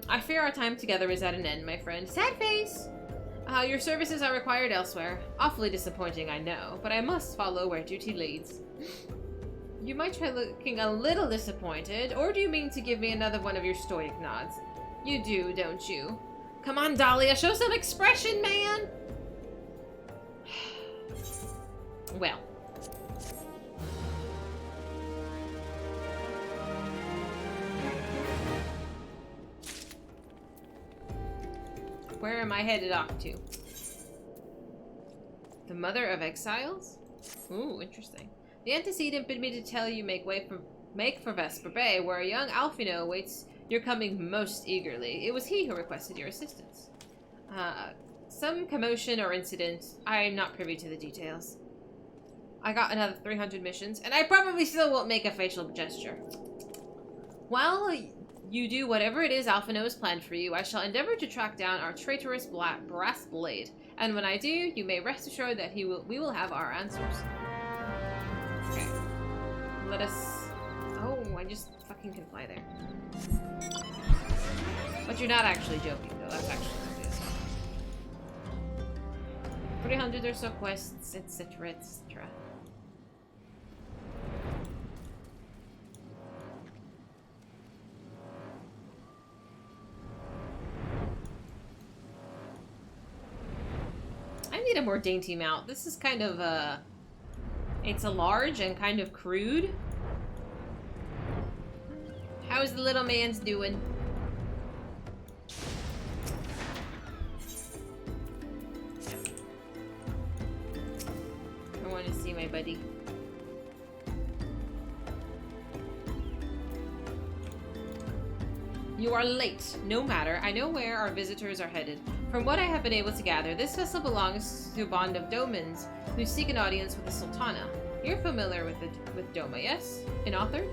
I fear our time together is at an end, my friend. Sad face! Your services are required elsewhere. Awfully disappointing, I know, but I must follow where duty leads. You might try looking a little disappointed, or do you mean to give me another one of your stoic nods? You do, don't you? Come on, Dahlia, show some expression, man! Well. Where am I headed off to? The Mother of Exiles? Ooh, interesting. The antecedent bid me to tell you make for Vesper Bay, where a young Alfino awaits your coming most eagerly. It was he who requested your assistance. Some commotion or incident. I am not privy to the details. I got another 300 missions, and I probably still won't make a facial gesture. While you do whatever it is Alfino has planned for you, I shall endeavor to track down our traitorous brass blade. And when I do, you may rest assured that we will have our answers. Okay. Let us... Oh, I just fucking can fly there. But you're not actually joking, though. That's actually what it is. 300 or so quests, etc., etc. I need a more dainty mount. This is kind of it's a large and kind of crude. How's the little man's doing? I want to see my buddy. You are late. No matter. I know where our visitors are headed. From what I have been able to gather, this vessel belongs to a band of Domans who seek an audience with the Sultana. You're familiar with Doma, yes? An author?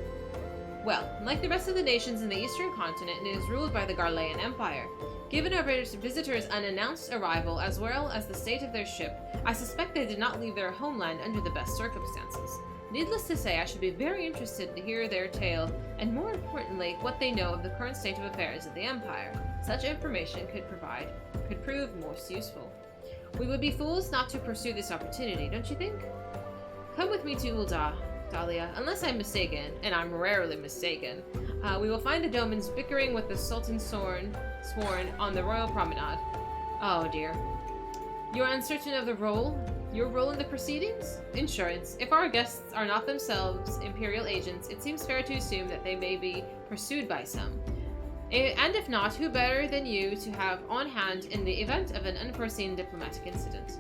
Well, like the rest of the nations in the eastern continent, it is ruled by the Garlean Empire. Given our visitors' unannounced arrival, as well as the state of their ship, I suspect they did not leave their homeland under the best circumstances. Needless to say, I should be very interested to hear their tale, and more importantly, what they know of the current state of affairs of the Empire. Such information could prove most useful. We would be fools not to pursue this opportunity, don't you think? Come with me to Ul'dah, Dahlia. Unless I'm mistaken, and I'm rarely mistaken, we will find the Domans bickering with the Sultan Sworn on the Royal Promenade. Oh dear. You are uncertain of your role in the proceedings? Insurance. If our guests are not themselves Imperial agents, it seems fair to assume that they may be pursued by some. And if not, who better than you to have on hand in the event of an unforeseen diplomatic incident?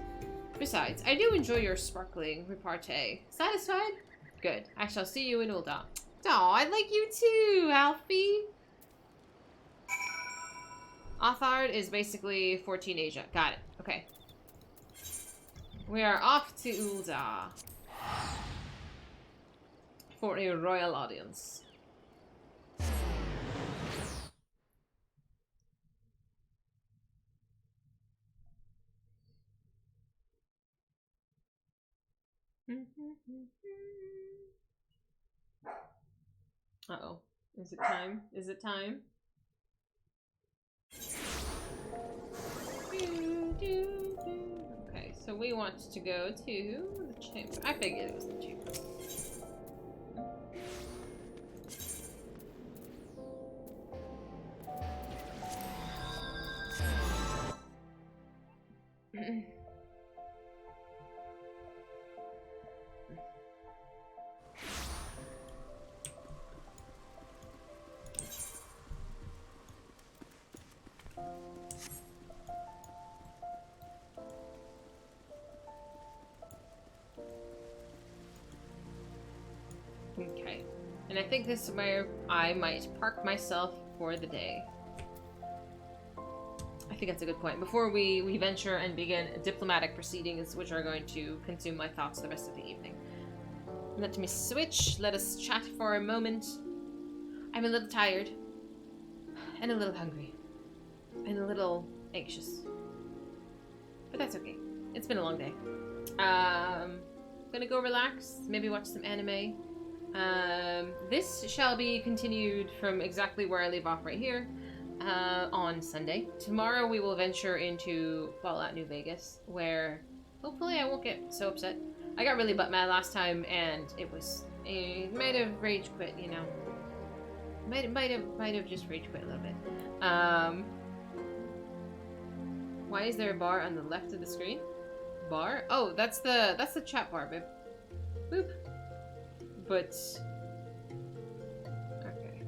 Besides, I do enjoy your sparkling repartee. Satisfied? Good. I shall see you in Ul'dah. Aw, I like you too, Alfie. Othard is basically 14 Asia. Got it. Okay. We are off to Ul'dah for a royal audience. Uh-oh. Is it time? Is it time? Okay, so we want to go to the chamber. I figured it was the chamber. Okay, and I think this is where I might park myself for the day. I think that's a good point. Before we venture and begin diplomatic proceedings, which are going to consume my thoughts the rest of the evening. Let me switch. Let us chat for a moment. I'm a little tired. And a little hungry. And a little anxious. But that's okay. It's been a long day. Gonna go relax. Maybe watch some anime. This shall be continued from exactly where I leave off right here. On Sunday. Tomorrow we will venture into Fallout New Vegas, where hopefully I won't get so upset. I got really butt mad last time, and it was might have rage quit, you know. Might have just rage quit a little bit. Why is there a bar on the left of the screen? Bar? Oh, that's the chat bar, babe. Boop. But okay.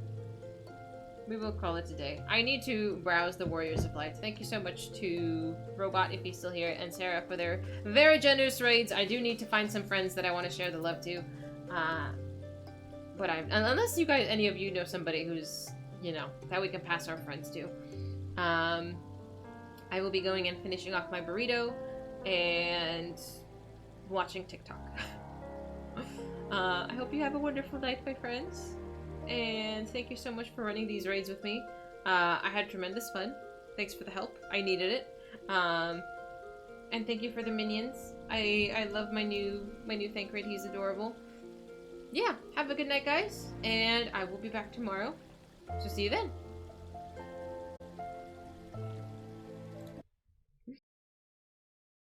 we will call it a day. I need to browse the Warriors of Light. Thank you so much to Robot, if he's still here, and Sarah for their very generous raids. I do need to find some friends that I want to share the love to. But unless you guys, any of you know somebody who's, you know, that we can pass our friends to. I will be going and finishing off my burrito and watching TikTok. I hope you have a wonderful night, my friends. And thank you so much for running these raids with me. I had tremendous fun. Thanks for the help. I needed it. And thank you for the minions. I love my new Thank Raid. He's adorable. Yeah, have a good night, guys. And I will be back tomorrow. So see you then.